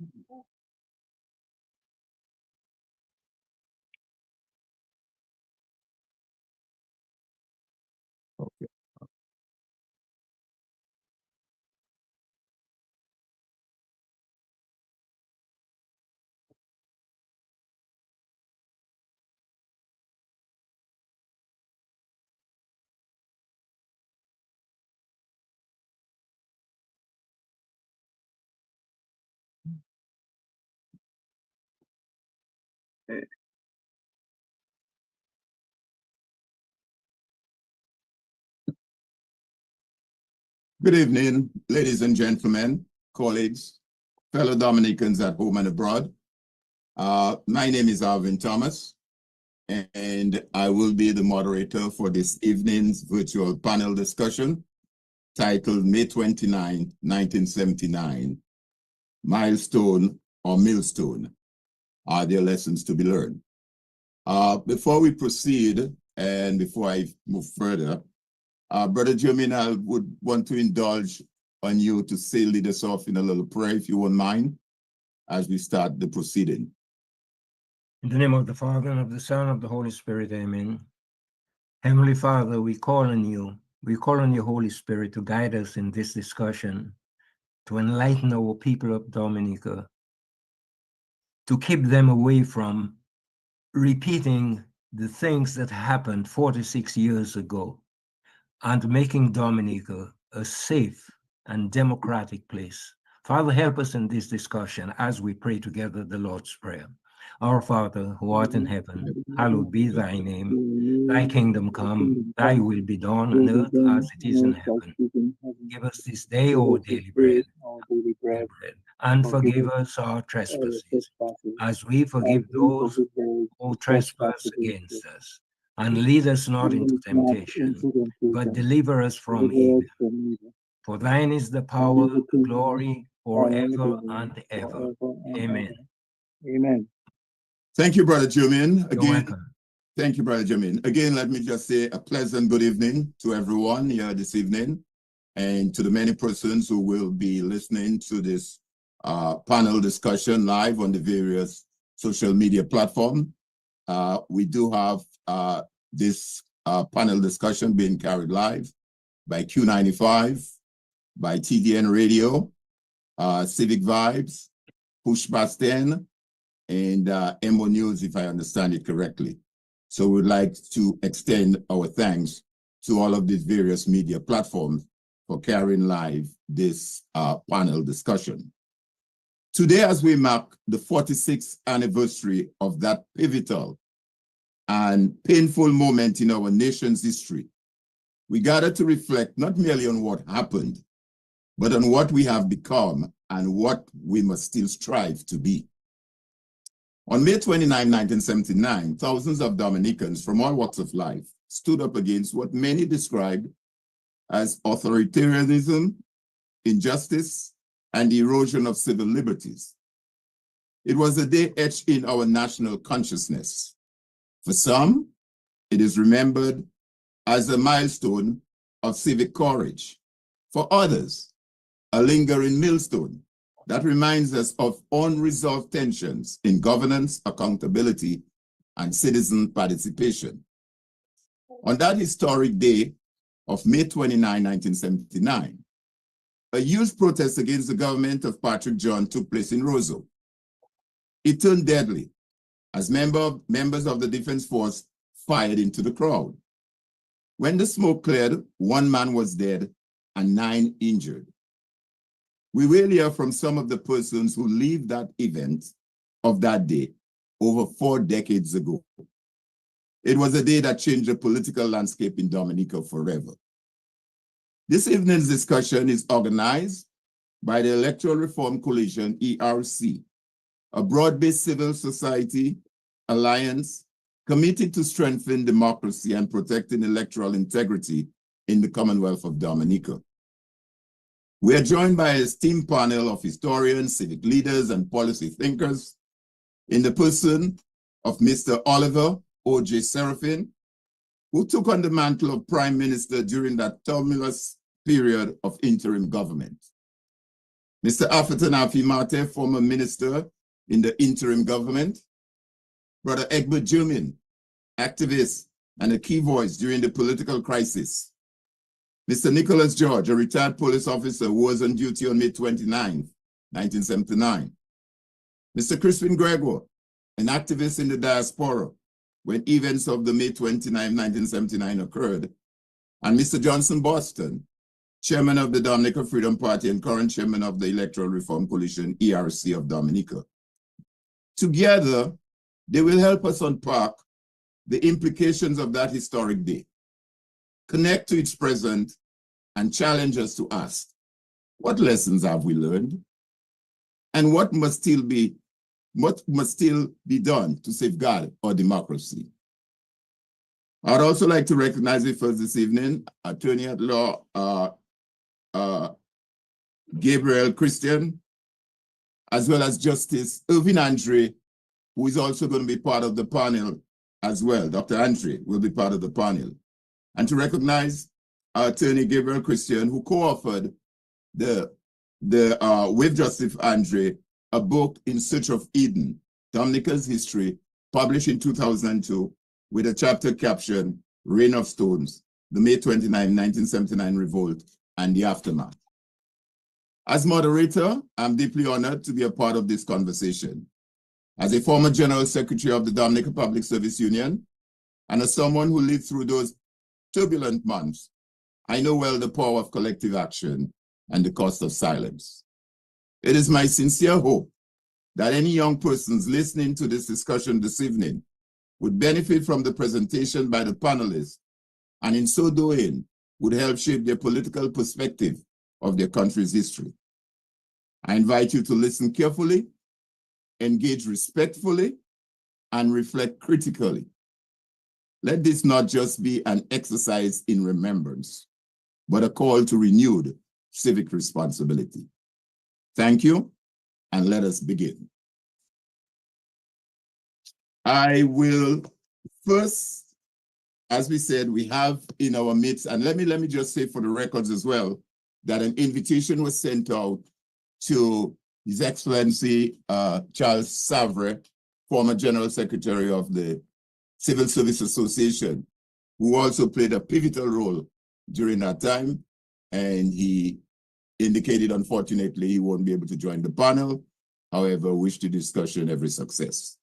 Okay. Good evening, ladies and gentlemen, colleagues, fellow Dominicans at home and abroad. My name is Alvin Thomas, and I will be the moderator for this evening's virtual panel discussion titled May 29, 1979, Milestone or Millstone, Are There Lessons to be Learned? Before we proceed, and before I move further, Brother Jermaine, I would want to indulge on you to say, lead us off in a little prayer, if you won't mind, as we start the proceeding. In the name of the Father, and of the Son, and of the Holy Spirit, amen. Heavenly Father, we call on you. We call on your Holy Spirit to guide us in this discussion, to enlighten our people of Dominica, to keep them away from repeating the things that happened 46 years ago, and making Dominica a safe and democratic place. Father, help us in this discussion as we pray together the Lord's Prayer. Our Father, who art in heaven, hallowed be thy name. Thy kingdom come, thy will be done on earth as it is in heaven. Give us this day our daily bread, and forgive us our trespasses, as we forgive those who trespass against us. And lead us not into temptation, but deliver us from evil. For thine is the power, the glory, forever and ever. Amen. Amen. Thank you, Brother Jermaine. You're welcome. Thank you, Brother Jermaine. Again, let me just say a pleasant good evening to everyone here this evening, and to the many persons who will be listening to this panel discussion live on the various social media platforms. We do have this panel discussion being carried live by Q95, by TDN Radio, Civic Vibes, Push Past 10, and MO News, if I understand it correctly. So we'd like to extend our thanks to all of these various media platforms for carrying live this panel discussion. Today, as we mark the 46th anniversary of that pivotal and painful moment in our nation's history, we gather to reflect not merely on what happened, but on what we have become and what we must still strive to be. On May 29, 1979, thousands of Dominicans from all walks of life stood up against what many described as authoritarianism, injustice, and the erosion of civil liberties. It was a day etched in our national consciousness. For some, it is remembered as a milestone of civic courage. For others, a lingering millstone that reminds us of unresolved tensions in governance, accountability, and citizen participation. On that historic day of May 29, 1979, a youth protest against the government of Patrick John took place in Roseau. It turned deadly as members of the Defense Force fired into the crowd. When the smoke cleared, 1 man was dead and 9 injured. We will hear from some of the persons who lived that event of that day over 4 decades ago. It was a day that changed the political landscape in Dominica forever. This evening's discussion is organized by the Electoral Reform Coalition, ERC, a broad-based civil society alliance committed to strengthen democracy and protecting electoral integrity in the Commonwealth of Dominica. We are joined by an esteemed panel of historians, civic leaders, and policy thinkers in the person of Mr. Oliver O.J. Serafin, who took on the mantle of Prime Minister during that tumultuous period of interim government. Mr. Atherton Afimate, former minister in the interim government. Brother Egbert Jumin, activist and a key voice during the political crisis. Mr. Nicholas George, a retired police officer who was on duty on May 29, 1979. Mr. Crispin Gregor, an activist in the diaspora when events of the May 29, 1979 occurred. And Mr. Johnson Boston, chairman of the Dominica Freedom Party and current chairman of the Electoral Reform Coalition, ERC of Dominica. Together, they will help us unpack the implications of that historic day, connect to its present, and challenge us to ask, what lessons have we learned? And what must still be done to safeguard our democracy? I'd also like to recognize it first this evening, Attorney at Law Gabriel Christian, as well as Justice Irvin Andre, who is also going to be part of the panel as well. Dr. Andre will be part of the panel. And to recognize Attorney Gabriel Christian, who co-authored with Justice Andre, a book, In Search of Eden, Dominica's History, published in 2002, with a chapter captioned, Reign of Stones, the May 29, 1979 Revolt and the Aftermath. As moderator, I'm deeply honored to be a part of this conversation. As a former General Secretary of the Dominica Public Service Union, and as someone who lived through those turbulent months, I know well the power of collective action and the cost of silence. It is my sincere hope that any young persons listening to this discussion this evening would benefit from the presentation by the panelists, and in so doing, would help shape their political perspective of their country's history. I invite you to listen carefully, engage respectfully, and reflect critically. Let this not just be an exercise in remembrance, but a call to renewed civic responsibility. Thank you, and let us begin. I will first, as we said, we have in our midst, and let me just say for the records as well, that an invitation was sent out to His Excellency Charles Savre, former General Secretary of the Civil Service Association, who also played a pivotal role during that time. And he indicated, unfortunately, he won't be able to join the panel. However, wish the discussion every success.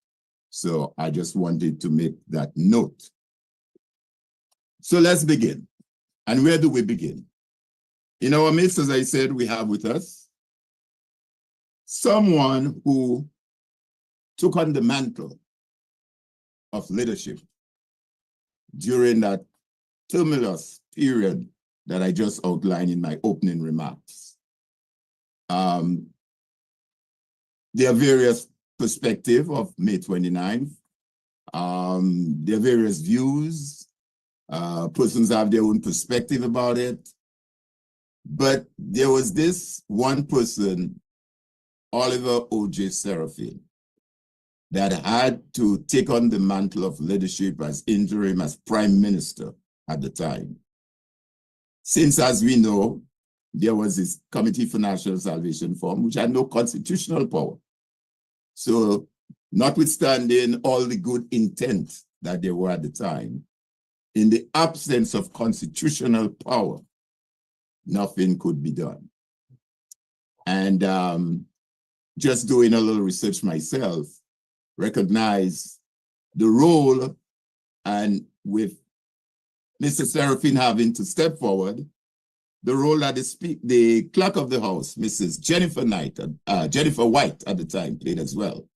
So I just wanted to make that note. So let's begin. And where do we begin? In our midst, as I said, we have with us someone who took on the mantle of leadership during that tumultuous period that I just outlined in my opening remarks. There are various perspectives of May 29th. There are various views. Persons have their own perspective about it. But there was this one person, Oliver O.J. Serafin, that had to take on the mantle of leadership as interim, as prime minister at the time. Since, as we know, there was this Committee for National Salvation Fund, which had no constitutional power. So, notwithstanding all the good intent that there were at the time, in the absence of constitutional power, nothing could be done. And just doing a little research myself, recognize the role, and with Mr. Serafin having to step forward, the role that the clerk of the house, Mrs. Jennifer White at the time, played as well.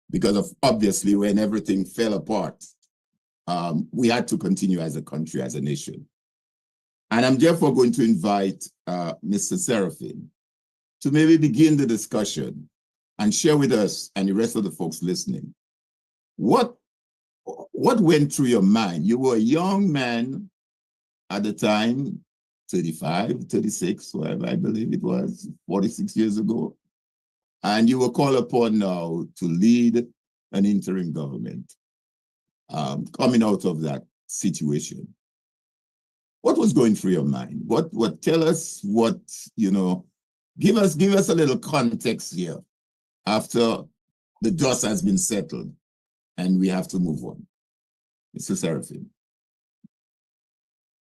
Because of, obviously, when everything fell apart, we had to continue as a country, as a nation. And I'm therefore going to invite Mr. Serafin to maybe begin the discussion and share with us and the rest of the folks listening, what went through your mind? You were a young man at the time, 35, 36, whatever I believe it was, 46 years ago. And you were called upon now to lead an interim government coming out of that situation. What was going through your mind? Tell us what, Give us a little context here after the dust has been settled and we have to move on. Mr. Seraphim.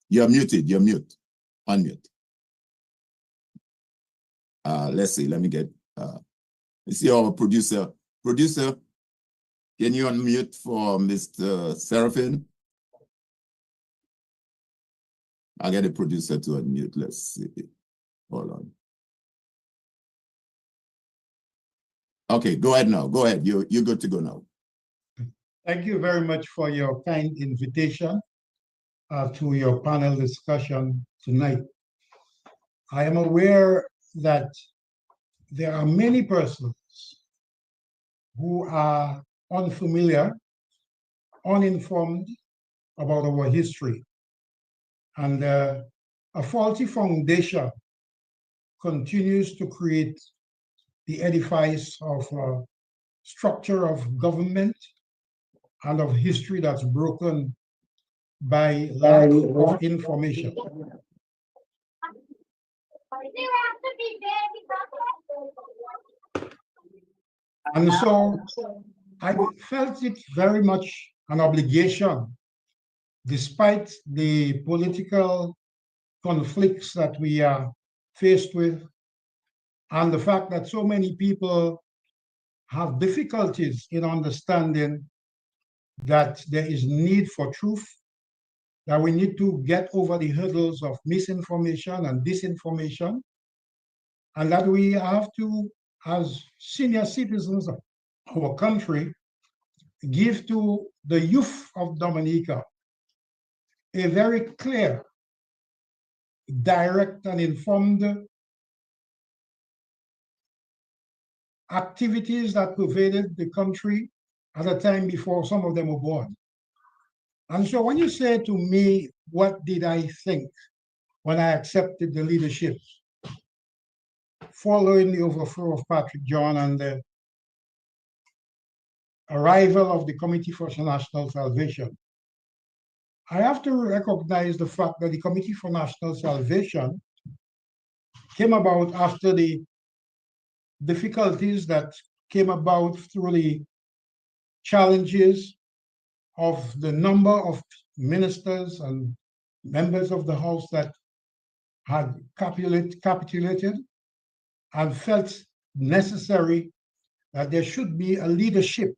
You're muted, you're mute. Unmute. Let's see, let me get, let's see our producer. Producer, can you unmute for Mr. Seraphim? I'll get a producer to unmute, let's see. Hold on. Okay, go ahead now, go ahead, you're good to go now. Thank you very much for your kind invitation to your panel discussion tonight. I am aware that there are many persons who are unfamiliar, uninformed about our history. And a faulty foundation continues to create the edifice of a structure of government and of history that's broken by lack of information. And so I felt it very much an obligation, despite the political conflicts that we are faced with, and the fact that so many people have difficulties in understanding that there is need for truth, that we need to get over the hurdles of misinformation and disinformation, and that we have to, as senior citizens of our country, give to the youth of Dominica a very clear, direct, and informed activities that pervaded the country at a time before some of them were born. And so when you say to me, what did I think when I accepted the leadership following the overthrow of Patrick John and the arrival of the Committee for National Salvation, I have to recognize the fact that the Committee for National Salvation came about after the difficulties that came about through the challenges of the number of ministers and members of the House that had capitulated and felt necessary that there should be a leadership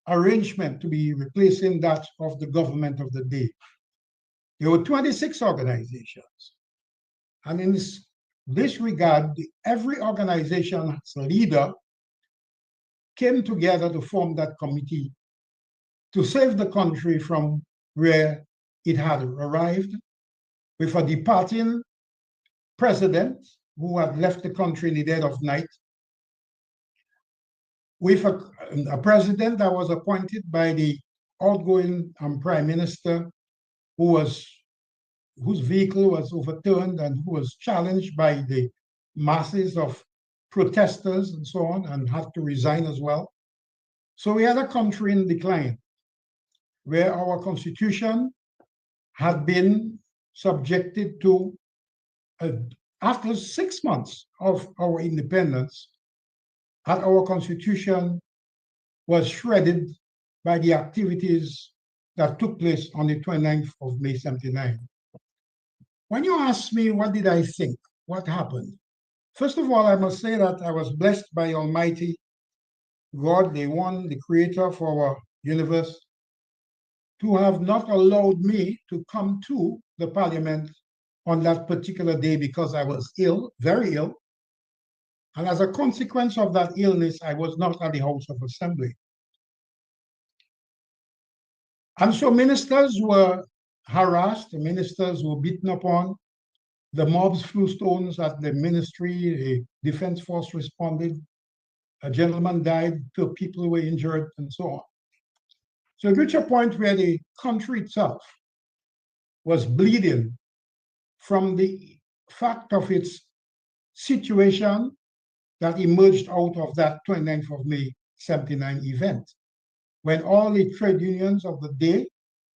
arrangement to be replacing that of the government of the day. There were 26 organizations. And in this regard, every organization's leader came together to form that committee to save the country from where it had arrived, with a departing president who had left the country in the dead of night, with a president that was appointed by the outgoing prime minister whose vehicle was overturned and who was challenged by the masses of protesters and so on, and had to resign as well. So we had a country in decline, where our constitution had been subjected to, after 6 months of our independence, our constitution was shredded by the activities that took place on the 29th of May, 79. When you ask me, what did I think? What happened? First of all, I must say that I was blessed by Almighty God, the one, the creator for our universe, to have not allowed me to come to the parliament on that particular day because I was ill, very ill. And as a consequence of that illness, I was not at the House of Assembly. And so ministers were harassed, ministers were beaten upon, the mobs threw stones at the ministry, the defense force responded, a gentleman died, 2 people were injured, and so on. So it reached a point where the country itself was bleeding from the fact of its situation that emerged out of that 29th of May, 79 event, when all the trade unions of the day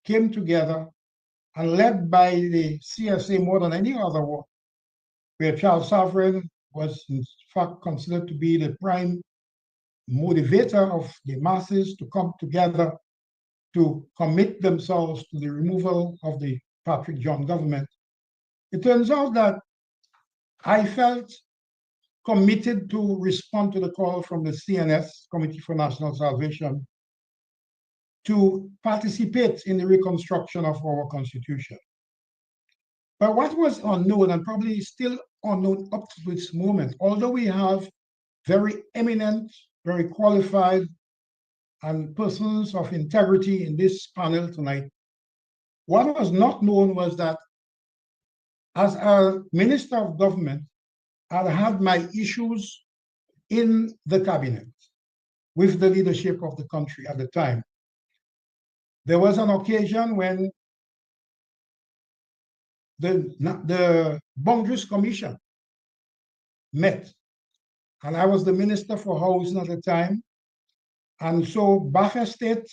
came together and led by the CSA more than any other one, where Charles Sovereign was in fact considered to be the prime motivator of the masses to come together to commit themselves to the removal of the Patrick John government. It turns out that I felt committed to respond to the call from the CNS, Committee for National Salvation, to participate in the reconstruction of our Constitution. But what was unknown, and probably still unknown up to this moment, although we have very eminent, very qualified, and persons of integrity in this panel tonight, what was not known was that as a Minister of Government, I had my issues in the cabinet with the leadership of the country at the time. There was an occasion when the Boundaries Commission met, and I was the Minister for Housing at the time. And so Bath Estate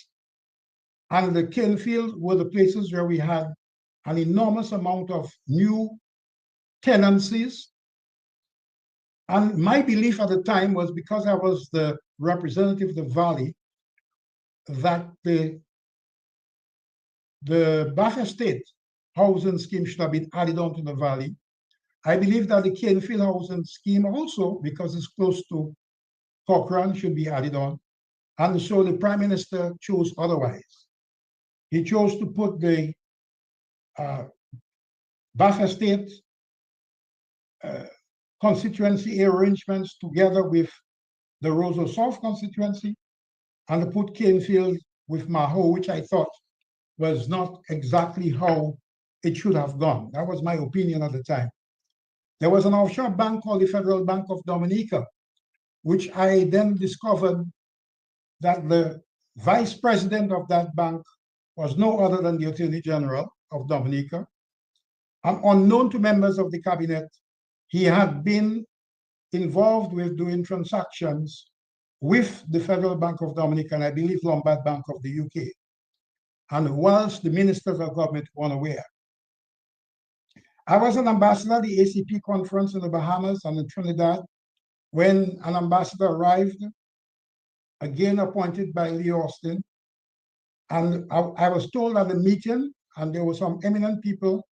and the Canefield were the places where we had an enormous amount of new tenancies. And my belief at the time was, because I was the representative of the Valley, that the Bath Estate housing scheme should have been added on to the Valley. I believe that the Canefield housing scheme also, because it's close to Cochrane, should be added on. And so the Prime Minister chose otherwise. He chose to put the Bath Estate constituency arrangements together with the Roseau South constituency, and to put Canefield with Maho, which I thought was not exactly how it should have gone. That was my opinion at the time. There was an offshore bank called the Federal Bank of Dominica, which I then discovered that the vice president of that bank was no other than the Attorney General of Dominica. And unknown to members of the cabinet, he had been involved with doing transactions with the Federal Bank of Dominica and I believe Lombard Bank of the UK. And whilst the ministers of government were unaware. I was an ambassador at the ACP conference in the Bahamas and in Trinidad when an ambassador arrived, again appointed by Leo Austin. And I was told at the meeting, and there were some eminent people,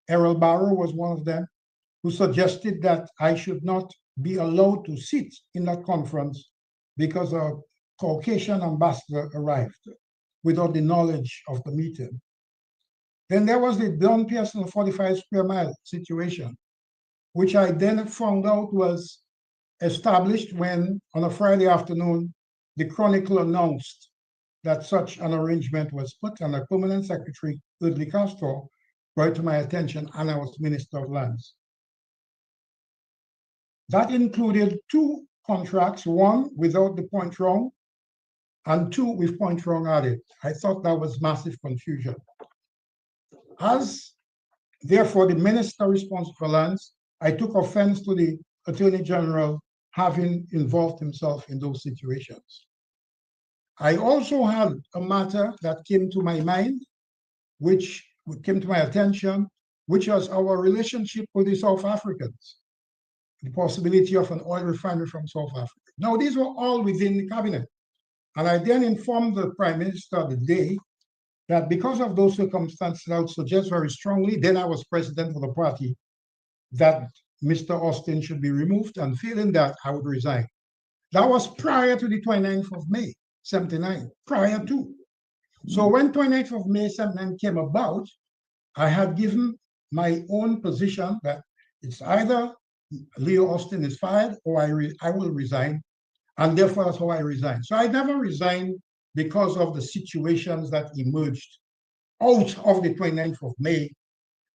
Errol Barrow was one of them, who suggested that I should not be allowed to sit in that conference because a Caucasian ambassador arrived without the knowledge of the meeting. Then there was the Don Pearson 45 square mile situation, which I then found out was established when, on a Friday afternoon, the Chronicle announced that such an arrangement was put, and a permanent secretary, Dudley Castro, brought it to my attention, and I was Minister of Lands. That included 2 contracts, one without the point wrong, and 2 with point wrong added. I thought that was massive confusion. As, therefore, the minister responsible for lands, I took offense to the Attorney General having involved himself in those situations. I also had a matter that came to my mind, which came to my attention, which was our relationship with the South Africans, the possibility of an oil refinery from South Africa. Now, these were all within the cabinet. And I then informed the Prime Minister the day that because of those circumstances, I would suggest very strongly, then I was president of the party, that Mr. Austin should be removed, and failing that, I would resign. That was prior to the 29th of May, 79, prior to. So when 29th of May, 79 came about, I had given my own position that it's either Leo Austin is fired or I will resign, and therefore that's how I resigned. So I never resigned because of the situations that emerged out of the 29th of May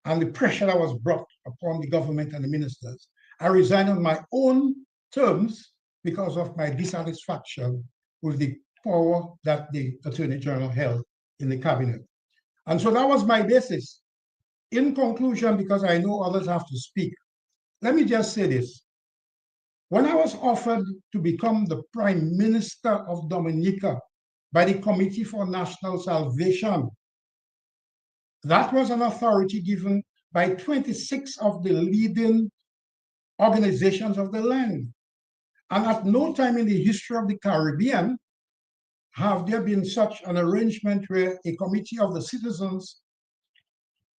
and the pressure that was brought upon the government and the ministers. I resigned on my own terms because of my dissatisfaction with the power that the Attorney General held in the cabinet. And so that was my basis. In conclusion, because I know others have to speak, let me just say this. When I was offered to become the Prime Minister of Dominica by the Committee for National Salvation, that was an authority given by 26 of the leading organizations of the land. And at no time in the history of the Caribbean have there been such an arrangement where a committee of the citizens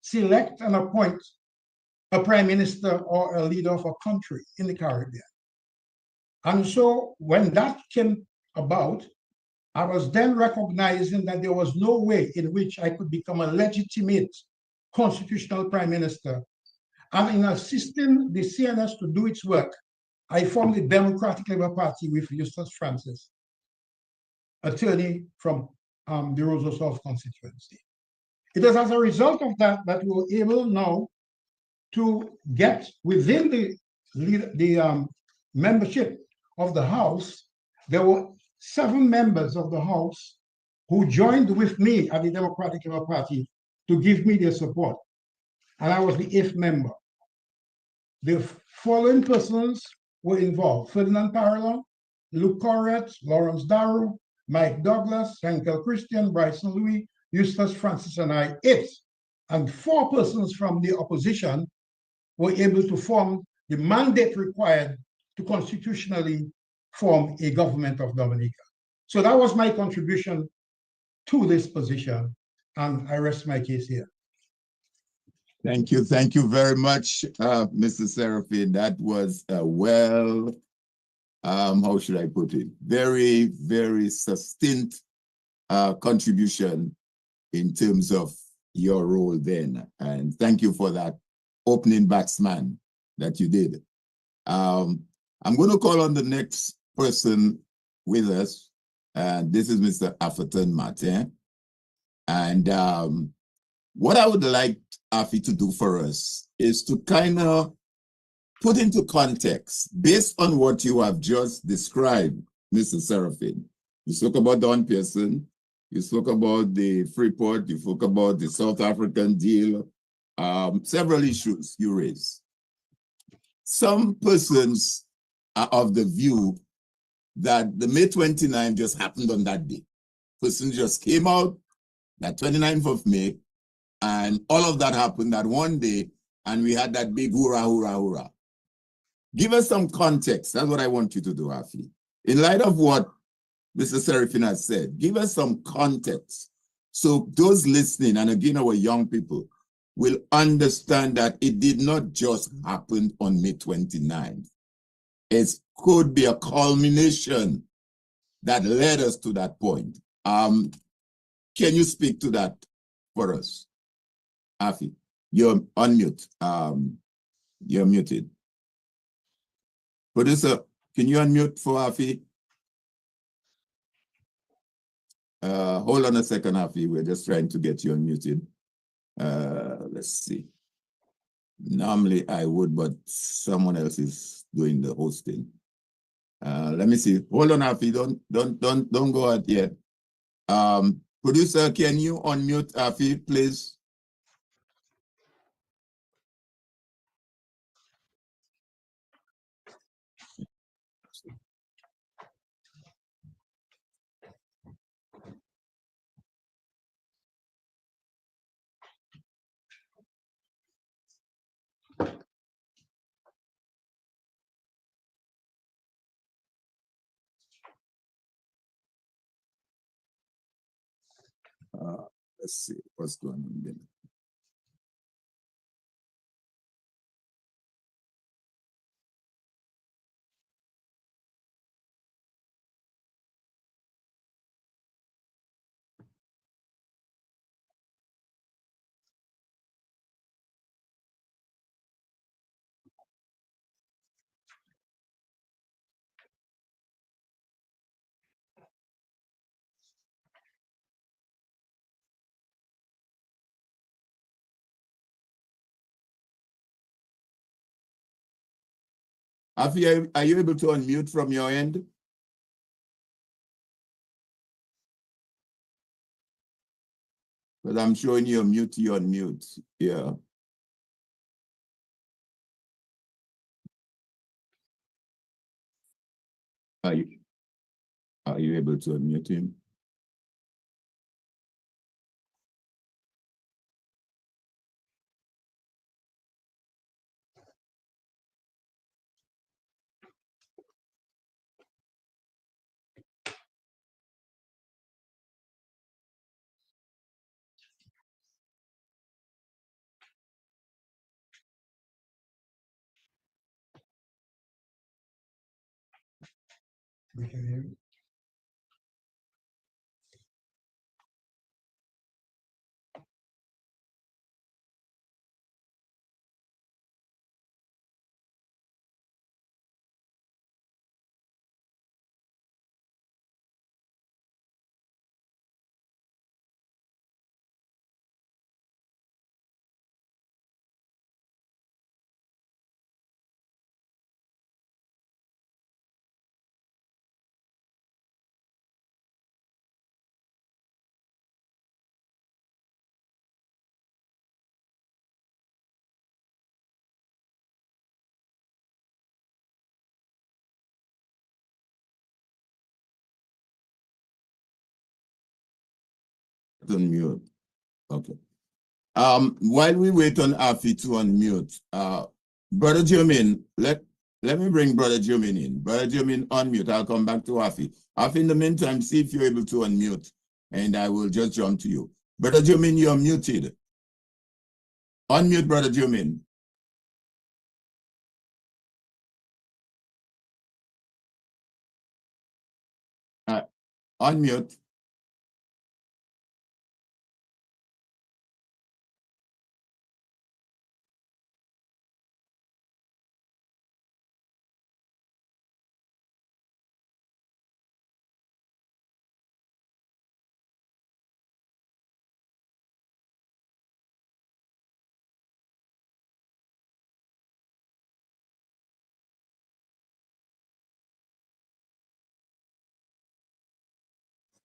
select and appoint a prime minister or a leader of a country in the Caribbean. And so when that came about, I was then recognizing that there was no way in which I could become a legitimate constitutional prime minister. And in assisting the CNS to do its work, I formed the Democratic Labour Party with Eustace Francis, attorney from the Roseau South constituency. It is as a result of that that we were able now to get within the membership of the House. There were 7 members of the House who joined with me at the Democratic Labour Party to give me their support. And I was the 8th member. The following persons were involved: Ferdinand Parallon, Luke Corrett, Lawrence Darrow, Mike Douglas, Henkel Christian, Bryson Louis, Eustace Francis, and I, 8. And 4 persons from the opposition were able to form the mandate required to constitutionally form a government of Dominica. So that was my contribution to this position, and I rest my case here. Thank you very much, Mr. Seraphin. That was a how should I put it? Very, very succinct contribution in terms of your role then. And thank you for that opening batsman that you did. I'm going to call on the next person with us. This is Mr. Atherton Martin. And what I would like Afi to do for us is to kind of put into context, based on what you have just described, Mr. Seraphin. You spoke about Don Pearson, you spoke about the Freeport, you spoke about the South African deal, several issues you raised. Some persons are of the view that the May 29 just happened on that day. Persons just came out that 29th of May, and all of that happened that one day, and we had that big hurrah, hurrah, hurrah. Give us some context. That's what I want you to do, Afi. In light of what Mr. Seraphin has said, give us some context so those listening, and again our young people, will understand that it did not just happen on May 29th. It could be a culmination that led us to that point. Can you speak to that for us? Afi, you're on mute. You're muted. Producer, can you unmute for Afi? Hold on a second, Afi. We're just trying to get you unmuted. Let's see. Normally I would, but someone else is doing the hosting. Let me see. Hold on, Afi. Don't go out yet. Producer, can you unmute Afi, please? Let's see what's going on there. Afi, are you able to unmute from your end? But I'm showing you you're on mute. Yeah. Are you able to unmute him? We can hear you. Unmute. Okay. While we wait on Afi to unmute, Brother Jermaine, let me bring Brother Jermaine in. Brother Jermaine, unmute. I'll come back to Afi. Afi, in the meantime, see if you're able to unmute, and I will just jump to you. Brother Jermaine, you're muted. Unmute, Brother Jermaine. Unmute.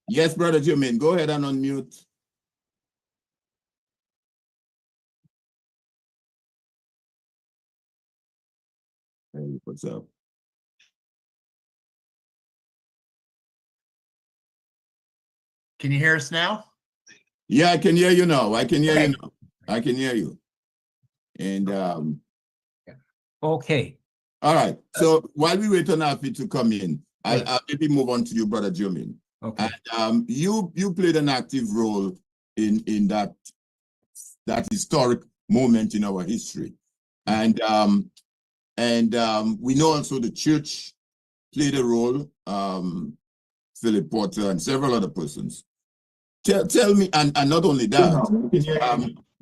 Yes, Brother Jermaine, go ahead and unmute. Hey, what's up? Can you hear us now? Yeah, I can hear you now. I can hear Okay. you now. I can hear you. And Okay. all right. So while we wait on Afi to come in, I'll maybe move on to you, Brother Jermaine. Okay. And you played an active role in that historic moment in our history. And we know also the church played a role, Philip Porter and several other persons. Tell me, and not only that,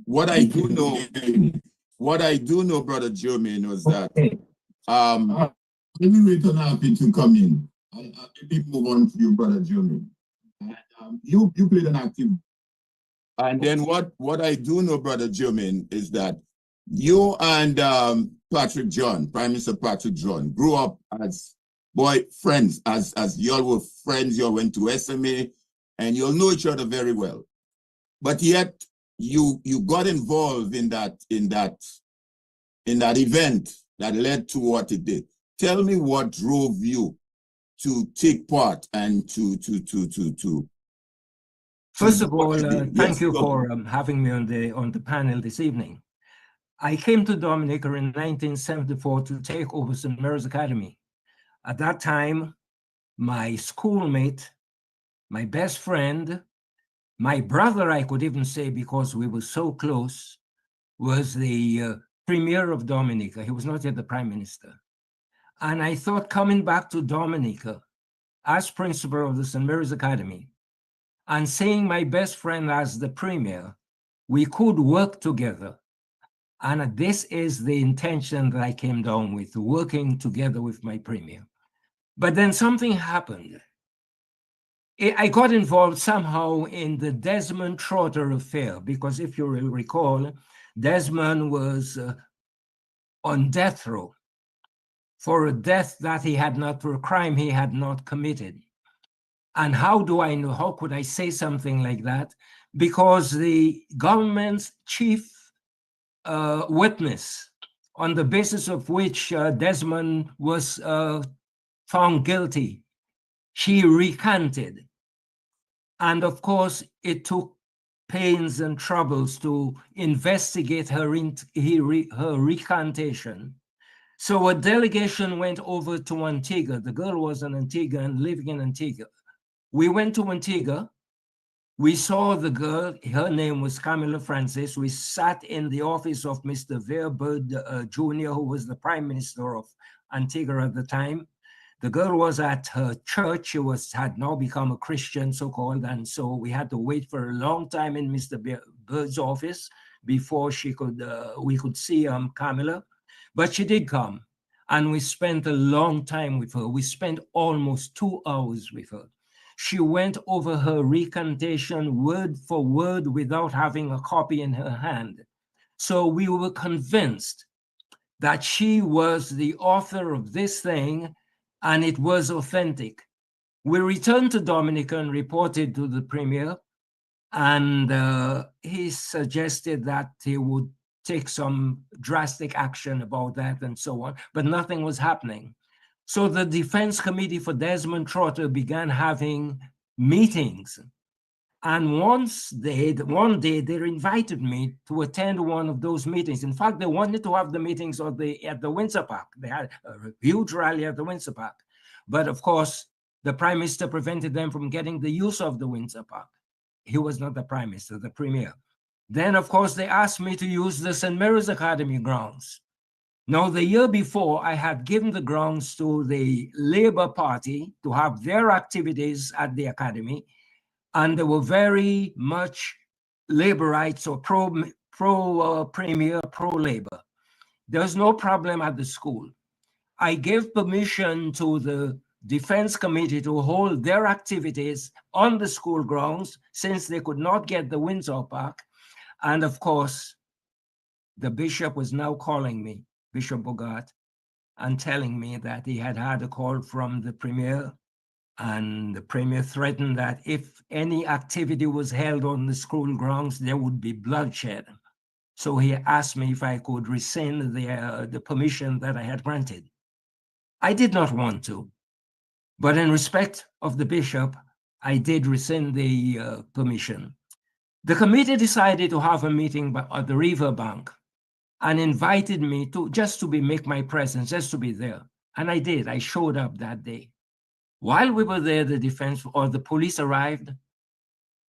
what I do know, Brother Jermaine, was that let me wait on Happy to come in. I'll maybe move on to you, Brother Jermaine. You played an active. And then what I do know, Brother Jermaine, is that you and Patrick John, Prime Minister Patrick John, grew up as friends, as y'all were friends. Y'all went to SMA, and you'll know each other very well. But yet you got involved in that event that led to what it did. Tell me what drove you to take part and to First of all, thank you for having me on the panel this evening. I came to Dominica in 1974 to take over St. Mary's Academy. At that time, my schoolmate, my best friend, my brother, I could even say, because we were so close, was the Premier of Dominica. He was not yet the Prime Minister. And I thought, coming back to Dominica as principal of the St. Mary's Academy and seeing my best friend as the Premier, we could work together. And this is the intention that I came down with, working together with my Premier. But then something happened. I got involved somehow in the Desmond Trotter affair, because if you will recall, Desmond was on death row for a death that he had not, for a crime he had not committed. And how do I know? How could I say something like that? Because the government's chief witness, on the basis of which Desmond was found guilty, she recanted. And of course, it took pains and troubles to investigate her recantation. So a delegation went over to Antigua. The girl was in Antigua and living in Antigua. We went to Antigua. We saw the girl. Her name was Camilla Francis. We sat in the office of Mr. Veerbird Jr., who was the Prime Minister of Antigua at the time. The girl was at her church. She had now become a Christian, so-called, and so we had to wait for a long time in Mr. Bird's office before we could see Camilla. But she did come, and we spent a long time with her. We spent almost 2 hours with her. She went over her recantation word for word without having a copy in her hand. So we were convinced that she was the author of this thing, and it was authentic. We returned to Dominica and reported to the premier, and he suggested that he would take some drastic action about that and so on, but nothing was happening. So the Defense Committee for Desmond Trotter began having meetings. And one day they invited me to attend one of those meetings. In fact, they wanted to have the meetings at the Windsor Park. They had a huge rally at the Windsor Park. But of course, the Prime Minister prevented them from getting the use of the Windsor Park. He was not the Prime Minister, the Premier. Then, of course, they asked me to use the St. Mary's Academy grounds. Now, the year before, I had given the grounds to the Labour Party to have their activities at the Academy, and they were very much Labourites or pro-Premier, pro-Labour. There's no problem at the school. I gave permission to the Defense Committee to hold their activities on the school grounds since they could not get the Windsor Park. And of course, the bishop was now calling me, Bishop Bogart, and telling me that he had had a call from the Premier, and the Premier threatened that if any activity was held on the school grounds, there would be bloodshed. So he asked me if I could rescind the permission that I had granted. I did not want to, but in respect of the bishop, I did rescind the permission. The committee decided to have a meeting at the river bank and invited me to make my presence, just to be there. And I did. I showed up that day. While we were there, the police arrived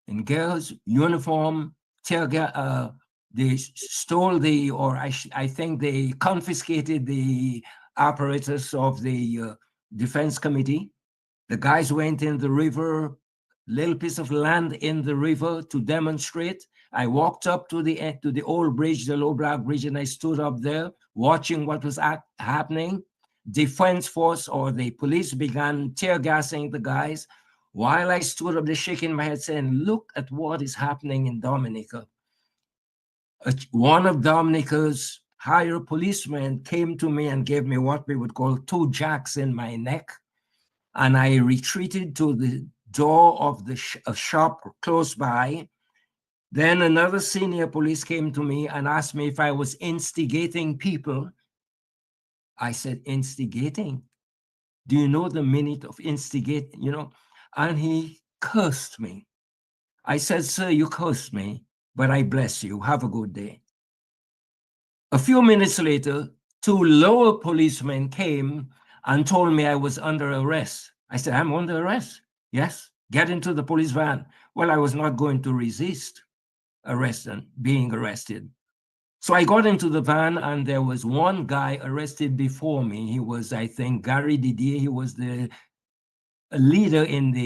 in girls' uniform, they stole I think they confiscated the apparatus of the Defense Committee. The guys went in the river, little piece of land in the river to demonstrate. I walked up to the old bridge, the Low Black Bridge, and I stood up there watching what was happening. Defense force or the police began tear gassing the guys while I stood up there shaking my head saying, look at what is happening in Dominica. One of Dominica's higher policemen came to me and gave me what we would call 2 jacks in my neck. And I retreated to the door of a shop close by. Then another senior police came to me and asked me if I was instigating people. I said, instigating? Do you know the meaning of instigate? And he cursed me. I said, sir, you cursed me, but I bless you. Have a good day. A few minutes later, 2 lower policemen came and told me I was under arrest. I said, I'm under arrest. Yes, get into the police van. Well, I was not going to resist arrest and being arrested. So I got into the van, and there was one guy arrested before me. He was, I think, Gary Didier. He was a leader in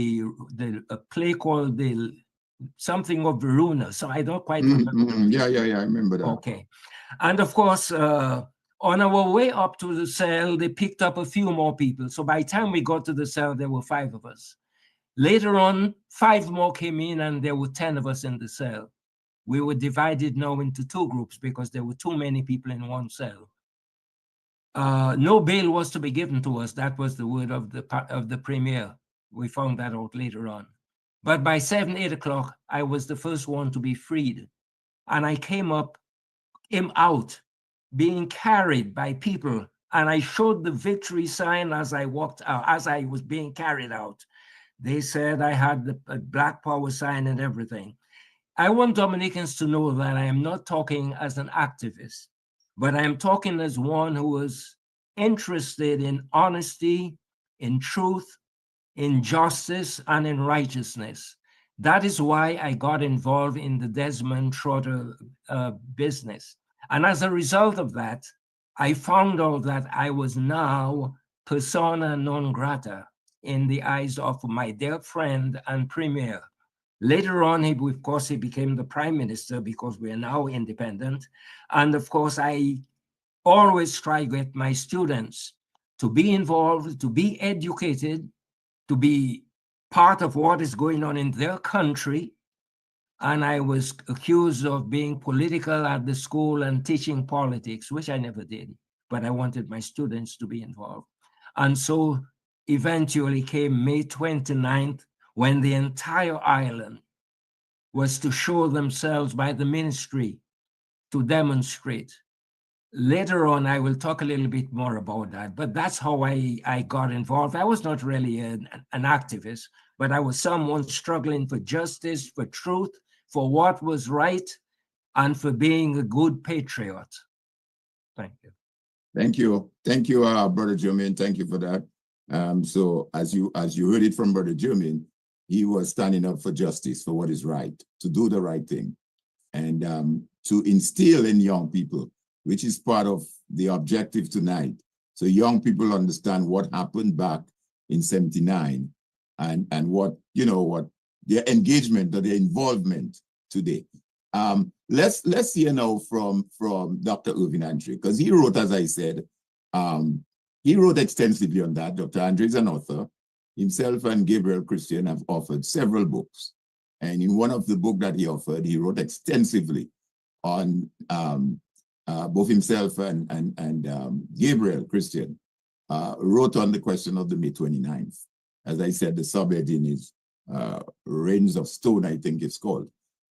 a play called something of Verona. So I don't quite remember. Yeah, I remember that. Okay. And of course, on our way up to the cell, they picked up a few more people. So by the time we got to the cell, there were 5 of us. Later on, 5 more came in, and there were 10 of us in the cell. We were divided now into 2 groups because there were too many people in one cell. No bail was to be given to us. That was the word of the Premier. We found that out later on. But by 7, 8 o'clock, I was the first one to be freed. And I came out, being carried by people. And I showed the victory sign as I walked out, as I was being carried out. They said I had the Black Power sign and everything. I want Dominicans to know that I am not talking as an activist, but I am talking as one who is interested in honesty, in truth, in justice, and in righteousness. That is why I got involved in the Desmond Trotter business. And as a result of that, I found out that I was now persona non grata in the eyes of my dear friend and premier. Later on, of course, he became the prime minister because we are now independent. And of course, I always try to get my students to be involved, to be educated, to be part of what is going on in their country. And I was accused of being political at the school and teaching politics, which I never did, but I wanted my students to be involved. And so eventually came May 29th, when the entire island was to show themselves by the ministry to demonstrate. Later on, I will talk a little bit more about that, but that's how I got involved. I was not really an activist, but I was someone struggling for justice, for truth, for what was right, and for being a good patriot. Thank you. Thank you. Thank you, Brother Jermaine. Thank you for that. So as you heard it from Brother Jermaine, he was standing up for justice, for what is right, to do the right thing, and to instill in young people, which is part of the objective tonight. So young people understand what happened back in '79 and what, you know, what their engagement or their involvement today. Let's hear now from Dr. Irvin Andre, because he wrote, as I said, he wrote extensively on that. Dr. Andre is an author. Himself and Gabriel Christian have authored several books. And in one of the books that he authored, he wrote extensively on both himself and Gabriel Christian wrote on the question of the May 29th. As I said, the subheading is Rains of Stone, I think it's called.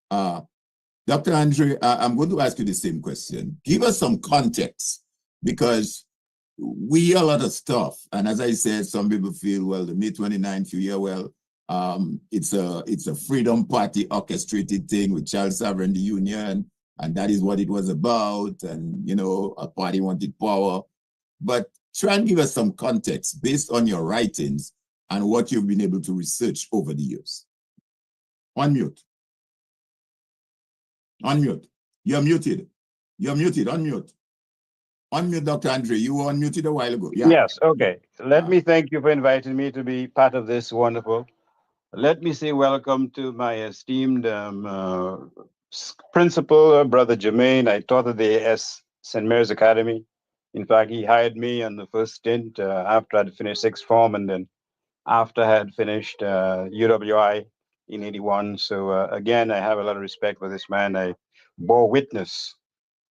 Dr. Andre, I'm going to ask you the same question. Give us some context, because we hear a lot of stuff. And as I said, some people feel, well, the May 29th, you hear, well, it's a Freedom Party orchestrated thing with child sovereignty union, and that is what it was about. And, you know, a party wanted power. But try and give us some context based on your writings and what you've been able to research over the years. Unmute. Unmute. You're muted. You're muted. Unmute. Unmute, Dr. Andre. You were unmuted a while ago. Yeah. Yes, okay. Let me thank you for inviting me to be part of this wonderful. Let me say welcome to my esteemed principal, Brother Jermaine. I taught at the St. Mary's Academy. In fact, he hired me on the first stint after I'd finished sixth form, and then after I had finished UWI in '81. So again, I have a lot of respect for this man. I bore witness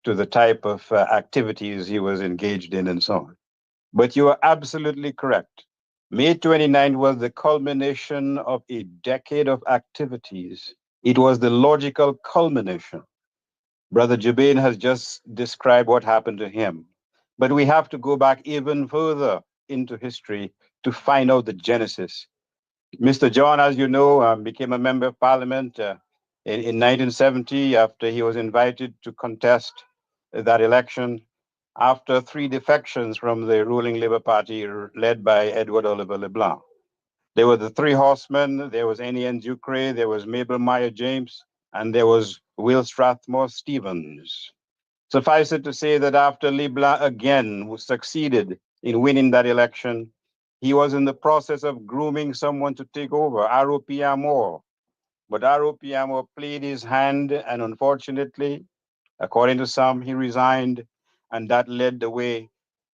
to the type of activities he was engaged in and so on. But you are absolutely correct. May 29 was the culmination of a decade of activities. It was the logical culmination. Brother Jabin has just described what happened to him. But we have to go back even further into history to find out the genesis. Mr. John, as you know, became a member of parliament in 1970 after he was invited to contest that election after 3 defections from the ruling Labour Party led by Edward Oliver LeBlanc. There were the 3 horsemen, there was N.E.N. Ducre, there was Mabel Meyer James, and there was Will Strathmore Stevens. Suffice it to say that after LeBlanc again succeeded in winning that election, he was in the process of grooming someone to take over, R.O.P. Amor. But R.O.P. Amor played his hand, and unfortunately, according to some, he resigned, and that led the way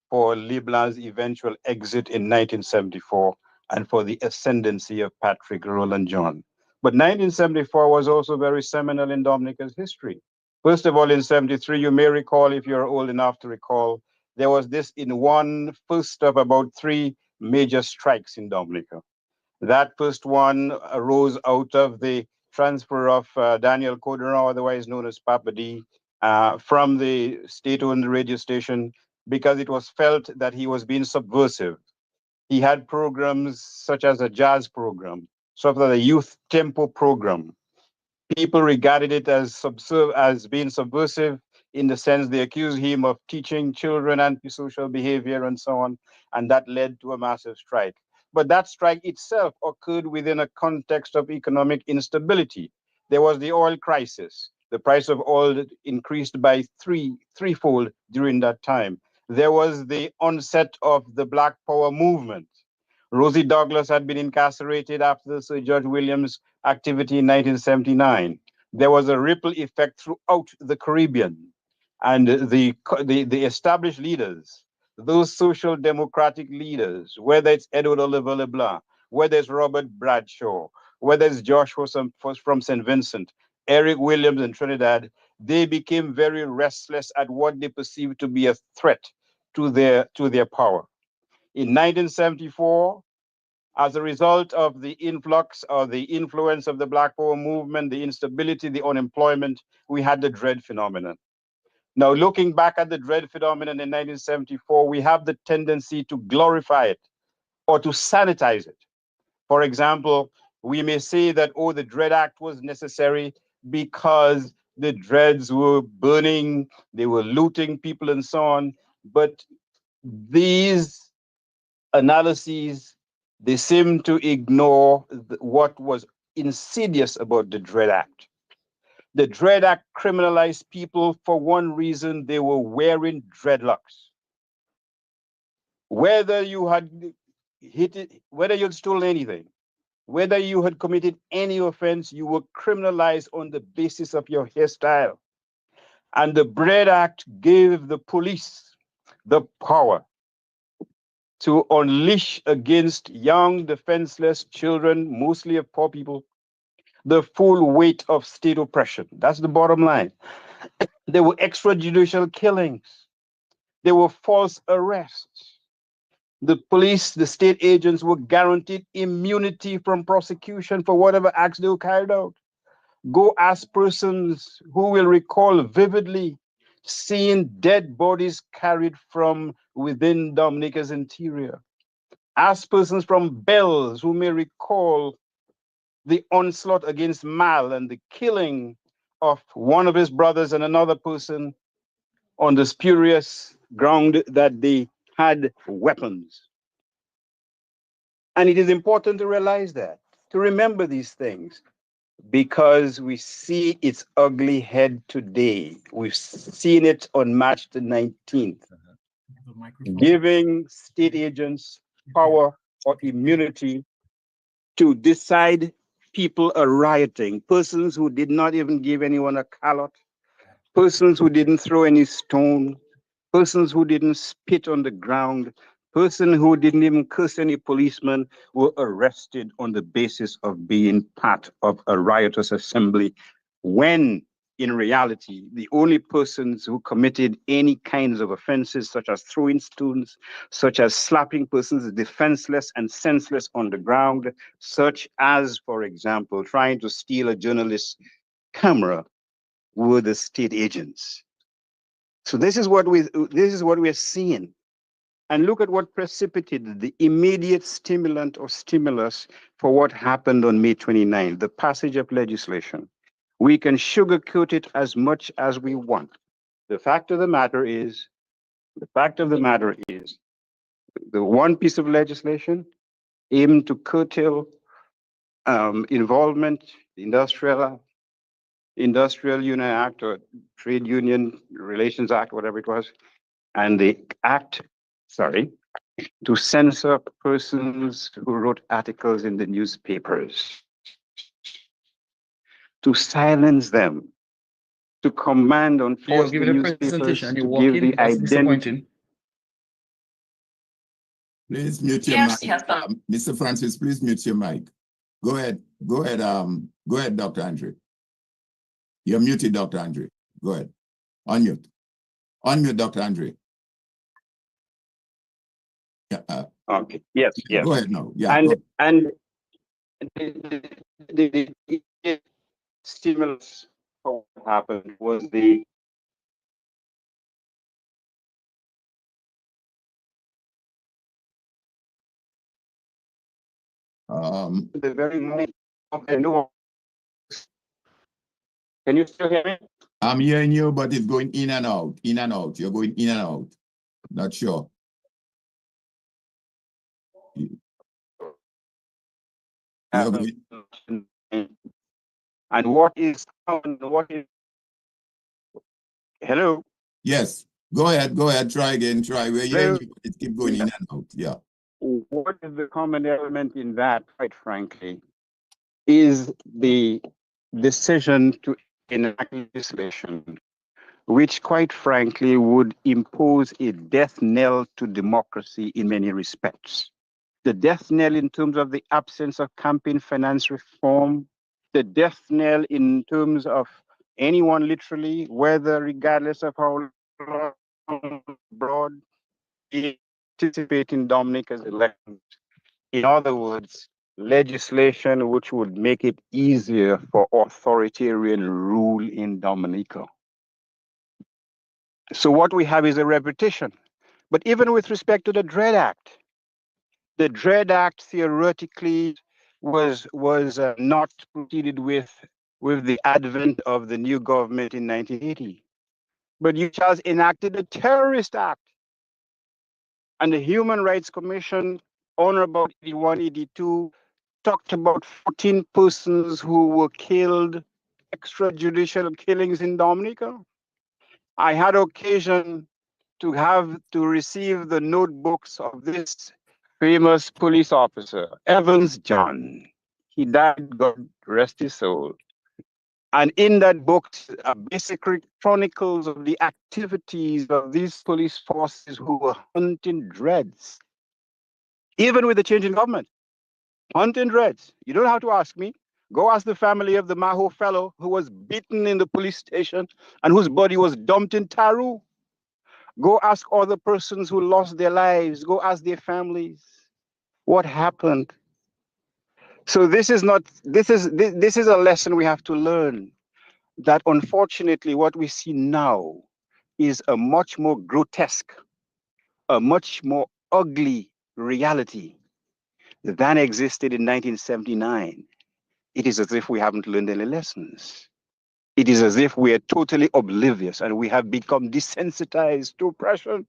for LeBlanc's eventual exit in 1974 and for the ascendancy of Patrick Roland John. But 1974 was also very seminal in Dominica's history. First of all, in '73, you may recall, if you're old enough to recall, there was this in one first of about 3 major strikes in Dominica. That first one arose out of the transfer of Daniel Coderon, otherwise known as Papa D, from the state-owned radio station because it was felt that he was being subversive. He had programs such as a jazz program, sort of a youth tempo program. People regarded it as being subversive in the sense they accused him of teaching children antisocial behavior and so on, and that led to a massive strike. But that strike itself occurred within a context of economic instability. There was the oil crisis. The price of oil increased by threefold during that time. there was the onset of the Black Power movement. Rosie Douglas had been incarcerated after Sir George Williams' activity in 1979. There was a ripple effect throughout the Caribbean, and the established leaders, those social democratic leaders, whether it's Edward Oliver LeBlanc, whether it's Robert Bradshaw, whether it's Joshua from St. Vincent, Eric Williams in Trinidad, they became very restless at what they perceived to be a threat to their power. In 1974, as a result of the influx or the influence of the Black Power movement, the instability, the unemployment, we had the dread phenomenon. Now, looking back at the dread phenomenon in 1974, we have the tendency to glorify it or to sanitize it. For example, we may say that, oh, the Dread Act was necessary because the Dreads were burning, they were looting people and so on. But these analyses, they seem to ignore what was insidious about the Dread Act. The Dread Act criminalized people for one reason: they were wearing dreadlocks. Whether you had hit it, whether you'd stolen anything, whether you had committed any offense, you were criminalized on the basis of your hairstyle. And the Dread Act gave the police the power to unleash against young, defenseless children, mostly of poor people, the full weight of state oppression. That's the bottom line. There were extrajudicial killings. There were false arrests. The police, the state agents were guaranteed immunity from prosecution for whatever acts they were carried out. Go ask persons who will recall vividly seeing dead bodies carried from within Dominica's interior. Ask persons from Bells who may recall the onslaught against Mal and the killing of one of his brothers and another person on the spurious ground that they had weapons. And it is important to realize that, to remember these things, because we see its ugly head today. We've seen it on March the 19th, giving state agents power or immunity to decide people are rioting, persons who did not even give anyone a callot, persons who didn't throw any stone, persons who didn't spit on the ground, persons who didn't even curse any policeman were arrested on the basis of being part of a riotous assembly, when in reality, the only persons who committed any kinds of offenses, such as throwing stones, such as slapping persons defenseless and senseless on the ground, such as, for example, trying to steal a journalist's camera, were the state agents. So this is what we're seeing. And look at what precipitated the immediate stimulant or stimulus for what happened on May 29th, the passage of legislation. We can sugarcoat it as much as we want. The fact of the matter is, the one piece of legislation aimed to curtail involvement, Industrial Union Act or Trade Union Relations Act, whatever it was, and the act, to censor persons who wrote articles in the newspapers, to silence them, to command on force the newspapers to give the identity. Please mute your mic. Mr. Francis, please mute your mic. Go ahead, Dr. Andre. You're muted, Dr. Andre. Go ahead. Unmute, Dr. Andre. Yeah. Okay. Yes. Go ahead now. Yeah. And the stimulus for what happened was the very moment of the new. Can you still hear me? I'm hearing you, but it's going in and out, in and out. You're going in and out. Not sure. And what is hello? Yes. Go ahead, try again, try. We're hearing Hello? you, but it keep going in and out. Yeah. What is the common element in that, quite frankly, is the decision to enact legislation, which, quite frankly, would impose a death knell to democracy in many respects. The death knell in terms of the absence of campaign finance reform, the death knell in terms of anyone literally, whether regardless of how long broad, participate in Dominica's elections. In other words, legislation which would make it easier for authoritarian rule in Dominica. So what we have is a repetition. But even with respect to the Dread Act theoretically was not proceeded with the advent of the new government in 1980. But you just enacted the Terrorist Act. And the Human Rights Commission, on or about 81, 82, talked about 14 persons who were killed, extrajudicial killings in Dominica. I had occasion to receive the notebooks of this famous police officer, Evans John. He died, God rest his soul. And in that book are basically chronicles of the activities of these police forces who were hunting dreads. Even with the change in government, hunting dreads. You don't have to ask me. Go ask the family of the Maho fellow who was beaten in the police station and whose body was dumped in Taru. Go ask other persons who lost their lives. Go ask their families. What happened? So this is a lesson we have to learn, that unfortunately what we see now is a much more grotesque, a much more ugly reality than existed in 1979. It is as if we haven't learned any lessons. It is as if we are totally oblivious and we have become desensitized to oppression.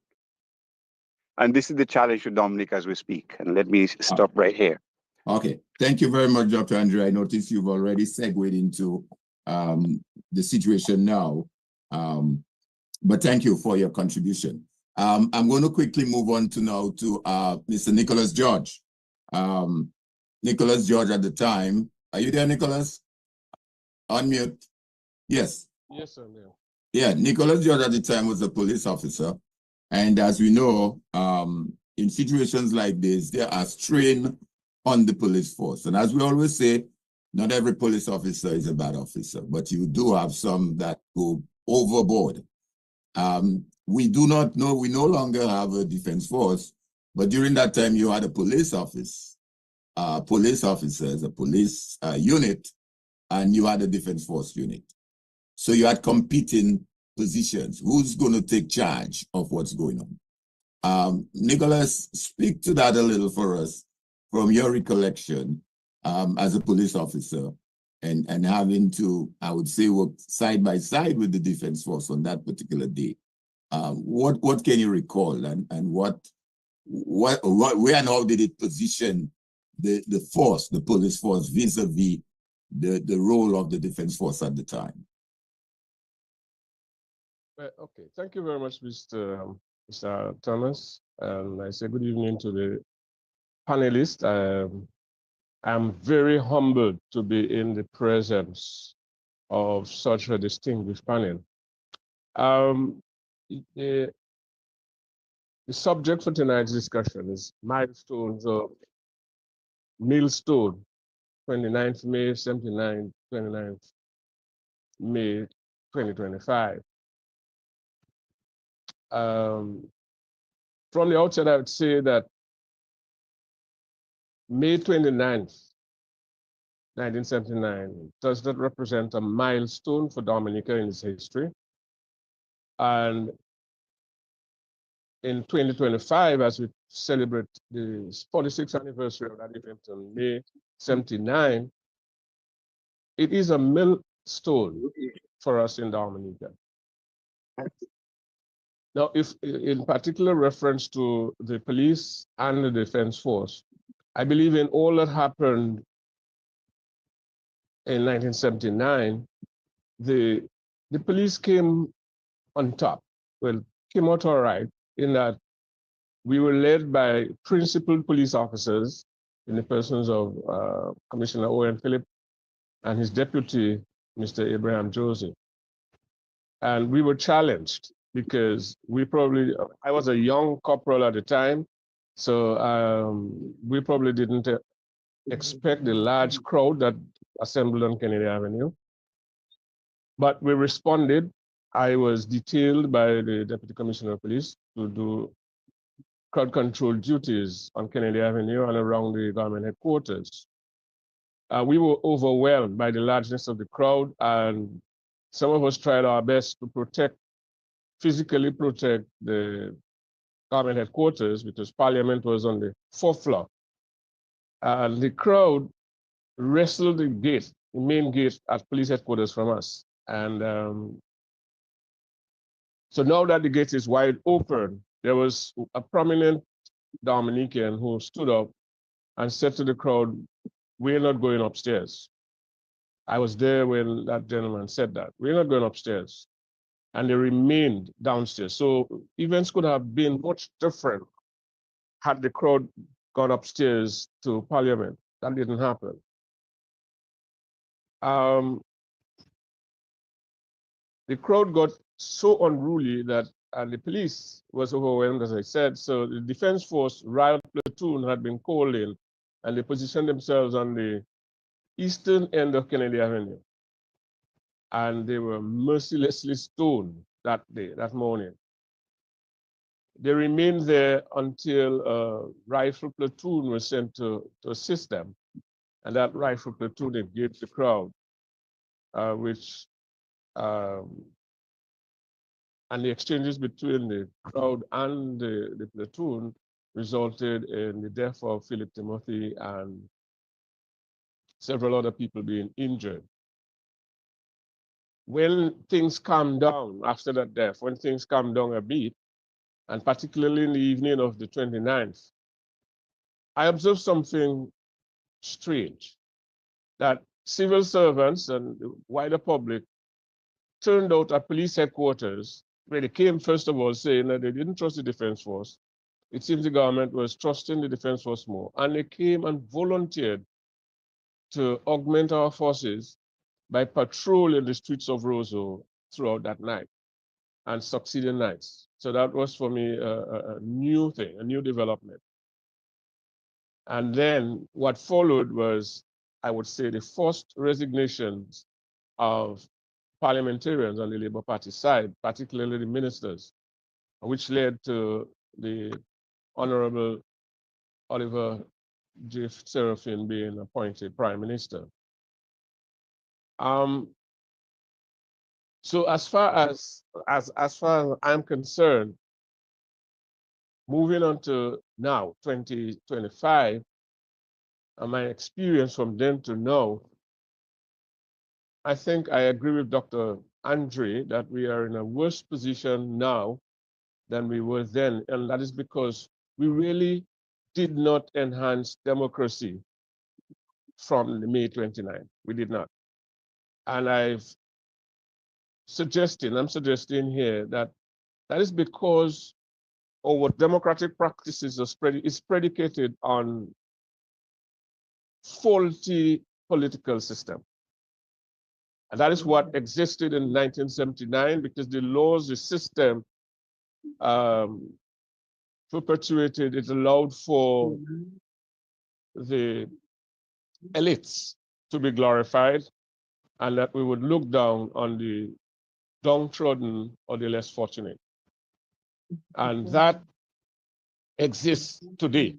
And this is the challenge to Dominic as we speak. And let me stop right here. Okay, thank you very much, Dr. Andre. I noticed you've already segued into the situation now, but thank you for your contribution. I'm going to quickly move on to Mr. Nicholas George. Nicholas George at the time, are you there, Nicholas? Unmute. Yes. Yes, sir. Yeah. Yeah, Nicholas George at the time was a police officer. And as we know, in situations like this, there are strain on the police force. And as we always say, not every police officer is a bad officer, but you do have some that go overboard. We do not know, we no longer have a defense force, but during that time you had a police office, police officers, a police unit, and you had a defense force unit. So you had competing positions. Who's going to take charge of what's going on? Nicholas, speak to that a little for us from your recollection as a police officer and having to, I would say, work side by side with the defense force on that particular day. What can you recall and where and how did it position the force, the police force, vis-a-vis the role of the defense force at the time? Okay, thank you very much, Mr. Thomas. And I say good evening to the panelists. I'm very humbled to be in the presence of such a distinguished panel. The subject for tonight's discussion is milestones of Millstone, 29th May 79, 29th May 2025. From the outset, I would say that May 29th, 1979, does not represent a milestone for Dominica in its history. And in 2025, as we celebrate the 46th anniversary of that event on May 79, it is a milestone for us in Dominica. Now, if in particular reference to the police and the defense force, I believe in all that happened in 1979, the police came on top. Well, came out all right in that we were led by principled police officers in the persons of Commissioner Owen Phillip and his deputy, Mr. Abraham Joseph. And we were challenged because I was a young corporal at the time, so we probably didn't expect the large crowd that assembled on Kennedy Avenue. But we responded. I was detailed by the Deputy Commissioner of Police to do crowd control duties on Kennedy Avenue and around the government headquarters. We were overwhelmed by the largeness of the crowd, and some of us tried our best to physically protect the government headquarters because Parliament was on the 4th floor. And the crowd wrestled the main gate at police headquarters from us. And so now that the gate is wide open, there was a prominent Dominican who stood up and said to the crowd, "We're not going upstairs." I was there when that gentleman said that. "We're not going upstairs." And they remained downstairs. So events could have been much different had the crowd gone upstairs to Parliament. That didn't happen. The crowd got so unruly that the police was overwhelmed, as I said. So the Defense Force riot platoon had been called in, and they positioned themselves on the eastern end of Kennedy Avenue. And they were mercilessly stoned that morning. They remained there until a rifle platoon was sent to assist them. And that rifle platoon engaged the crowd, and the exchanges between the crowd and the platoon resulted in the death of Philip Timothy and several other people being injured. When things calmed down after that death, when things calmed down a bit, and particularly in the evening of the 29th, I observed something strange, that civil servants and the wider public turned out at police headquarters, where they came, first of all, saying that they didn't trust the Defense Force. It seems the government was trusting the Defense Force more, and they came and volunteered to augment our forces by patrolling the streets of Roseau throughout that night and succeeding nights. So that was for me a new thing, a new development. And then what followed was, I would say, the forced resignations of parliamentarians on the Labour Party side, particularly the ministers, which led to the Honorable Oliver J. Serafin being appointed Prime Minister. So as far as I'm concerned, moving on to now, 2025, and my experience from then to now, I think I agree with Dr. Andre that we are in a worse position now than we were then. And that is because we really did not enhance democracy from May 29. We did not. And I'm suggesting here that is because our democratic practices is predicated on faulty political system. And that is what existed in 1979, because the laws, the system perpetuated, it allowed for the elites to be glorified, and that we would look down on the downtrodden or the less fortunate. And that exists today.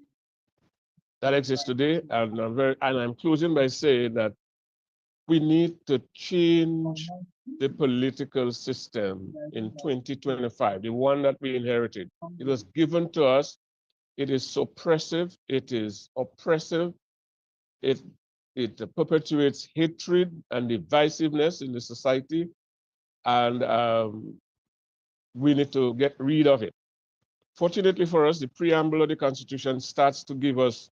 That exists today, and I'm closing by saying that we need to change the political system in 2025, the one that we inherited. It was given to us. It is suppressive. It is oppressive. It perpetuates hatred and divisiveness in the society, and we need to get rid of it. Fortunately for us, the preamble of the Constitution starts to give us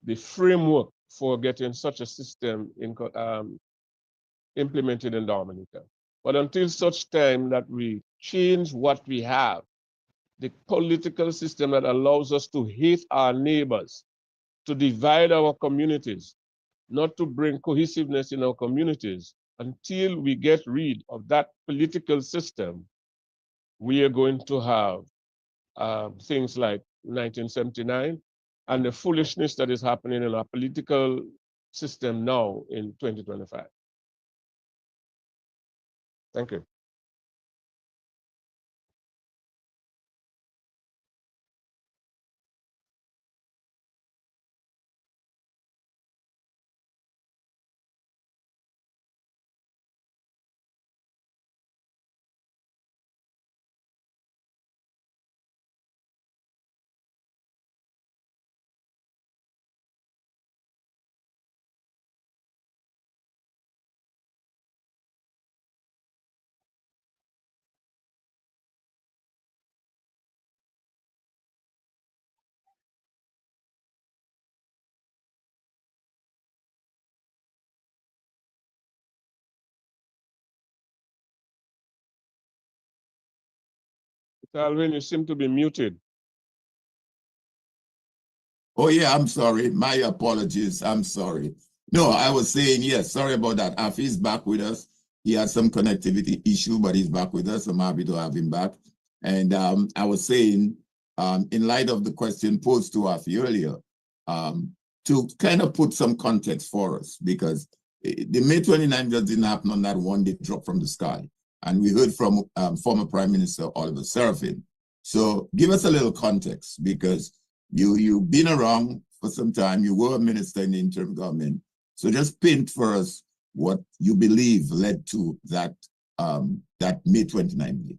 the framework for getting such a system implemented in Dominica. But until such time that we change what we have, the political system that allows us to hate our neighbors, to divide our communities, not to bring cohesiveness in our communities. Until we get rid of that political system, we are going to have things like 1979 and the foolishness that is happening in our political system now in 2025. Thank you. Alvin, you seem to be muted. Oh yeah, I'm sorry. My apologies. I'm sorry. No, I was saying, yes, sorry about that. Afi's back with us. He had some connectivity issue, but he's back with us. I'm happy to have him back. And I was saying, in light of the question posed to Afi earlier, to kind of put some context for us, because the May 29th just didn't happen on that one day drop from the sky. And we heard from former Prime Minister Oliver Serafin. So give us a little context, because you've been around for some time. You were a minister in the interim government. So just paint for us what you believe led to that that May 29th day.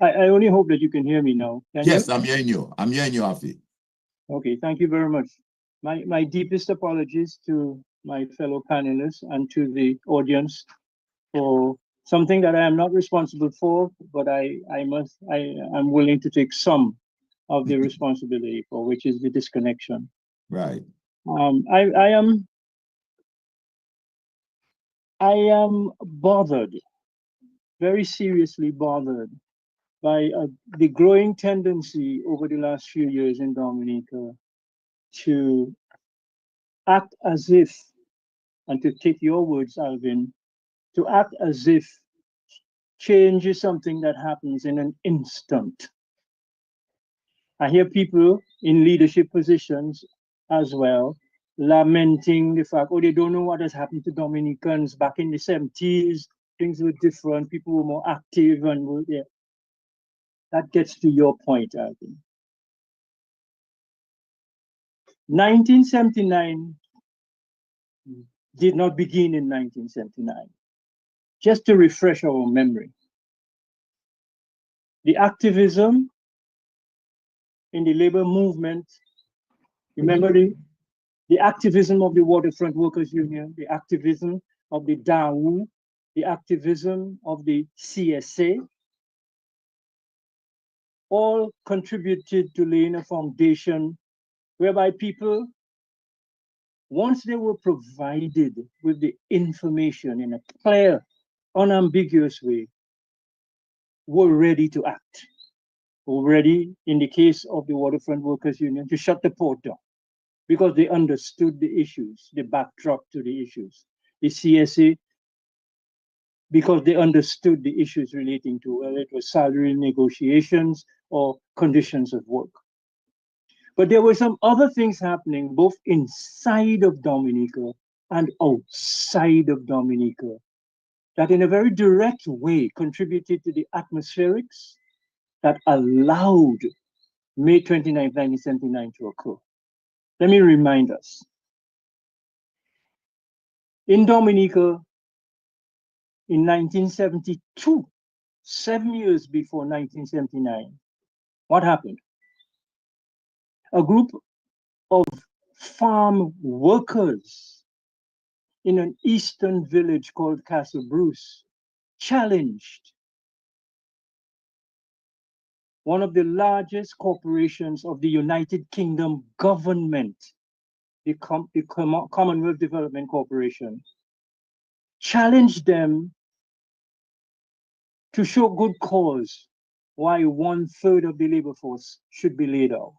I only hope that you can hear me now. Yes, I'm hearing you. I'm hearing you, Afi. Okay, thank you very much. My deepest apologies to my fellow panelists and to the audience for something that I am not responsible for, but I'm willing to take some of the responsibility for, which is the disconnection. Right. I am bothered, very seriously bothered, by the growing tendency over the last few years in Dominica to act as if, and to take your words, Alvin, to act as if change is something that happens in an instant. I hear people in leadership positions as well lamenting the fact, oh, they don't know what has happened to Dominicans back in the 70s. Things were different. People were more active, and yeah. That gets to your point, Alvin. 1979 did not begin in 1979. Just to refresh our memory, the activism in the labor movement, remember the activism of the Waterfront Workers Union, the activism of the DAWU, the activism of the CSA, all contributed to laying a foundation whereby people, once they were provided with the information in a clear, unambiguous way, were ready to act. Were ready, in the case of the Waterfront Workers Union, to shut the port down because they understood the issues, the backdrop to the issues. The CSA, because they understood the issues relating to whether it was salary negotiations or conditions of work. But there were some other things happening both inside of Dominica and outside of Dominica that in a very direct way contributed to the atmospherics that allowed May 29, 1979 to occur. Let me remind us. In Dominica, in 1972, 7 years before 1979, what happened? A group of farm workers in an eastern village called Castle Bruce challenged one of the largest corporations of the United Kingdom government, the Commonwealth Development Corporation, challenged them to show good cause why 1/3 of the labor force should be laid off.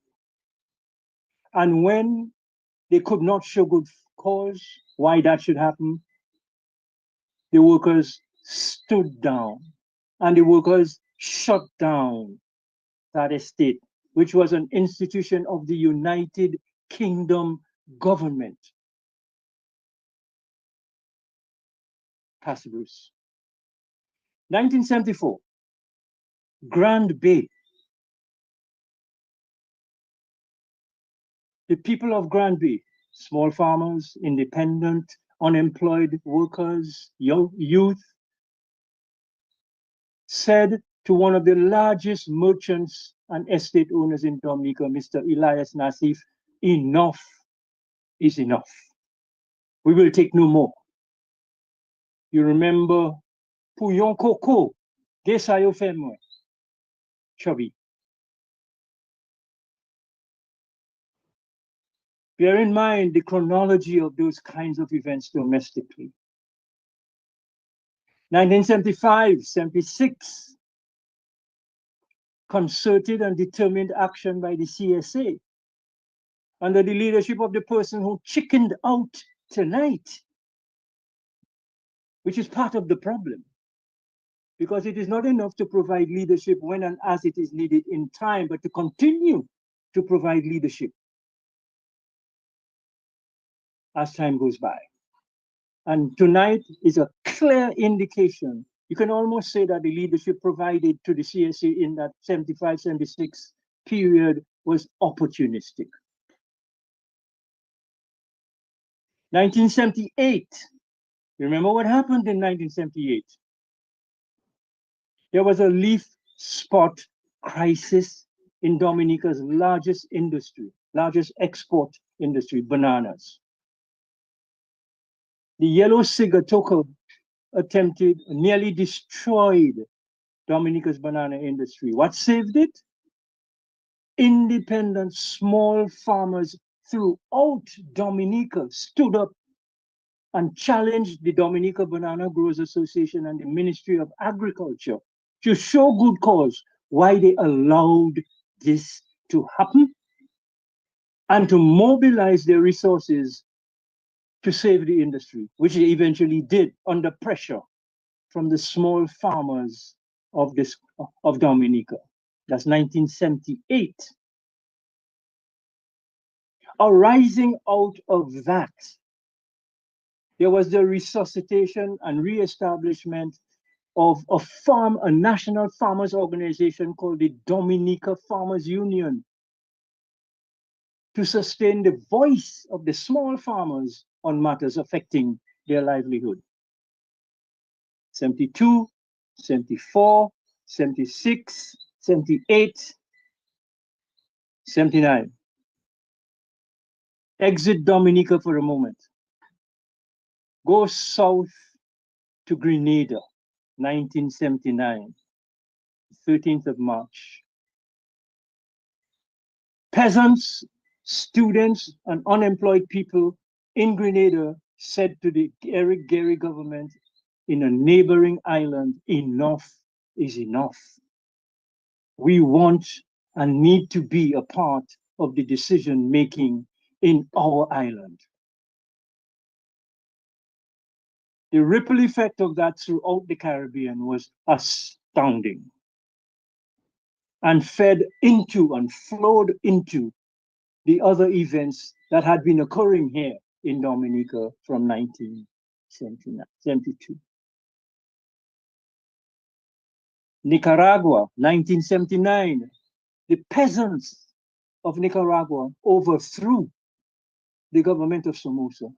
And when they could not show good cause why that should happen, the workers stood down and the workers shut down that estate, which was an institution of the United Kingdom government. Pastor Bruce. 1974, Grand Bay. The people of Grand Bay, small farmers, independent, unemployed workers, young youth, said to one of the largest merchants and estate owners in Dominica, Mr. Elias Nassif, enough is enough. We will take no more. You remember Pouyon Coco, Desayo Femwe, Chubby. Bear in mind the chronology of those kinds of events domestically. 1975, 76, concerted and determined action by the CSA under the leadership of the person who chickened out tonight, which is part of the problem. Because it is not enough to provide leadership when and as it is needed in time, but to continue to provide leadership as time goes by. And tonight is a clear indication. You can almost say that the leadership provided to the CSA in that 75, 76 period was opportunistic. 1978. Remember what happened in 1978? There was a leaf spot crisis in Dominica's largest industry, largest export industry, bananas. The yellow cigatoka attempted, nearly destroyed Dominica's banana industry. What saved it? Independent small farmers throughout Dominica stood up and challenged the Dominica Banana Growers Association and the Ministry of Agriculture to show good cause why they allowed this to happen and to mobilize their resources to save the industry, which they eventually did under pressure from the small farmers of Dominica. That's 1978. Arising out of that, there was the resuscitation and reestablishment of a national farmers organization called the Dominica Farmers Union to sustain the voice of the small farmers on matters affecting their livelihood. 72, 74, 76, 78, 79. Exit Dominica for a moment. Go south to Grenada, 1979, 13th of March. Peasants, students, and unemployed people in Grenada said to the Eric Gary government in a neighboring island, enough is enough. We want and need to be a part of the decision making in our island. The ripple effect of that throughout the Caribbean was astounding and fed into and flowed into the other events that had been occurring here in Dominica from 1972. Nicaragua, 1979. The peasants of Nicaragua overthrew the government of Somoza.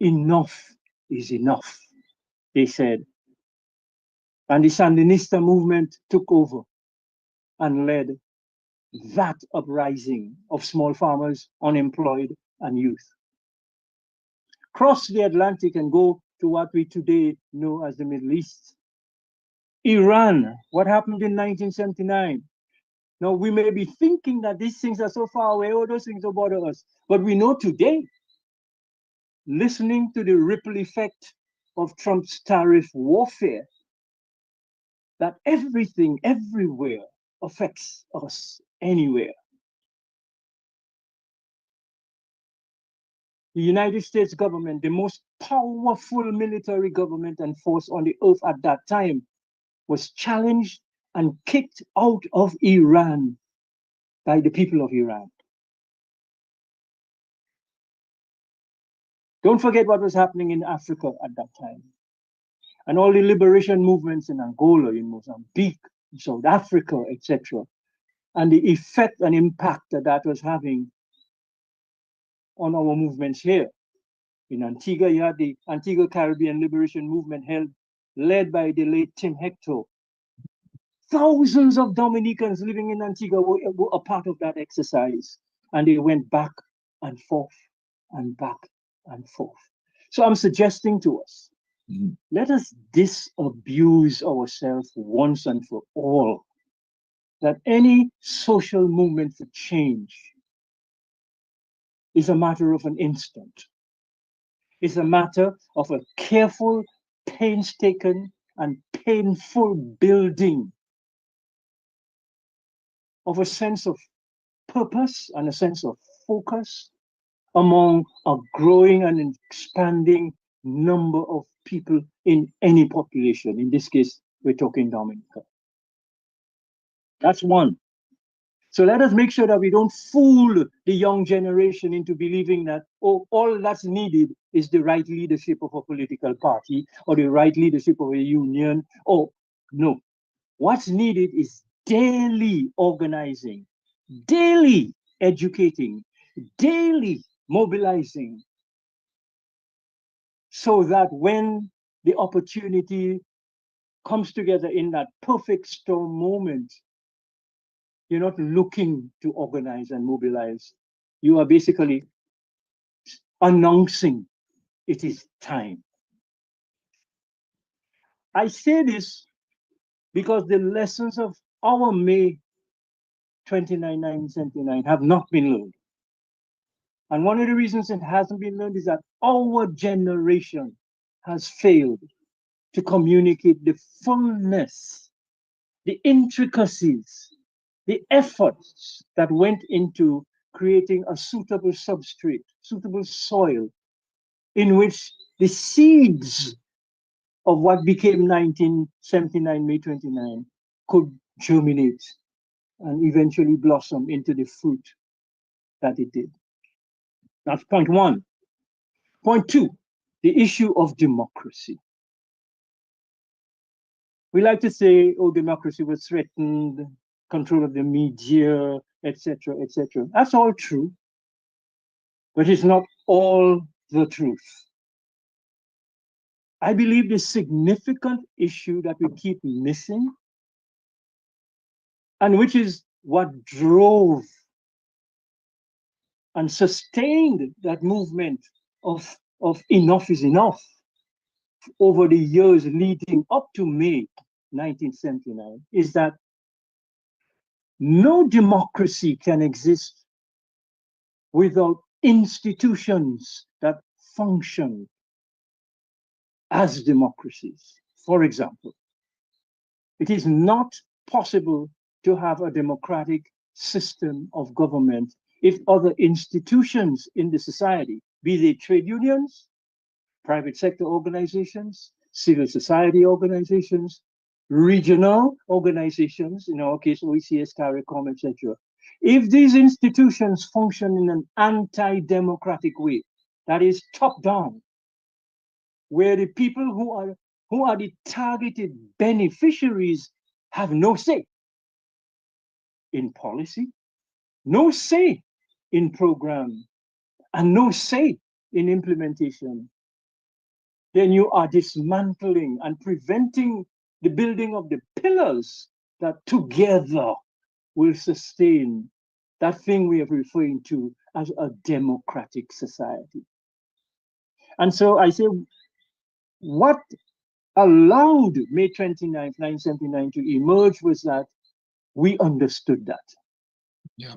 Enough is enough, they said. And the Sandinista movement took over and led that uprising of small farmers, unemployed, and youth. Cross the Atlantic and go to what we today know as the Middle East. Iran, what happened in 1979? Now, we may be thinking that these things are so far away, all those things don't bother us. But we know today, listening to the ripple effect of Trump's tariff warfare, that everything, everywhere affects us anywhere. The United States government, the most powerful military government and force on the earth at that time, was challenged and kicked out of Iran by the people of Iran. Don't forget what was happening in Africa at that time. And all the liberation movements in Angola, in Mozambique, in South Africa, etc. And the effect and impact that that was having on our movements here. In Antigua, you had the Antigua Caribbean Liberation Movement led by the late Tim Hector. Thousands of Dominicans living in Antigua were a part of that exercise. And they went back and forth and back and forth. So I'm suggesting to us, let us disabuse ourselves once and for all that any social movement for change is a matter of an instant. It's a matter of a careful, painstaking, and painful building of a sense of purpose and a sense of focus among a growing and expanding number of people in any population. In this case, we're talking Dominica. That's one. So let us make sure that we don't fool the young generation into believing that, oh, all that's needed is the right leadership of a political party or the right leadership of a union. Oh, no. What's needed is daily organizing, daily educating, daily mobilizing, so that when the opportunity comes together in that perfect storm moment, you're not looking to organize and mobilize. You are basically announcing it is time. I say this because the lessons of our May 29, 1979 have not been learned. And one of the reasons it hasn't been learned is that our generation has failed to communicate the fullness, the intricacies, the efforts that went into creating a suitable substrate, suitable soil, in which the seeds of what became 1979, May 29, could germinate and eventually blossom into the fruit that it did. That's point one. Point two, the issue of democracy. We like to say, oh, democracy was threatened, control of the media, etc., etc. That's all true, but it's not all the truth. I believe the significant issue that we keep missing, and which is what drove and sustained that movement of enough is enough over the years leading up to May 1979, is that no democracy can exist without institutions that function as democracies. For example, it is not possible to have a democratic system of government if other institutions in the society, be they trade unions, private sector organizations, civil society organizations, regional organizations, in our case, OECS, CARICOM, etc. If these institutions function in an anti-democratic way, that is top-down, where the people who are the targeted beneficiaries have no say in policy, no say in program, and no say in implementation, then you are dismantling and preventing the building of the pillars that together will sustain that thing we are referring to as a democratic society. And so I say, what allowed May 29th, 1979 to emerge was that we understood that. Yeah.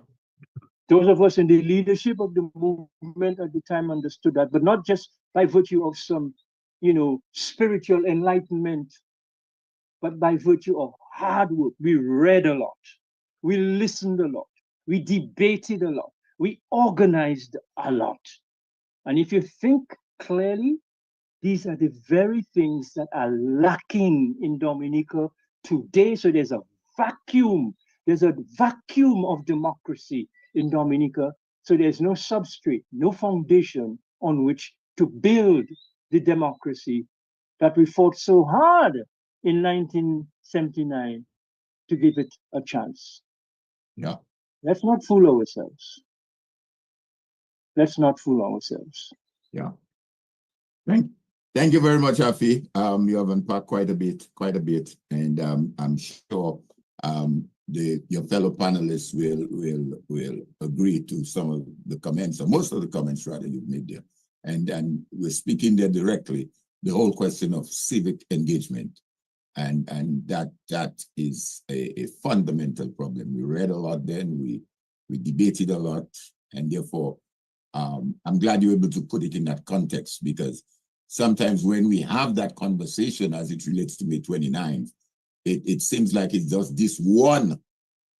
Those of us in the leadership of the movement at the time understood that, but not just by virtue of some, spiritual enlightenment, but by virtue of hard work. We read a lot, we listened a lot, we debated a lot, we organized a lot. And if you think clearly, these are the very things that are lacking in Dominica today. So there's a vacuum. There's a vacuum of democracy in Dominica. So there's no substrate, no foundation on which to build the democracy that we fought so hard in 1979 to give it a chance. Yeah. Let's not fool ourselves. Let's not fool ourselves. Yeah. Thank you very much, Afi. You have unpacked quite a bit, and I'm sure your fellow panelists will agree to some of the comments, or most of the comments rather, you've made there. And we're speaking there directly, the whole question of civic engagement, and that is a fundamental problem. We read a lot then, we debated a lot, and therefore I'm glad you're able to put it in that context, because sometimes when we have that conversation as it relates to May 29th, it seems like it's just this one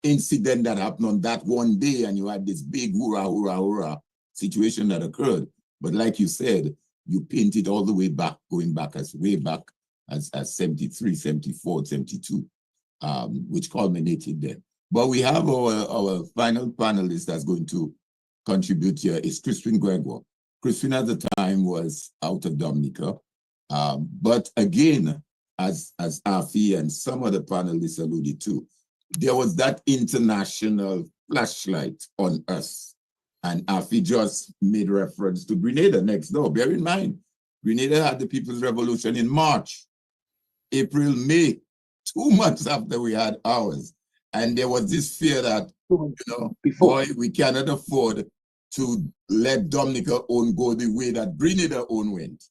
incident that happened on that one day, and you had this big hurrah situation that occurred. But like you said, you paint it all the way back, going back as 73, 74, 72, which culminated there. But we have our final panelist that's going to contribute here is Crispin Gregoire. Crispin at the time was out of Dominica. But again, as Afi and some other panelists alluded to, there was that international flashlight on us. And Afi just made reference to Grenada next door. Bear in mind, Grenada had the People's Revolution in March, April, May, 2 months after we had ours. And there was this fear that, boy, we cannot afford to let Dominica own go the way that Grenada own went.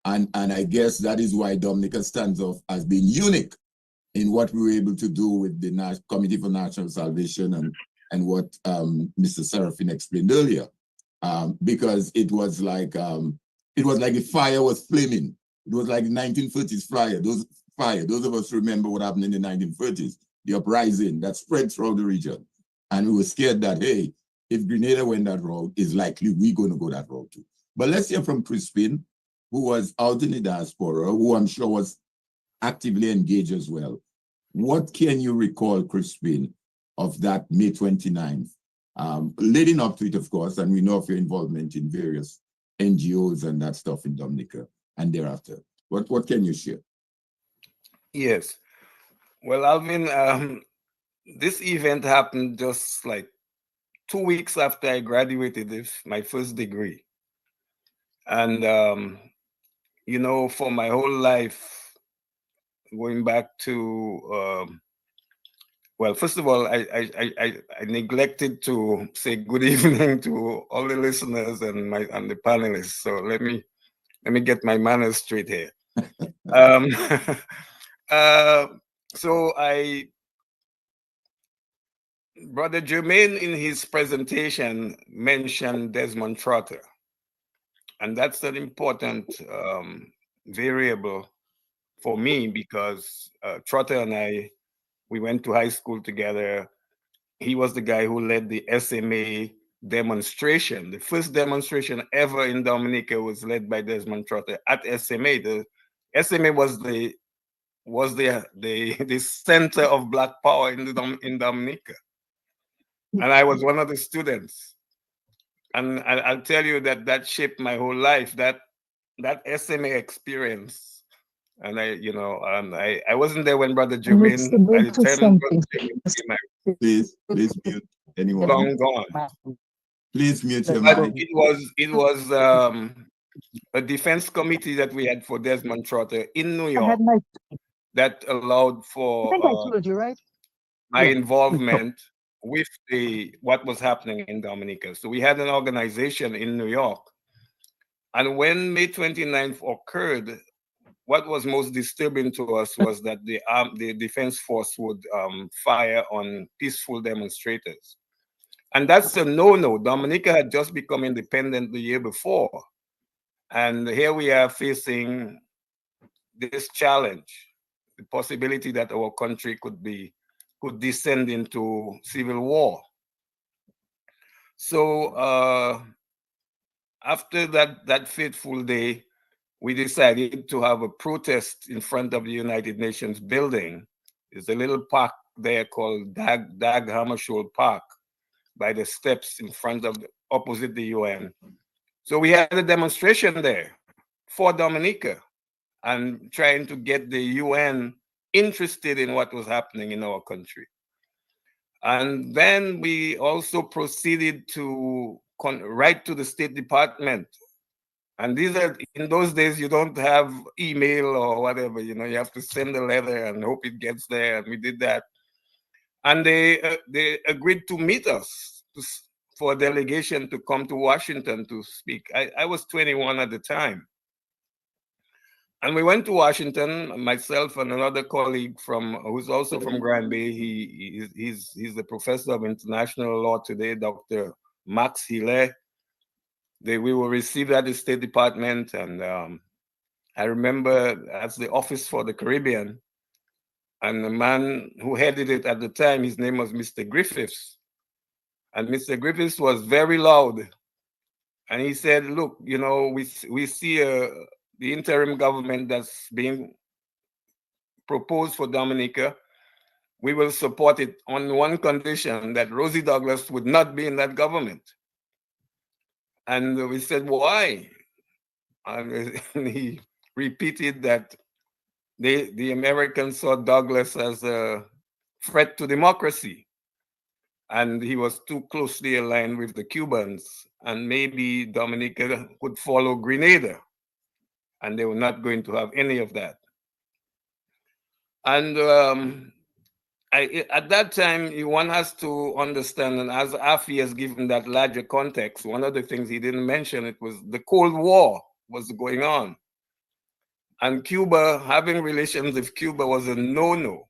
And I guess that is why Dominica stands off as being unique in what we were able to do with the Committee for National Salvation and what Mr. Serafin explained earlier. Because it was like the fire was flaming. It was like the 1930s fire. Those of us remember what happened in the 1930s, the uprising that spread throughout the region. And we were scared that, hey, if Grenada went that route, it's likely we're going to go that route too. But let's hear from Crispin, who was out in the diaspora, who I'm sure was actively engaged as well. What can you recall, Crispin, of that May 29th? Leading up to it, of course, and we know of your involvement in various NGOs and that stuff in Dominica and thereafter. What can you share? Yes. Well, Alvin, this event happened just like 2 weeks after I graduated with my first degree. And, for my whole life, going back to, well, first of all, I neglected to say good evening to all the listeners and the panelists. So let me get my manners straight here. So Brother Jermaine in his presentation mentioned Desmond Trotter, and that's an important variable for me because Trotter and I, we went to high school together. He was the guy who led the SMA demonstration. The first demonstration ever in Dominica was led by Desmond Trotter at SMA. The SMA was the center of Black power in Dominica. And I was one of the students. And I'll tell you that shaped my whole life, that SMA experience. And I wasn't there when Brother Jermaine, Please mute anyone. Long gone. Please mute your But mic. it was a defense committee that we had for Desmond Trotter in New York that allowed for I think I told you, right? my involvement with what was happening in Dominica. So we had an organization in New York. And when May 29th occurred, what was most disturbing to us was that the defense force would fire on peaceful demonstrators. And that's a no-no. Dominica had just become independent the year before. And here we are facing this challenge. the possibility that our country could descend into civil war. So after that fateful day, we decided to have a protest in front of the United Nations building. There's a little park there called Dag Hammarskjöld Park by the steps in front of opposite the UN. So we had a demonstration there for Dominica and trying to get the UN interested in what was happening in our country. And then we also proceeded to write to the State Department. And these are, in those days, you don't have email or whatever, you know, you have to send a letter and hope it gets there. And we did that. And they agreed to meet us for a delegation to come to Washington to speak. I was 21 at the time. And we went to Washington, myself and another colleague who's also from Granby. He's the professor of international law today, Dr. Max Hille. We were received at the State Department, and I remember as the Office for the Caribbean, and the man who headed it at the time, his name was Mr. Griffiths. And Mr. Griffiths was very loud. And he said, look, you know, we see the interim government that's being proposed for Dominica. We will support it on one condition, that Rosie Douglas would not be in that government. And we said, why? And he repeated that the Americans saw Douglas as a threat to democracy. And he was too closely aligned with the Cubans. And maybe Dominica could follow Grenada. And they were not going to have any of that. And at that time, one has to understand, and as Afi has given that larger context, one of the things he didn't mention, it was the Cold War was going on. And Cuba, having relations with Cuba was a no-no.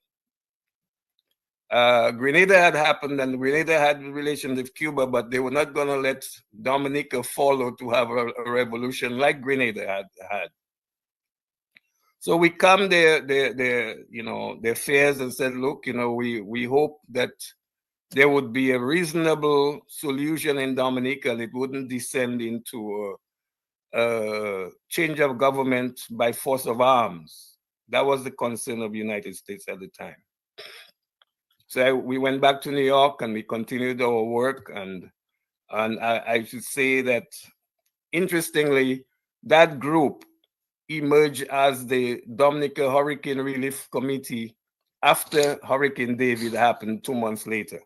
Grenada had happened, and Grenada had relations with Cuba, but they were not going to let Dominica follow to have a revolution like Grenada had. So we calmed their fears and said, look, you know, we hope that there would be a reasonable solution in Dominica and it wouldn't descend into a change of government by force of arms. That was the concern of the United States at the time. So we went back to New York and we continued our work. And I should say that, interestingly, that group emerged as the Dominica Hurricane Relief Committee after Hurricane David happened 2 months later.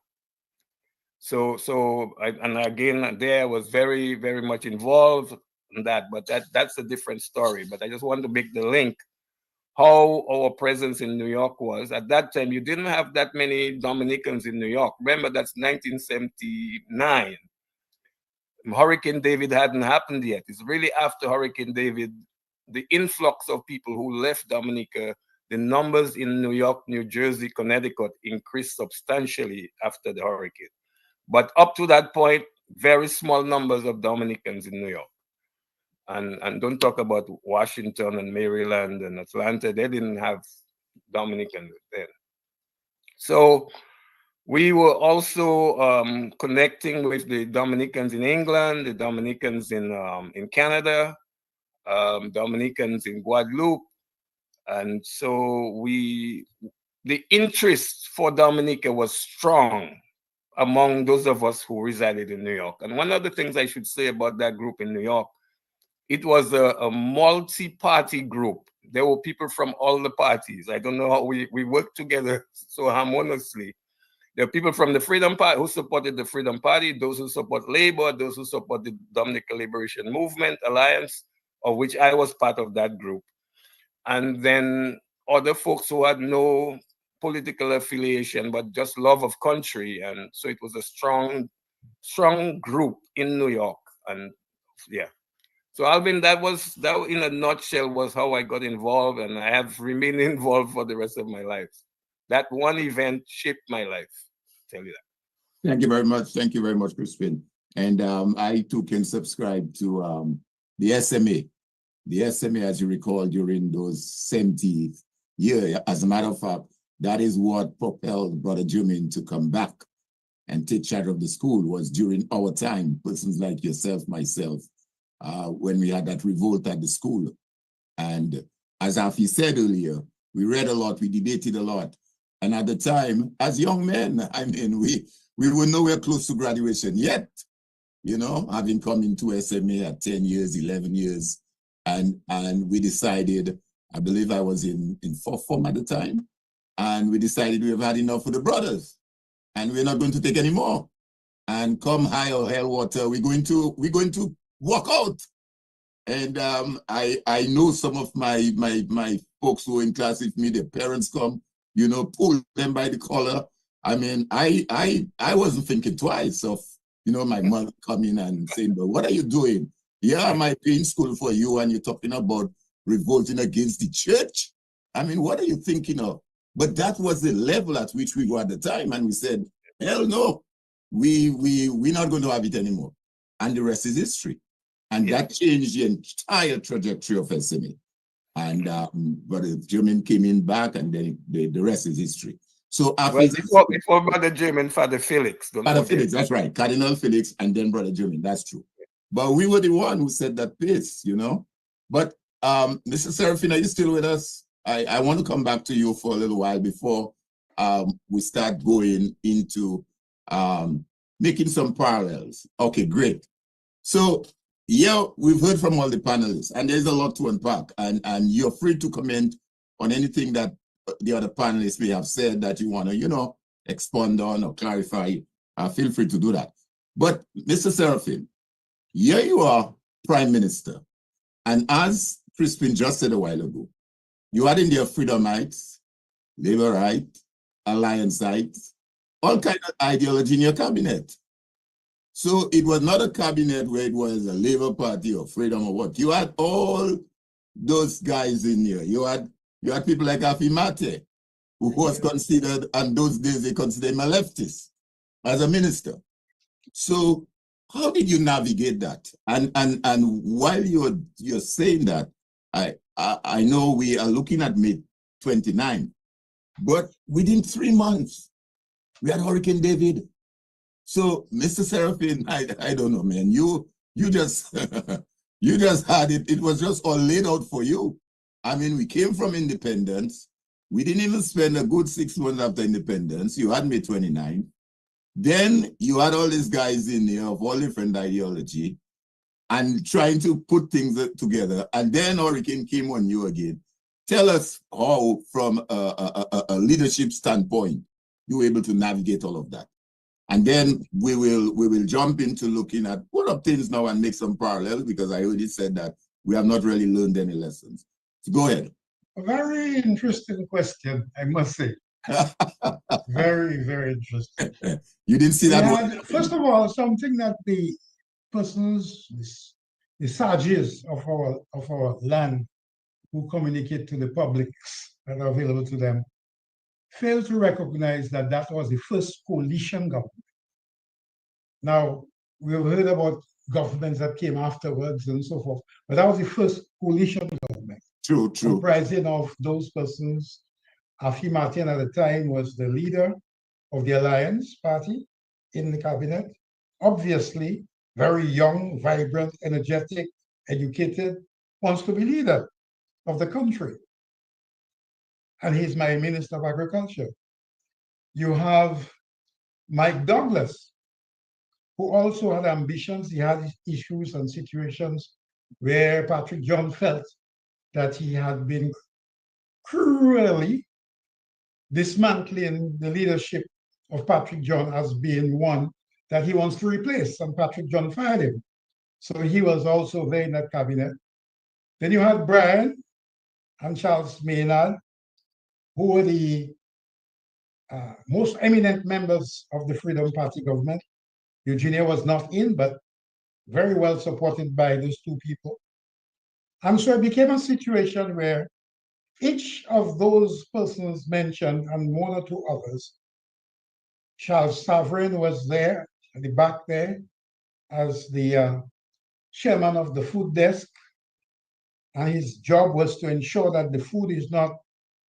And again, there I was very, very much involved in that, but that's a different story. But I just want to make the link how our presence in New York was. At that time, you didn't have that many Dominicans in New York. Remember, that's 1979. Hurricane David hadn't happened yet. It's really after Hurricane David, the influx of people who left Dominica, the numbers in New York, New Jersey, Connecticut increased substantially after the hurricane. But up to that point, very small numbers of Dominicans in New York. And don't talk about Washington and Maryland and Atlanta. They didn't have Dominicans then. So we were also connecting with the Dominicans in England, the Dominicans in Canada, Dominicans in Guadeloupe. And so the interest for Dominica was strong among those of us who resided in New York. And one of the things I should say about that group in New York, it was a multi-party group. There were people from all the parties. I don't know how we worked together so harmoniously. There are people from the Freedom Party who supported the Freedom Party, those who support Labor, those who support the Dominica Liberation Movement Alliance, of which I was part of that group. And then other folks who had no political affiliation, but just love of country. And so it was a strong group in New York. And yeah. So Alvin, that in a nutshell was how I got involved, and I have remained involved for the rest of my life. That one event shaped my life, I'll tell you that. Thank you very much. Thank you very much, Crispin. And I too can subscribe to the SMA. The SMA, as you recall, during those 70s, Yeah, as a matter of fact, that is what propelled Brother Jermaine to come back and take charge of the school, was during our time, persons like yourself, myself, when we had that revolt at the school. And as Afi said earlier, we read a lot, we debated a lot. And at the time, as young men, I mean, we were nowhere close to graduation yet, you know, having come into SMA at 10 years, 11 years. And we decided, I believe I was in fourth form at the time, and we decided we've had enough for the brothers, and we're not going to take any more. And come high or hell water, we're going to walk out. And I know some of my folks who are in class with me, their parents come, you know, pull them by the collar. I mean, I wasn't thinking twice of, you know, my mother coming and saying, but what are you doing? Yeah, I might be in school for you, and you're talking about revolting against the church. I mean, what are you thinking of? But that was the level at which we were at the time, and we said, hell no, we're not going to have it anymore. And the rest is history. And that changed the entire trajectory of SMA. And Brother Jermaine came in back, and then the rest is history. So after before Brother Jermaine, Father Felix. Father Felix, that's right. Cardinal Felix, and then Brother Jermaine, that's true. But we were the one who set that pace, you know. But Mr. Serafin, are you still with us? I want to come back to you for a little while before we start going into making some parallels. Okay, great. So, yeah, we've heard from all the panelists, and there's a lot to unpack, and you're free to comment on anything that the other panelists may have said that you want to, you know, expand on or clarify. Feel free to do that. But Mr. Serafin, here you are, Prime Minister, and as Crispin just said a while ago, you had in there Freedomites, Labourite, Allianceites, all kinds of ideology in your cabinet. So it was not a cabinet where it was a Labour Party or Freedom or what. You had all those guys in there. You had people like Afi Mate, who was considered, and those days they considered him a leftist as a minister. So how did you navigate that? And while you're saying that, I know we are looking at May 29, but within 3 months, we had Hurricane David. So, Mr. Serafin, I don't know, man. You just you just had it. It was just all laid out for you. I mean, we came from independence. We didn't even spend a good 6 months after independence. You had May 29. Then you had all these guys in there of all different ideology and trying to put things together. And then Hurricane came on you again. Tell us how, from a leadership standpoint, you were able to navigate all of that. And then we will jump into looking at what are things now and make some parallels, because I already said that we have not really learned any lessons. So go ahead. A very interesting question, I must say. Very, very interesting. You didn't see that one? First of all, something that the persons, the sages of our land who communicate to the publics that are available to them, fail to recognize that that was the first coalition government. Now, we've heard about governments that came afterwards and so forth, but that was the first coalition government. True. Comprising of those persons. Afi Martin at the time was the leader of the Alliance Party in the cabinet. Obviously, very young, vibrant, energetic, educated, wants to be leader of the country. And he's my Minister of Agriculture. You have Mike Douglas, who also had ambitions. He had issues and situations where Patrick John felt that he had been cruelly dismantling the leadership of Patrick John as being one that he wants to replace, and Patrick John fired him. So he was also there in that cabinet. Then you had Brian and Charles Maynard, who were the most eminent members of the Freedom Party government. Eugenia was not in, but very well supported by those two people. And so it became a situation where each of those persons mentioned, and one or two others, Charles Sovereign was there at the back there as the chairman of the food desk, and his job was to ensure that the food is not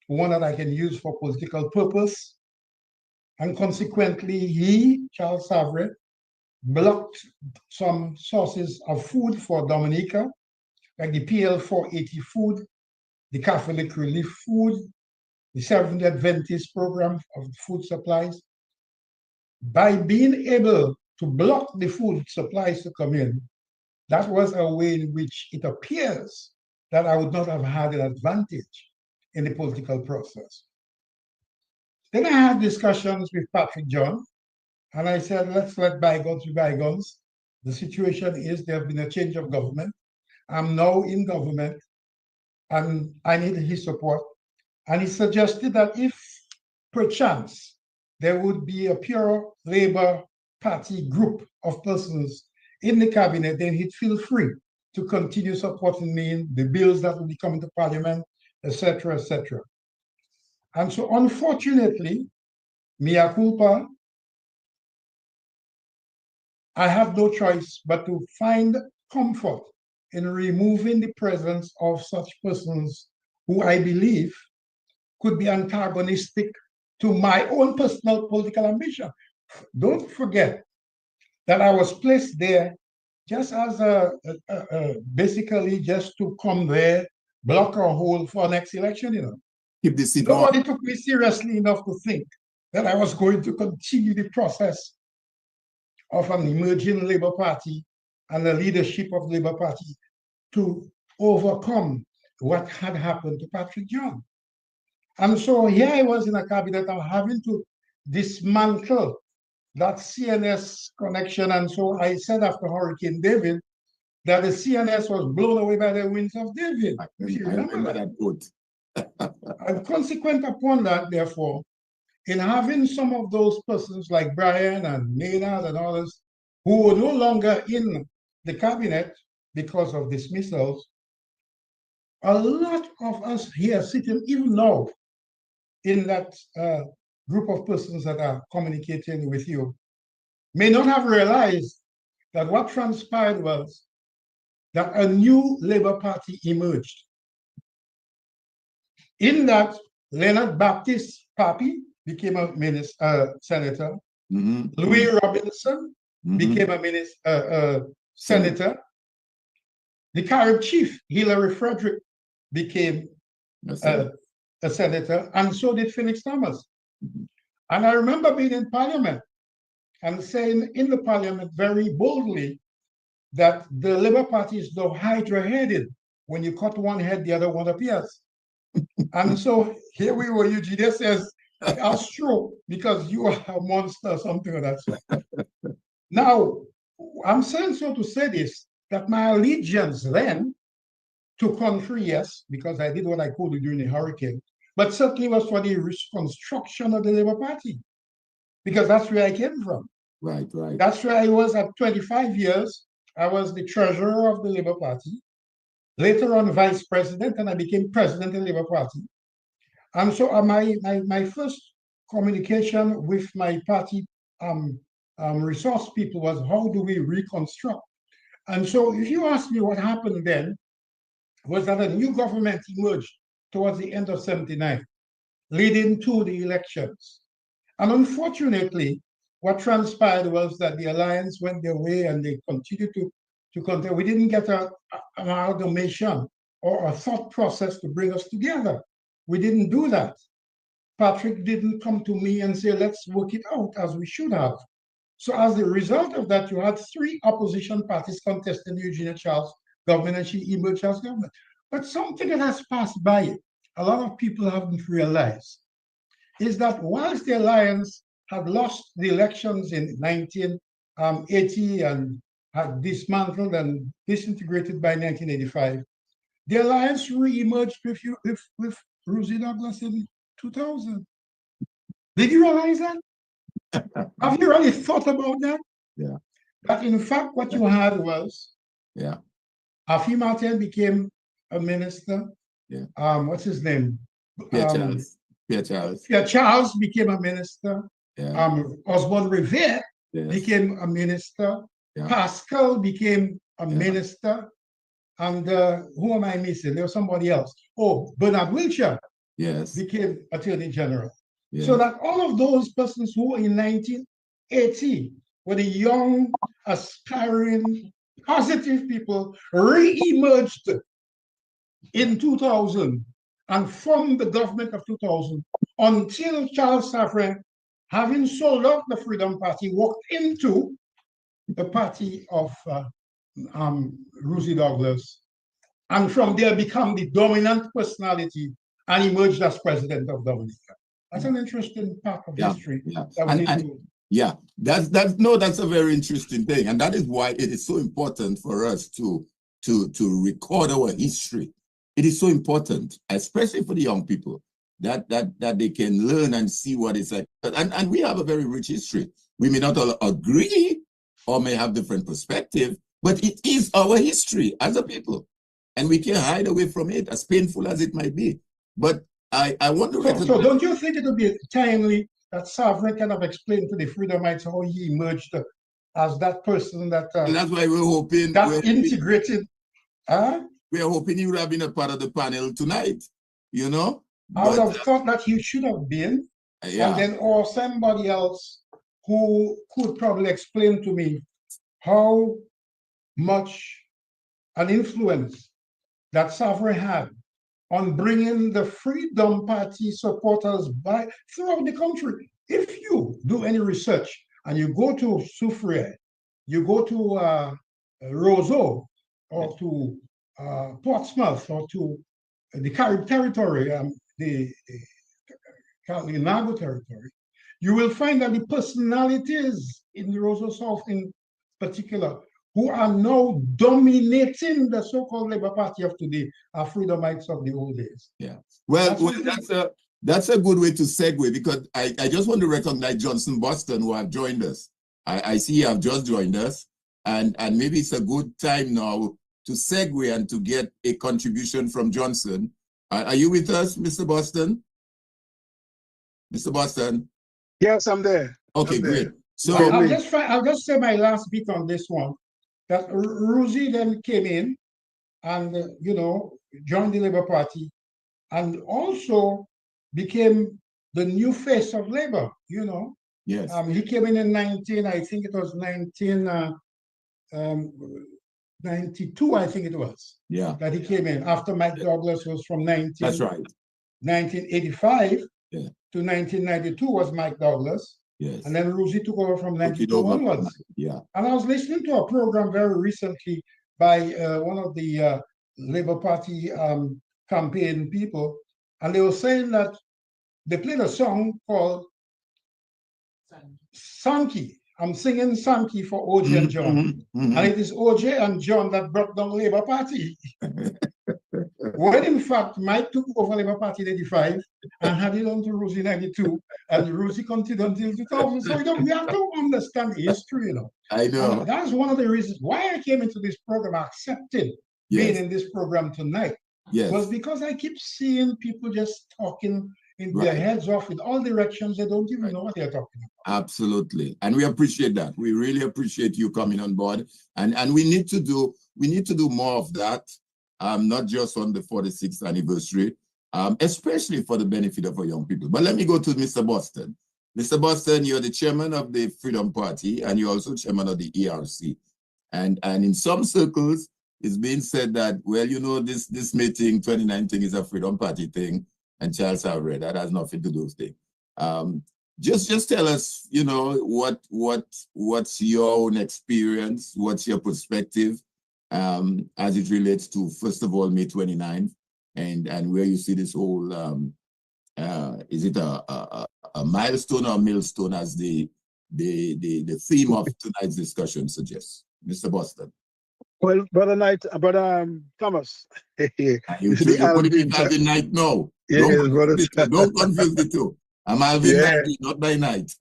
one that I can use for political purpose. And consequently, he, Charles Savret, blocked some sources of food for Dominica, like the PL 480 food, the Catholic Relief Food, the Seventh Adventist program of food supplies. By being able to block the food supplies to come in, that was a way in which it appears that I would not have had an advantage in the political process. Then I had discussions with Patrick John, and I said, let's let bygones be bygones. The situation is there have been a change of government. I'm now in government, and I need his support. And he suggested that if perchance there would be a pure Labour Party group of persons in the cabinet, then he'd feel free to continue supporting me in the bills that will be coming to Parliament, etc., etc. And so, unfortunately, mea culpa, I have no choice but to find comfort in removing the presence of such persons who I believe could be antagonistic to my own personal political ambition. Don't forget that I was placed there just as basically just to come there, block a hole for next election, you know. Keep the seat Nobody on. took me seriously enough to think that I was going to continue the process of an emerging Labour Party and the leadership of the Labour Party to overcome what had happened to Patrick John. And so here I was in a cabinet, I'm having to dismantle that CNS connection. And so I said after Hurricane David that the CNS was blown away by the winds of David. I remember that quote. And consequent upon that, therefore, in having some of those persons like Brian and Maynard and others who were no longer in the cabinet because of dismissals, a lot of us here sitting even now in that group of persons that are communicating with you may not have realized that what transpired was that a new Labour Party emerged. In that, Leonard Baptist Papi became a senator. Louis Robinson became a senator. The Carib chief, Hilary Frederick, became a senator, and so did Phoenix Thomas. And I remember being in Parliament and saying in the Parliament very boldly that the Labour Party is now hydra-headed. When you cut one head, the other one appears. And so here we were, Eugenia says, that's true, because you are a monster or something of that sort. Now, I'm saying so to say this, that my allegiance then to country, yes, because I did what I could during the hurricane, but certainly was for the reconstruction of the Labour Party, because that's where I came from. Right, right. That's where I was at 25 years. I was the treasurer of the Labour Party, later on vice president, and I became president of the Labour Party. And so my first communication with my party resource people was, how do we reconstruct? And so if you ask me what happened then, was that a new government emerged towards the end of '79, leading to the elections. And unfortunately, what transpired was that the alliance went their way and they continued to contest. We didn't get an amalgamation or a thought process to bring us together. We didn't do that. Patrick didn't come to me and say, let's work it out as we should have. So as the result of that, you had three opposition parties contesting the Eugenia Charles government, and she emerged as government. But something that has passed by, a lot of people haven't realized, is that whilst the alliance had lost the elections in 1980 and had dismantled and disintegrated by 1985, the alliance re-emerged with Rosie Douglas in 2000. Did you realize that? Have you really thought about that? Yeah. That in fact, what you had was, Afi Martin became a minister. Yeah. What's his name? Pierre Charles. Pierre Charles. Pierre Charles became a minister. Yeah. Osborne Rivette Yes. became a minister. Yeah. Pascal became a minister. And who am I missing? There was somebody else. Oh, Bernard Wiltshire Yes. became Attorney General. Yes. So that all of those persons who in 1980 were the young, aspiring, positive people re-emerged in 2000 and formed the government of 2000 until Charles Savarin, having sold out the Freedom Party, walked into the party of Rosie Douglas, and from there become the dominant personality and emerged as president of Dominica. That's an interesting part of history. Yeah, that's a very interesting thing, and that is why it is so important for us to record our history. It is so important, especially for the young people, that they can learn and see what it's like. And we have a very rich history. We may not all agree or may have different perspective, but it is our history as a people, and we can't hide away from it, as painful as it might be. But I want to recognize. So don't you think it would be timely that Savarin kind of explained to the Freedomites how he emerged as that person that that's why we're hoping that integrated. We are hoping he would have been a part of the panel tonight, you know. I would have thought that he should have been, and then or somebody else who could probably explain to me how much an influence that Savarin had on bringing the Freedom Party supporters by throughout the country. If you do any research and you go to Soufriere, you go to Roseau, or to Portsmouth, or to the Carib territory, the Nago territory, you will find that the personalities in the Roseau South in particular, who are now dominating the so-called Labour Party of today, are Freedomites of the old days. Yeah. Well, that's a good way to segue, because I just want to recognize Johnson Boston, who have joined us. I see you have just joined us, and maybe it's a good time now to segue and to get a contribution from Johnson. Are you with us, Mr. Boston? Mr. Boston? Yes, I'm there. Okay, great. So I'll just say my last bit on this one. That Rosie then came in and, joined the Labour Party, and also became the new face of Labour, Yes. He came in 1992, I think it was. Yeah. That he came in after Mike Douglas was from That's right. 1985 to 1992 was Mike Douglas. Yes. And then Rosie took over from 92 onwards. Yeah. And I was listening to a program very recently by one of the Labour Party campaign people, and they were saying that they played a song called Sankey. I'm singing Sankey for OJ and John. And it is OJ and John that brought down Labour Party. When in fact, Mike took over Labour Party in 85 and had it on to Rosie in 92, and Rosie continued until 2000. So we have to understand history, I know. And that's one of the reasons why I came into this program, I accepted being in this program tonight. Yes. Was because I keep seeing people just talking in their heads off in all directions. They don't even know what they're talking about. Absolutely. And we appreciate that. We really appreciate you coming on board. And we need to do more of that. Not just on the 46th anniversary, especially for the benefit of our young people. But let me go to Mr. Boston. Mr. Boston, you're the chairman of the Freedom Party, and you're also chairman of the ERC. And in some circles, it's being said that, well, this meeting, 2019, is a Freedom Party thing, and Charles Savarin, that has nothing to do with it. Just tell us, what's your own experience, what's your perspective, as it relates to, first of all, May 29th, and where you see this whole, is it a milestone or a millstone, as the theme of tonight's discussion suggests? Mr. Boston. Well, Brother Thomas. You put it in Alvin Knight, no. Yes, don't confuse the two. I'm Alvin Knight, not by night.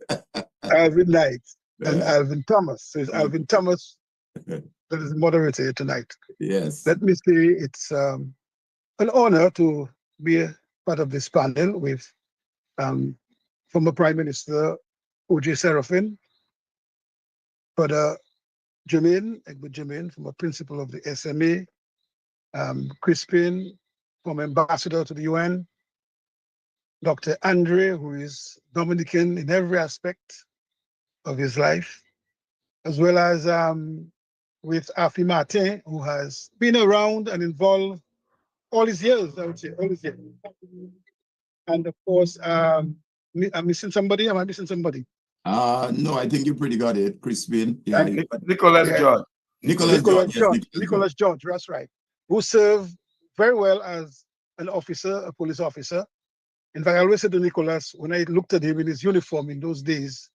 Alvin Knight and Alvin Thomas. So it's Alvin Thomas that is the moderator here tonight. Yes. Let me say it's an honor to be a part of this panel with former Prime Minister O.J. Serafin, Brother Edward Jermaine, former principal of the SMA, Crispin, former ambassador to the UN, Dr. Andre, who is Dominican in every aspect of his life, as well as with Afi Martin, who has been around and involved all his years, I would say, all his years. And of course, I'm missing somebody. Am I missing somebody? No, I think you pretty got it, Crispin. Yeah, Nicholas Yeah. George. Nicholas George. Yes, Nicholas George, that's right. Who served very well as an officer, a police officer. In fact, I always said to Nicholas, when I looked at him in his uniform in those days,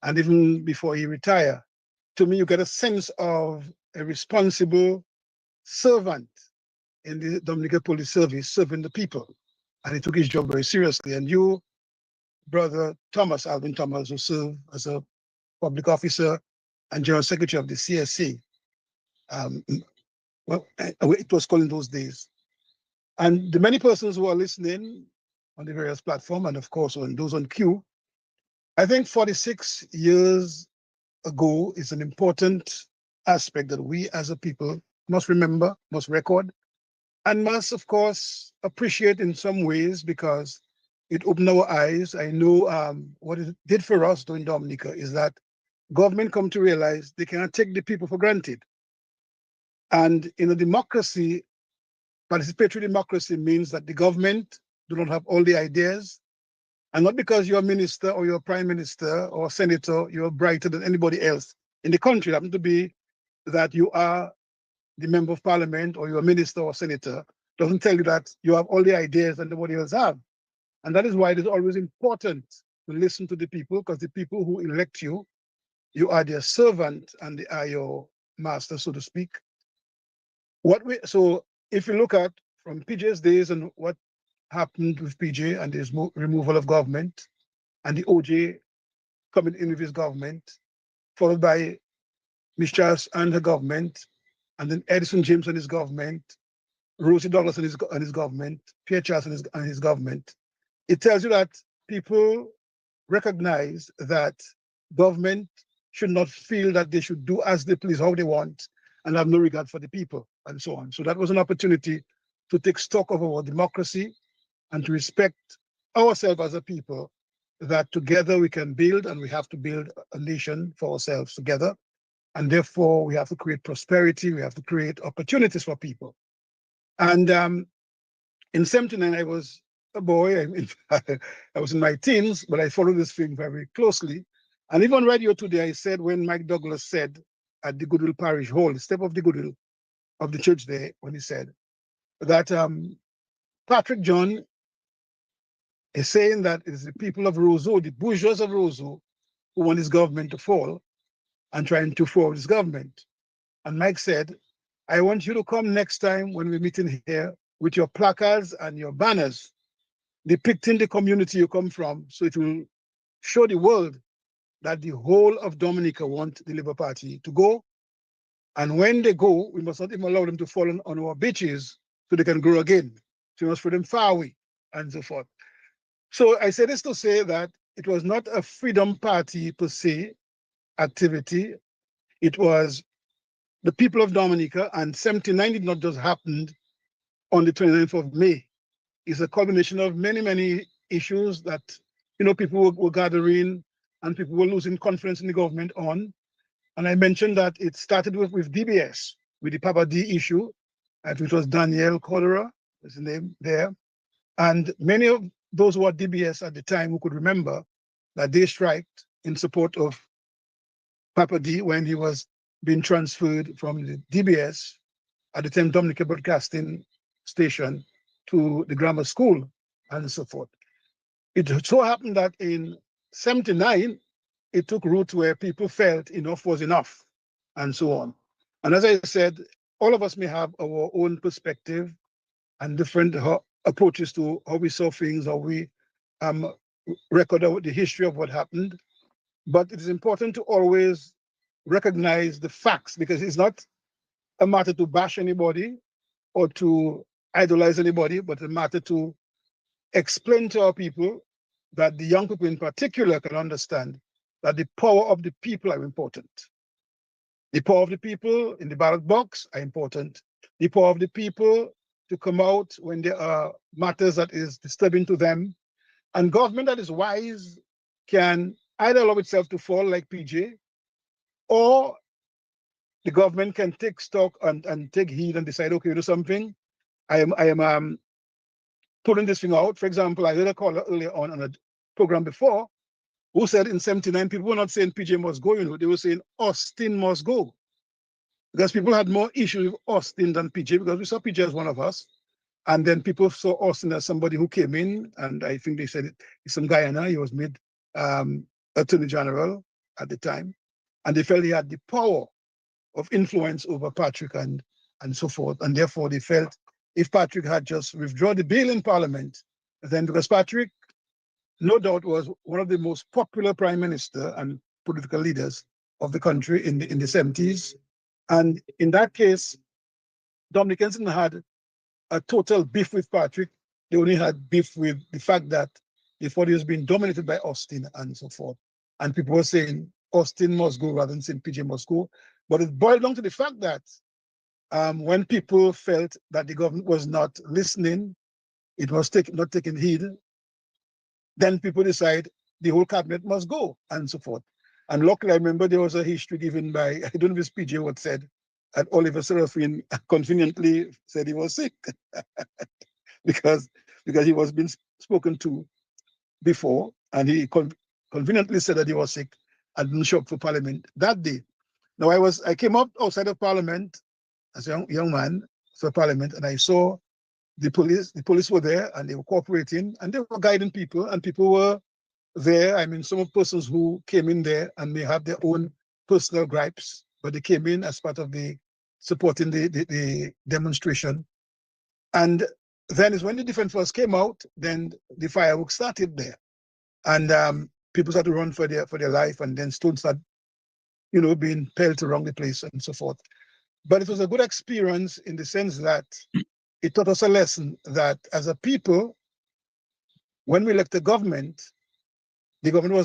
and even before he retired, to me, you get a sense of a responsible servant in the Dominica Police Service, serving the people. And he took his job very seriously. And you, Brother Thomas, Alvin Thomas, who served as a public officer and General Secretary of the CSC, well, it was called in those days. And the many persons who are listening on the various platforms, and of course on those on queue, I think 46 years ago is an important aspect that we as a people must remember, must record, and must, of course, appreciate in some ways because it opened our eyes. I know what it did for us during Dominica is that government come to realize they cannot take the people for granted. And in a democracy, participatory democracy means that the government do not have all the ideas. And not because you're a minister or you're a prime minister or a senator, you're brighter than anybody else in the country. It happens to be that you are the member of parliament or you're a minister or senator, doesn't tell you that you have all the ideas that nobody else have. And that is why it is always important to listen to the people, because the people who elect you, you are their servant and they are your master, so to speak. So if you look at from PJ's days and what happened with PJ and his removal of government and the OJ coming in with his government, followed by Miss Charles and her government, and then Edison James and his government, Rosie Douglas and his government, Pierre Charles and his government. It tells you that people recognize that government should not feel that they should do as they please, how they want, and have no regard for the people, and so on. So that was an opportunity to take stock of our democracy and to respect ourselves as a people, that together we can build, and we have to build a nation for ourselves together. And therefore, we have to create prosperity, we have to create opportunities for people. And in 79, I was a boy. I was in my teens, but I followed this thing very closely. And even on radio today, I said when Mike Douglas said at the Goodwill Parish Hall, the step of the Goodwill of the church there, when he said that Patrick John is saying that it's the people of Roseau, the bourgeois of Roseau, who want his government to fall and trying to forward his government. And Mike said, I want you to come next time when we're meeting here with your placards and your banners depicting the community you come from, so it will show the world that the whole of Dominica want the Labour Party to go. And when they go, we must not even allow them to fall on our beaches so they can grow again. So we must throw them far away and so forth. So I say this to say that it was not a Freedom Party per se activity. It was the people of Dominica, and 79 did not just happen on the 29th of May. It's a culmination of many, many issues that, people were gathering and people were losing confidence in the government on. And I mentioned that it started with DBS, with the Papa D issue, which was Daniel Cholera, is the name there. And many of those who were DBS at the time who could remember that they striked in support of Papa D when he was being transferred from the DBS at the time Dominica Broadcasting Station to the grammar school and so forth. It so happened that in 79, it took root where people felt enough was enough and so on. And as I said, all of us may have our own perspective and different approaches to how we saw things, how we record the history of what happened. But it is important to always recognize the facts, because it's not a matter to bash anybody or to idolize anybody, but a matter to explain to our people that the young people in particular can understand that the power of the people are important. The power of the people in the ballot box are important. The power of the people to come out when there are matters that is disturbing to them And government that is wise can either allow itself to fall like PJ, or the government can take stock and take heed and decide, okay, you do something. I am pulling this thing out. For example, I heard a caller earlier on a program before who said in 79, people were not saying PJ must go, they were saying Austin must go. Because people had more issues with Austin than PJ, because we saw PJ as one of us. And then people saw Austin as somebody who came in, and I think they said it's some Guyana. He was made Attorney General at the time. And they felt he had the power of influence over Patrick and so forth. And therefore they felt if Patrick had just withdrawn the bill in Parliament, then because Patrick, no doubt, was one of the most popular prime minister and political leaders of the country in the 70s. And in that case, Dominicans had a total beef with Patrick. They only had beef with the fact that the 40 was being dominated by Austin and so forth. And people were saying Austin must go rather than saying PJ must go. But it boiled down to the fact that when people felt that the government was not listening, it was not taking heed, then people decide the whole cabinet must go and so forth. And luckily, I remember there was a history given by, I don't know if it's PJ what said, that Oliver Serafin conveniently said he was sick because he was being spoken to before, and he conveniently said that he was sick and didn't show up for Parliament that day. Now I came up outside of Parliament as a young man for Parliament, and I saw the police. The police were there and they were cooperating and they were guiding people, and people were there. I mean, some persons who came in there and may have their own personal gripes, but they came in as part of the supporting the demonstration. And then is when the defense force came out, then the fireworks started there. And people started to run for their life, and then stones started, being pelted around the place and so forth. But it was a good experience in the sense that it taught us a lesson that as a people, when we elect a government, the government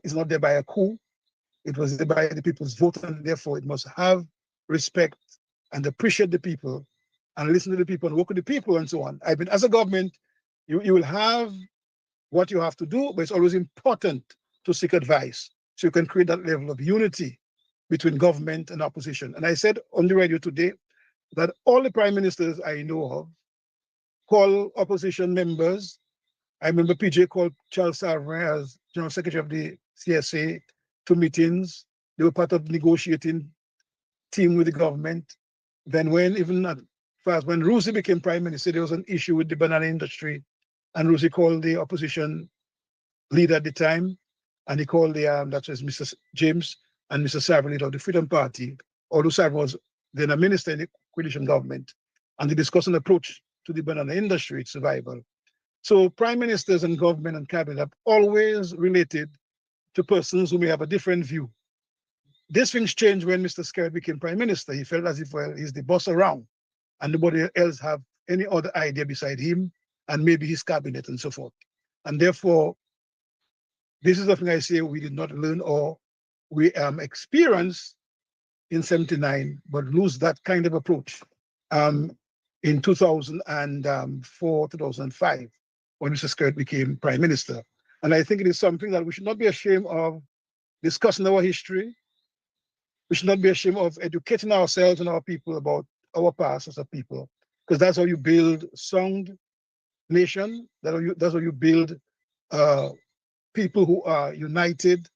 is not there by a coup. It was there by the people's vote, and therefore it must have respect and appreciate the people and listen to the people and work with the people and so on. I mean, as a government, you will have what you have to do, but it's always important to seek advice so you can create that level of unity between government and opposition. And I said on the radio today that all the prime ministers I know of call opposition members. I remember PJ called Charles Savrin as General Secretary of the CSA to meetings. They were part of the negotiating team with the government. Then when Rusi became prime minister, there was an issue with the banana industry, and Rusi called the opposition leader at the time, and he called that was Mr. James and Mr. Savrin, leader of the Freedom Party, although Savrin was then a minister in the coalition government, and they discussed an approach to the banana industry, its survival. So prime ministers and government and cabinet have always related to persons who may have a different view. This things changed when Mr. Skerritt became prime minister. He felt as if, well, he's the boss around and nobody else have any other idea beside him and maybe his cabinet and so forth. And therefore, this is something I say we did not learn or we experienced in 79, but lose that kind of approach in 2004, 2005, when Mr. Skerritt became prime minister. And I think it is something that we should not be ashamed of discussing our history. We should not be ashamed of educating ourselves and our people about our past as a people, because that's how you build sound nation. That's how you build people who are united,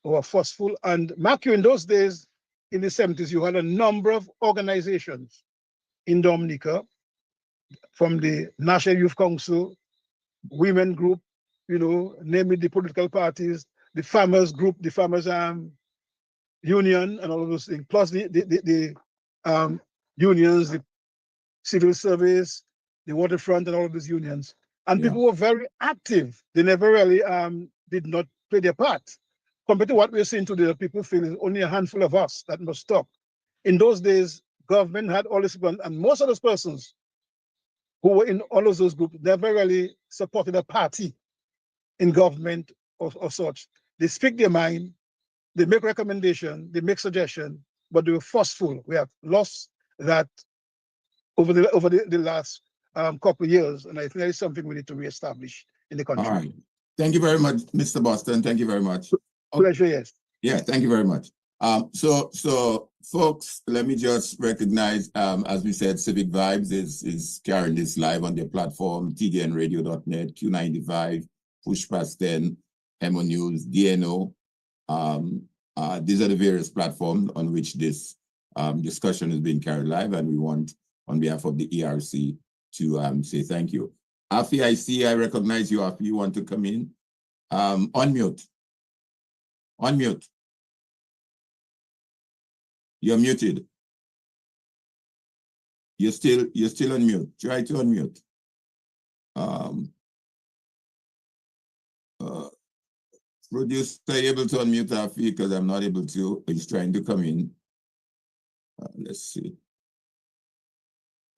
who are forceful. And mark you, in those days, in the 70s, you had a number of organizations in Dominica, from the National Youth Council, women group, namely the political parties, the farmers group, the farmers union, and all of those things, plus the unions, the civil service, the waterfront, and all of these unions. And people were very active. They never really did not play their part. Compared to what we're seeing today, people feel it's only a handful of us that must talk. In those days, government had all this, and most of those persons who were in all of those groups never really supported a party in government or such. They speak their mind, they make recommendations, they make suggestions, but they were forceful. We have lost that over the last couple of years, and I think that is something we need to reestablish in the country. All right. Thank you very much, Mr. Boston. Thank you very much. Pleasure, yes. Yeah, thank you very much. So folks, let me just recognize, as we said, Civic Vibes is carrying this live on their platform, tdnradio.net, Q95, Push Past 10, MO News, DNO. These are the various platforms on which this discussion is being carried live, and we want, on behalf of the ERC, to say thank you. Afi, I recognize you. Afi, you want to come in? Unmute. Unmute. You're muted. You're still on mute. Try to unmute. Producer, able to unmute Afi because I'm not able to. He's trying to come in. Let's see.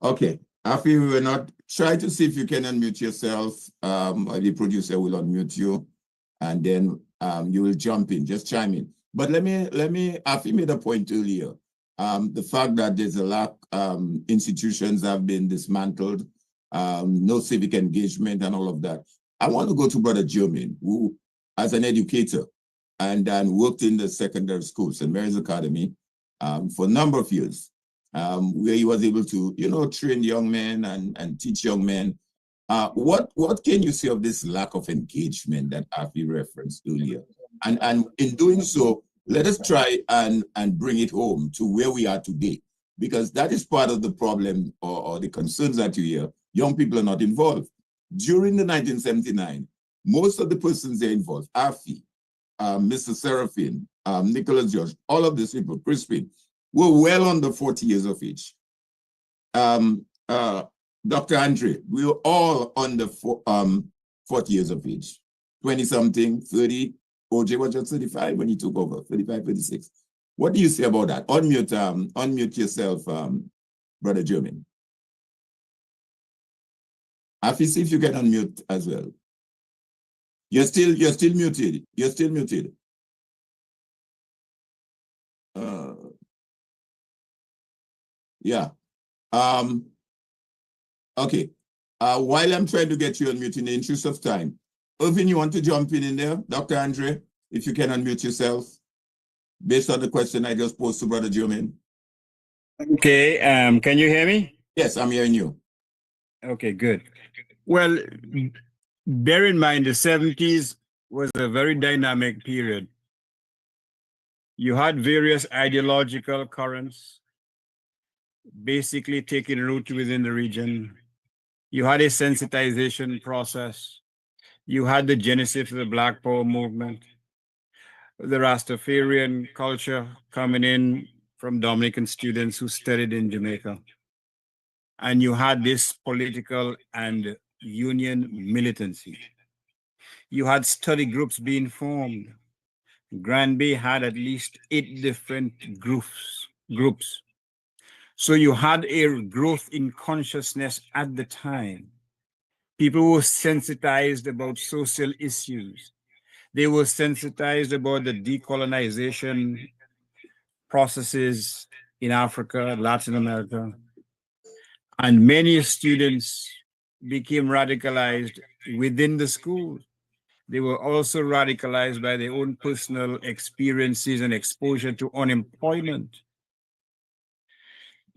Okay, Afi, we will not try to see if you can unmute yourself. The producer will unmute you, and then you will jump in. Just chime in. But let me. Afi made a point earlier. The fact that there's a lack, institutions have been dismantled, no civic engagement, and all of that. I want to go to Brother Germain, who, as an educator, and then worked in the secondary school, St. Mary's Academy, for a number of years, where he was able to, train young men and teach young men. What can you say of this lack of engagement that Afi referenced earlier? And in doing so, let us try and bring it home to where we are today, because that is part of the problem or the concerns that you hear. Young people are not involved. During the 1979, most of the persons there involved, Afi, Mr. Seraphine, Nicholas George, all of these people, Crispin, were well under 40 years of age. Dr. Andre, we were all under 40 years of age, 20-something, 30. OJ was just 35 when he took over, 35, 36. What do you say about that? Unmute yourself, Brother German. Afi, see if you can unmute as well. You're still muted. You're still muted. Yeah. Okay. While I'm trying to get you unmuted in the interest of time, Irvin, you want to jump in there? Dr. Andre, if you can unmute yourself, based on the question I just posed to Brother Germain. Okay, can you hear me? Yes, I'm hearing you. Okay, good. Well, bear in mind the 70s was a very dynamic period. You had various ideological currents basically taking root within the region. You had a sensitization process. You had the genesis of the Black Power movement, the Rastafarian culture coming in from Dominican students who studied in Jamaica. And you had this political and union militancy. You had study groups being formed. Granby had at least 8 different groups. So you had a growth in consciousness at the time. People were sensitized about social issues. They were sensitized about the decolonization processes in Africa, Latin America. And many students became radicalized within the school. They were also radicalized by their own personal experiences and exposure to unemployment.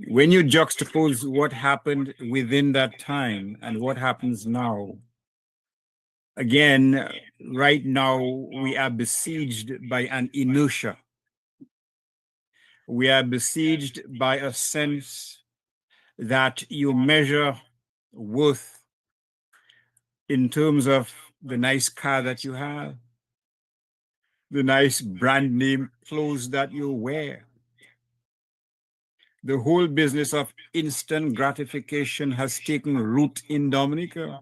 When you juxtapose what happened within that time and what happens now, again, right now, we are besieged by an inertia. We are besieged by a sense that you measure worth in terms of the nice car that you have, the nice brand name clothes that you wear. The whole business of instant gratification has taken root in Dominica.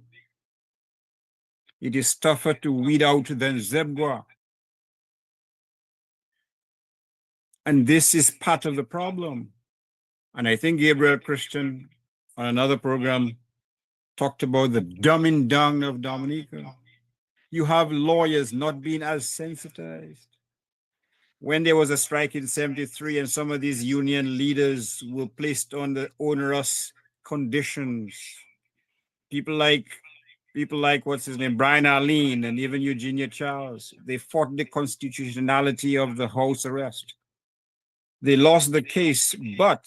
It is tougher to weed out than zebra. And this is part of the problem. And I think Gabriel Christian on another program talked about the dumbing down of Dominica. You have lawyers not being as sensitized. When there was a strike in 73 and some of these union leaders were placed on the onerous conditions, people like People like, what's his name, Brian Arlene, and even Eugenia Charles, they fought the constitutionality of the house arrest. They lost the case, but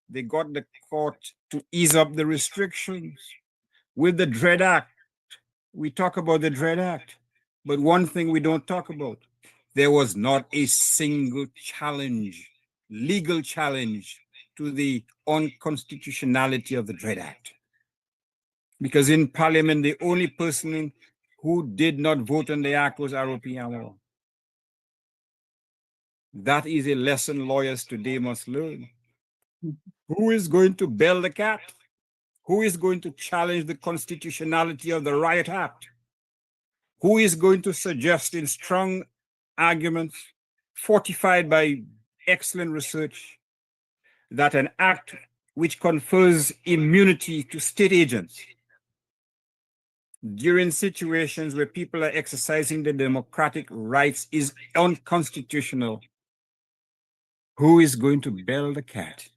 they got the court to ease up the restrictions. With the Dread Act, we talk about the Dread Act, but one thing we don't talk about, there was not a single challenge, legal challenge, to the unconstitutionality of the Dread Act. Because in Parliament, the only person who did not vote on the act was R.O.P. Amor. That is a lesson lawyers today must learn. Who is going to bail the cat? Who is going to challenge the constitutionality of the Riot Act? Who is going to suggest in strong arguments, fortified by excellent research, that an act which confers immunity to state agents during situations where people are exercising their democratic rights is unconstitutional? Who is going to bail the cat?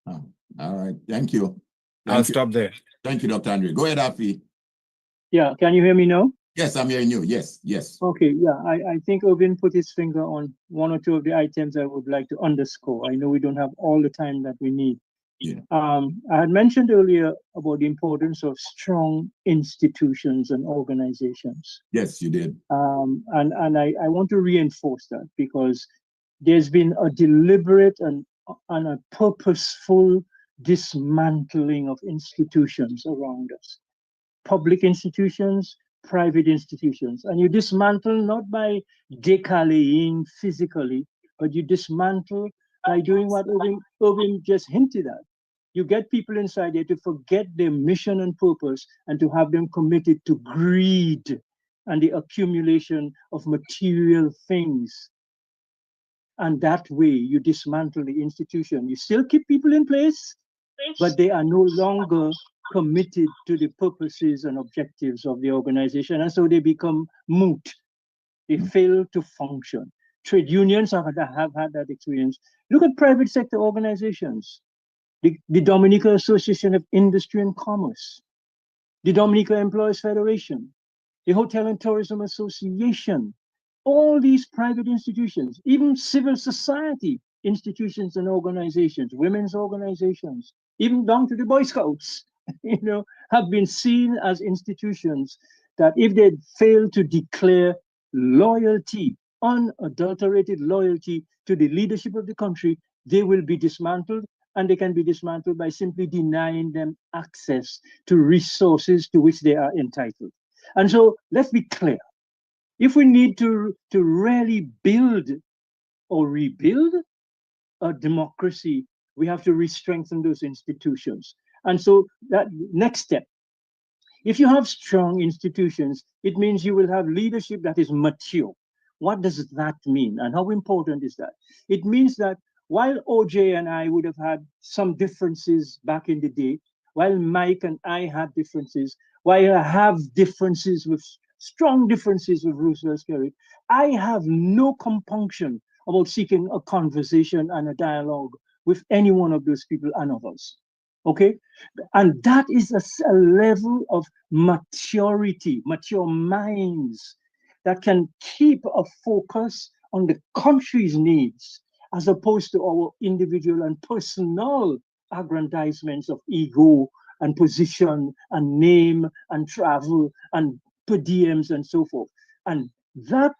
Oh, all right. Thank you. I'll stop there. Thank you, Dr. Andre. Go ahead, Afi. Yeah, can you hear me now? Yes, I'm hearing you. Yes, yes. Okay, yeah, I think Irvin put his finger on one or two of the items I would like to underscore. I know we don't have all the time that we need. Yeah. I had mentioned earlier about the importance of strong institutions and organizations. Yes, you did. And I want to reinforce that, because there's been a deliberate and a purposeful dismantling of institutions around us. Public institutions, private institutions. And you dismantle not by decaling physically, but you dismantle by doing what Irvin just hinted at. You get people inside there to forget their mission and purpose and to have them committed to greed and the accumulation of material things. And that way you dismantle the institution. You still keep people in place, but they are no longer committed to the purposes and objectives of the organization. And so they become moot. They fail to function. Trade unions have had that experience. Look at private sector organizations. The Dominica Association of Industry and Commerce, the Dominica Employees Federation, the Hotel and Tourism Association, all these private institutions, even civil society institutions and organizations, women's organizations, even down to the Boy Scouts, have been seen as institutions that if they fail to declare loyalty, unadulterated loyalty to the leadership of the country, they will be dismantled, and they can be dismantled by simply denying them access to resources to which they are entitled. And so let's be clear. If we need to really build or rebuild a democracy, we have to re-strengthen those institutions. And so that next step, if you have strong institutions, it means you will have leadership that is mature. What does that mean? And how important is that? It means that while OJ and I would have had some differences back in the day, while Mike and I had differences, while I have strong differences with Roosevelt Skerritt, I have no compunction about seeking a conversation and a dialogue with any one of those people and others. Okay? And that is a level of maturity, mature minds that can keep a focus on the country's needs as opposed to our individual and personal aggrandizements of ego and position and name and travel and per diems and so forth. And that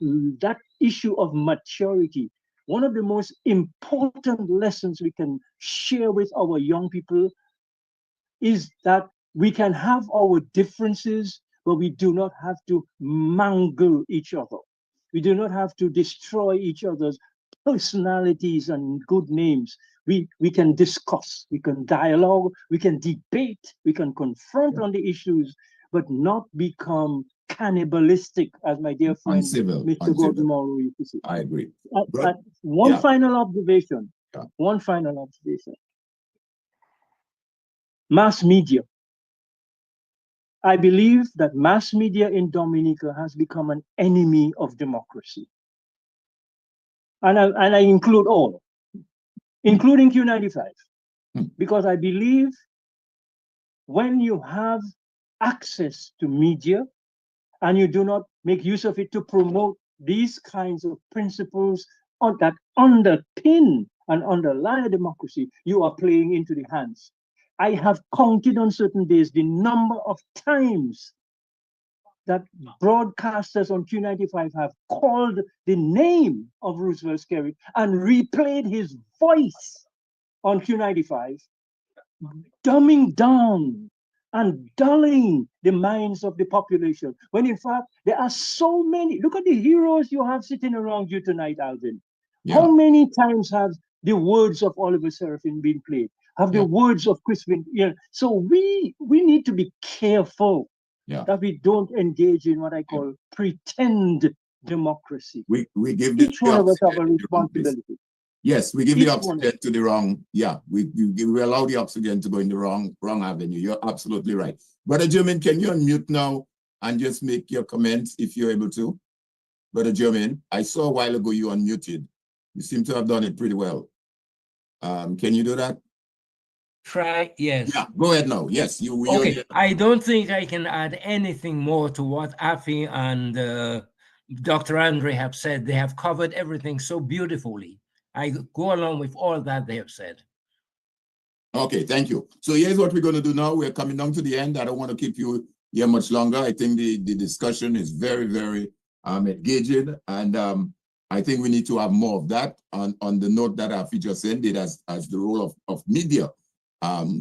issue of maturity, one of the most important lessons we can share with our young people is that we can have our differences, but we do not have to mangle each other. We do not have to destroy each other's personalities and good names. We can discuss, we can dialogue, we can debate, we can confront on the issues, but not become cannibalistic, as my dear friend Mr. Gordon Morrow used to say. I agree. One final observation. One final observation. Mass media. I believe that mass media in Dominica has become an enemy of democracy. And I include all, including Q95, because I believe when you have access to media, and you do not make use of it to promote these kinds of principles that underpin and underlie democracy, you are playing into the hands. I have counted on certain days the number of times that broadcasters on Q95 have called the name of Roosevelt Skerrit and replayed his voice on Q95, dumbing down and dulling the minds of the population, when in fact there are so many. Look at the heroes you have sitting around you tonight, Alvin. Yeah. How many times have the words of Oliver Serafin been played? Have the words of Crispin? So we need to be careful that we don't engage in what I call pretend democracy. We give Each one of us have a responsibility. Yes, we give the oxygen to the wrong. Yeah, we allow the oxygen to go in the wrong avenue. You're absolutely right. Brother Jermaine, can you unmute now and just make your comments if you're able to? Brother Jermaine, I saw a while ago you unmuted. You seem to have done it pretty well. Can you do that? Try, yes. Yeah, go ahead now. Yes, you. Okay, I don't think I can add anything more to what Afi and Dr. Andre have said. They have covered everything so beautifully. I go along with all that they have said. Okay, thank you. So here's what we're going to do now. We're coming down to the end. I don't want to keep you here much longer. I think the discussion is very, very engaging, and I think we need to have more of that on the note that Afi just ended as the role of media.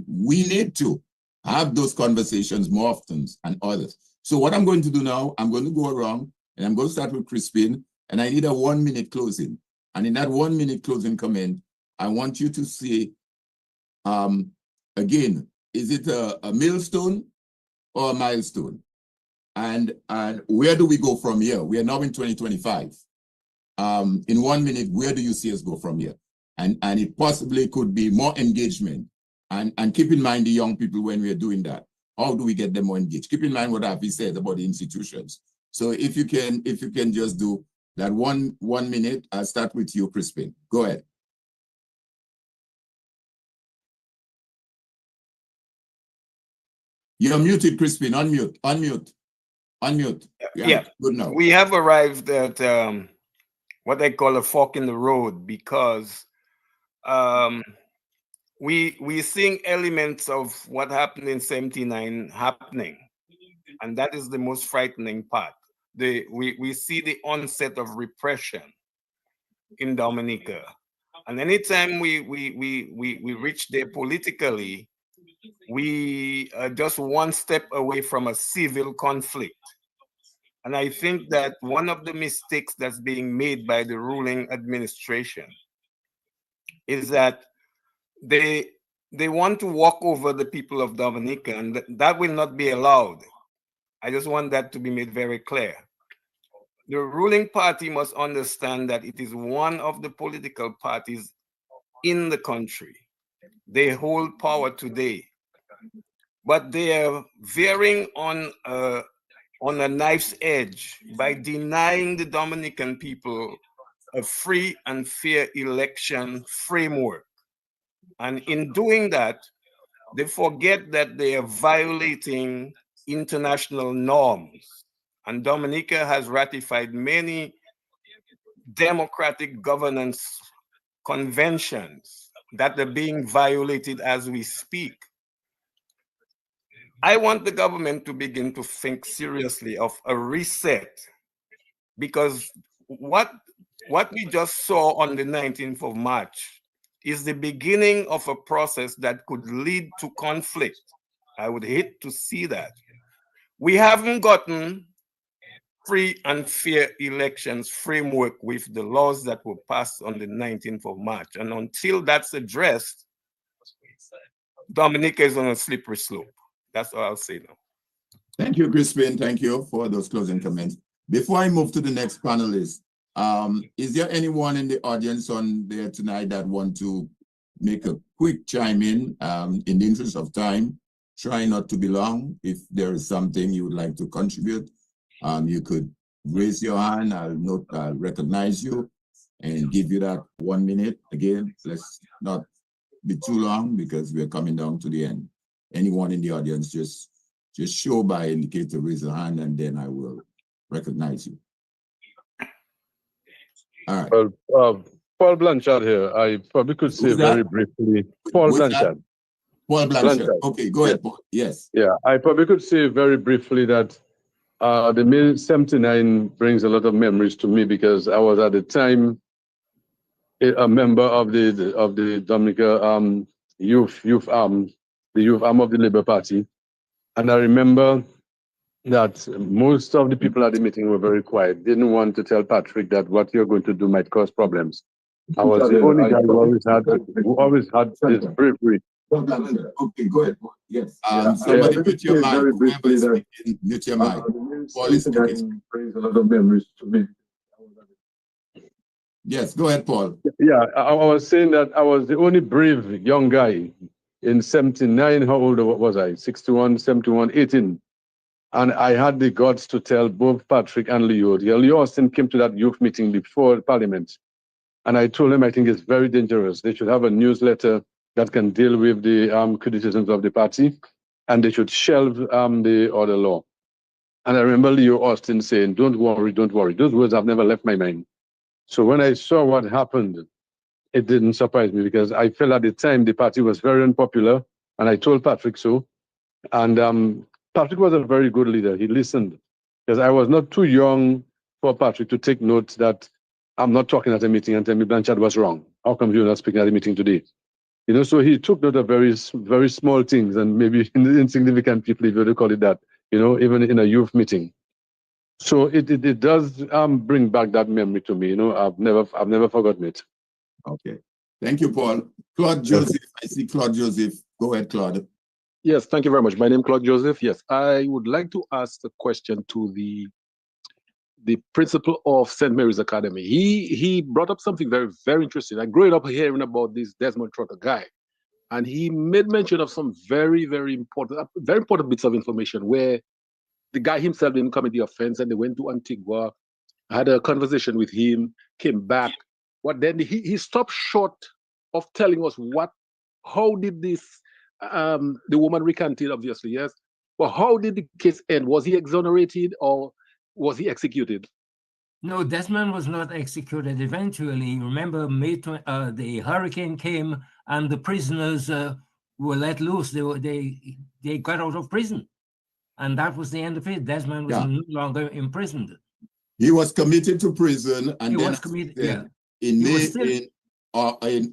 We need to have those conversations more often and others. So what I'm going to do now, I'm going to go around and I'm going to start with Crispin, and I need a 1 minute closing. And in that 1 minute closing comment, I want you to say, again, is it a millstone or a milestone? And where do we go from here? We are now in 2025. In 1 minute, where do you see us go from here? And it possibly could be more engagement. And keep in mind the young people when we are doing that. How do we get them more engaged? Keep in mind what Afi said about the institutions. So if you can just do that one minute, I'll start with you, Crispin. Go ahead. You're muted, Crispin. Unmute. Yeah. Good now. We have arrived at what I call a fork in the road, because we're seeing elements of what happened in 79 happening, and that is the most frightening part. We see the onset of repression in Dominica, and anytime we reach there politically, we are just one step away from a civil conflict. And I think that one of the mistakes that's being made by the ruling administration is that they want to walk over the people of Dominica, and that will not be allowed. I just want that to be made very clear. The ruling party must understand that it is one of the political parties in the country. They hold power today, but they are veering on a knife's edge by denying the Dominican people a free and fair election framework. And in doing that, they forget that they are violating international norms. And Dominica has ratified many democratic governance conventions that are being violated as we speak. I want the government to begin to think seriously of a reset, because what we just saw on the 19th of March is the beginning of a process that could lead to conflict. I would hate to see that. We haven't gotten free and fair elections framework with the laws that were passed on the 19th of March. And until that's addressed, Dominica is on a slippery slope. That's all I'll say now. Thank you, Crispin. Thank you for those closing comments. Before I move to the next panelist, is there anyone in the audience on there tonight that want to make a quick chime in the interest of time? Try not to be long. If there is something you would like to contribute, you could raise your hand. I'll recognize you and give you that 1 minute. Again, let's not be too long because we're coming down to the end. Anyone in the audience, just just show by indicate to raise your hand, and then I will recognize you. All right. Well, Paul Blanchard here. I probably could say very briefly. Paul Blanchard. Paul Blanchard. Okay, go ahead, Paul. Yes. Yeah, I probably could say very briefly that the May 79 brings a lot of memories to me because I was at the time a member of the Dominica youth arm of the Labour Party, and I remember that most of the people at the meeting were very quiet. Didn't want to tell Patrick that what you're going to do might cause problems. I was the only guy who always had this bravery. Okay, go ahead, Paul. Yes. Somebody mute your mic. Whoever is speaking, mute your mic. Paul is speaking. Brings a lot of memories to me. Yes, go ahead, Paul. Yeah, I was saying that I was the only brave young guy in 79. How old was I? 61, 71, 18. And I had the guts to tell both Patrick and Leo. Leo Austin came to that youth meeting before Parliament. And I told him I think it's very dangerous. They should have a newsletter that can deal with the criticisms of the party. And they should shelve the other law. And I remember Leo Austin saying, don't worry, don't worry. Those words have never left my mind. So when I saw what happened, it didn't surprise me because I felt at the time the party was very unpopular. And I told Patrick so. And Patrick was a very good leader. He listened because I was not too young for Patrick to take note that I'm not talking at a meeting and tell me Blanchard was wrong. How come you're not speaking at a meeting today? You know, so he took note of very, very small things and maybe insignificant people, if you were to call it that, you know, even in a youth meeting. So it does bring back that memory to me. You know, I've never forgotten it. Okay. Thank you, Paul. Claude Joseph. I see Claude Joseph. Go ahead, Claude. Yes, thank you very much. My name is Claude Joseph. Yes, I would like to ask a question to the principal of St. Mary's Academy. He brought up something very, very interesting. I grew up hearing about this Desmond Trotter guy, and he made mention of some very, very important bits of information where the guy himself didn't commit the offense, and they went to Antigua, had a conversation with him, came back. But then he stopped short of telling us how did this. The woman recanted, obviously, yes. But how did the case end? Was he exonerated or was he executed? No, Desmond was not executed. Eventually, remember, the hurricane came and the prisoners were let loose. They got out of prison, and that was the end of it. Desmond was no longer imprisoned. He was committed to prison, and He then was committed. Yeah. In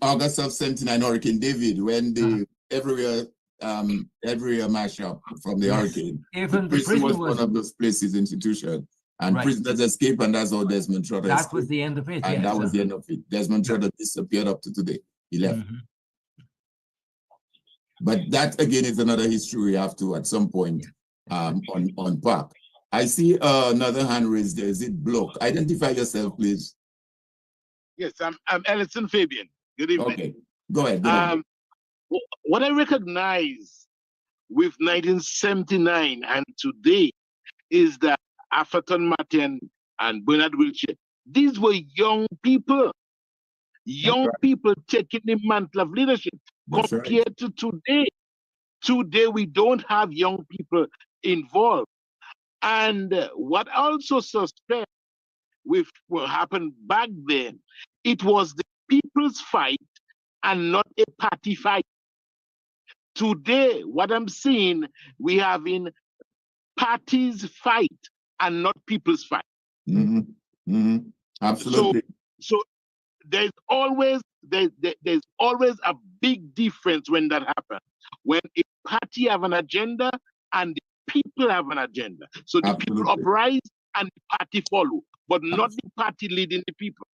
August of 79, Hurricane David, when the everywhere mash up from the hurricane. Even the prison was one of those places, institution, and prisoners escape, and that's how Desmond Trotter escaped. That was the end of it. And that was the end of it. Desmond Trotter disappeared up to today. He left. But that again is another history we have to at some point on Park. I see another hand raised there. Is it Block? Identify yourself, please. Yes, I'm Ellison Fabian. Good evening. Okay, go ahead. What I recognize with 1979 and today is that Atherton Martin and Bernard Wiltshire, these were young people people taking the mantle of leadership. Compared to today. Today, we don't have young people involved. And what also suspect with what happened back then, it was the people's fight and not a party fight. Today, what I'm seeing, we have in parties fight and not people's fight. Absolutely. So there's always a big difference when that happens. When a party have an agenda and the people have an agenda. So the people uprise and the party follow, but not the party leading the people.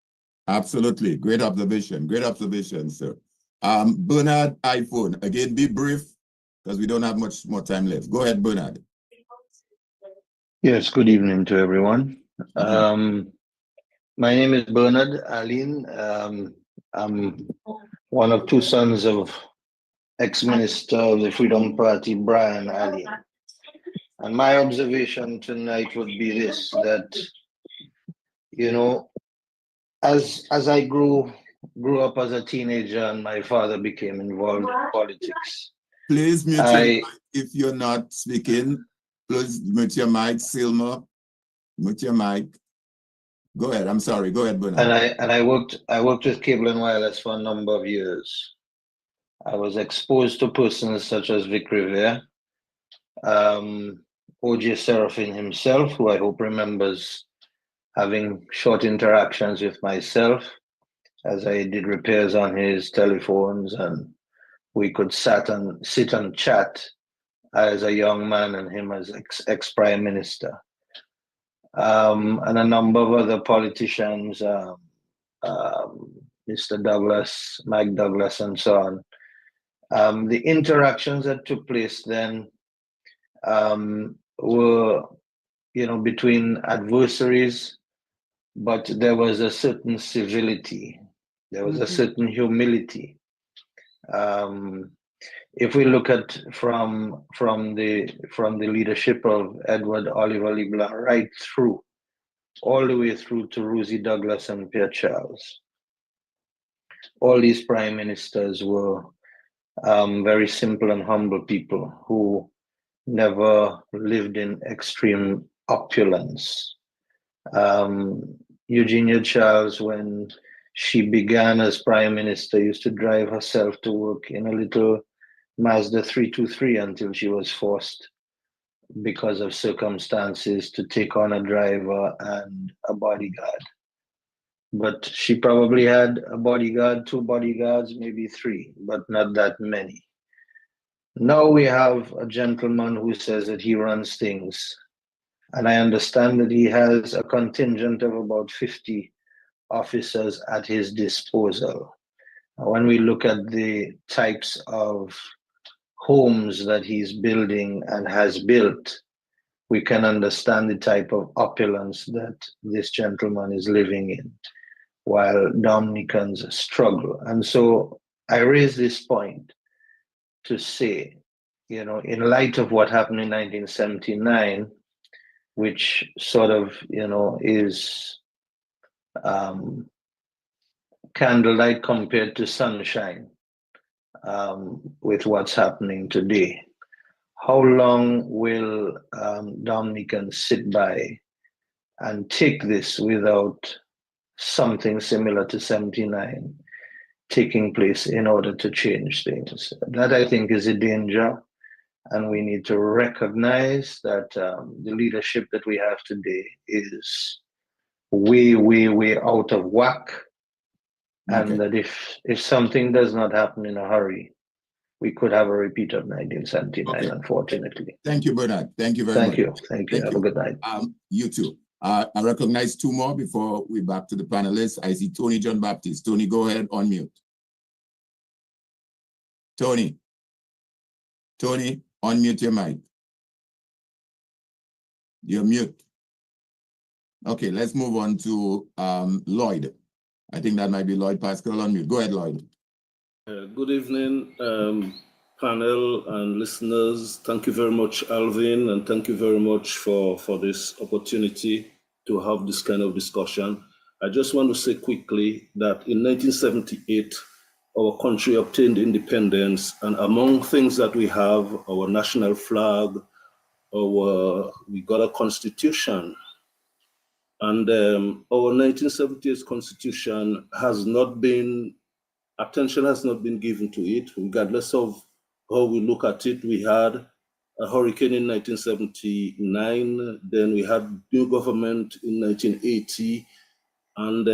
Absolutely. Great observation. Great observation, sir. Bernard, iPhone. Again, be brief because we don't have much more time left. Go ahead, Bernard. Yes, good evening to everyone. My name is Bernard Aline. I'm one of two sons of ex-minister of the Freedom Party, Brian Aline. And my observation tonight would be this, that, you know, as I grew up as a teenager and my father became involved in politics. Please mute your mic if you're not speaking. Please mute your mic, Silma. Mute your mic. Go ahead. I'm sorry. Go ahead, Bernard. And I worked with Cable and Wireless for a number of years. I was exposed to persons such as Vic Rivera, O.J. Serafin himself, who I hope remembers having short interactions with myself as I did repairs on his telephones, and we could sit and chat as a young man and him as ex-prime minister. And a number of other politicians, Mr. Douglas, Mike Douglas, and so on. The interactions that took place then were, between adversaries, but there was a certain civility. There was a certain humility. If we look at from the leadership of Edward Oliver Leblanc right through, all the way through to Rosie Douglas and Pierre Charles, all these prime ministers were very simple and humble people who never lived in extreme opulence. Eugenia Charles, when she began as prime minister, used to drive herself to work in a little Mazda 323 until she was forced, because of circumstances, to take on a driver and a bodyguard. But she probably had a bodyguard, 2 bodyguards, maybe 3, but not that many. Now we have a gentleman who says that he runs things. And I understand that he has a contingent of about 50 officers at his disposal. When we look at the types of homes that he's building and has built, we can understand the type of opulence that this gentleman is living in, while Dominicans struggle. And so I raise this point to say, in light of what happened in 1979, which sort of, is candlelight compared to sunshine with what's happening today. How long will Dominicans sit by and take this without something similar to 79 taking place in order to change things? That, I think, is a danger. And we need to recognize that the leadership that we have today is way, way, way out of whack. Okay. And that if something does not happen in a hurry, we could have a repeat of 1979, okay. Unfortunately. Thank you, Bernard. Thank you very much. Thank you. Have a good night. You too. I recognize 2 more before we back to the panelists. I see Tony John Baptist. Tony, go ahead, unmute. Tony, unmute your mic. You're mute. Okay, let's move on to Lloyd. I think that might be Lloyd Pascal, unmute. Go ahead, Lloyd. Good evening, panel and listeners. Thank you very much, Alvin, and thank you very much for this opportunity to have this kind of discussion. I just want to say quickly that in 1978, our country obtained independence, and among things that we have, our national flag, we got a constitution. And our 1978 constitution attention has not been given to it, regardless of how we look at it. We had a hurricane in 1979, then we had new government in 1980, and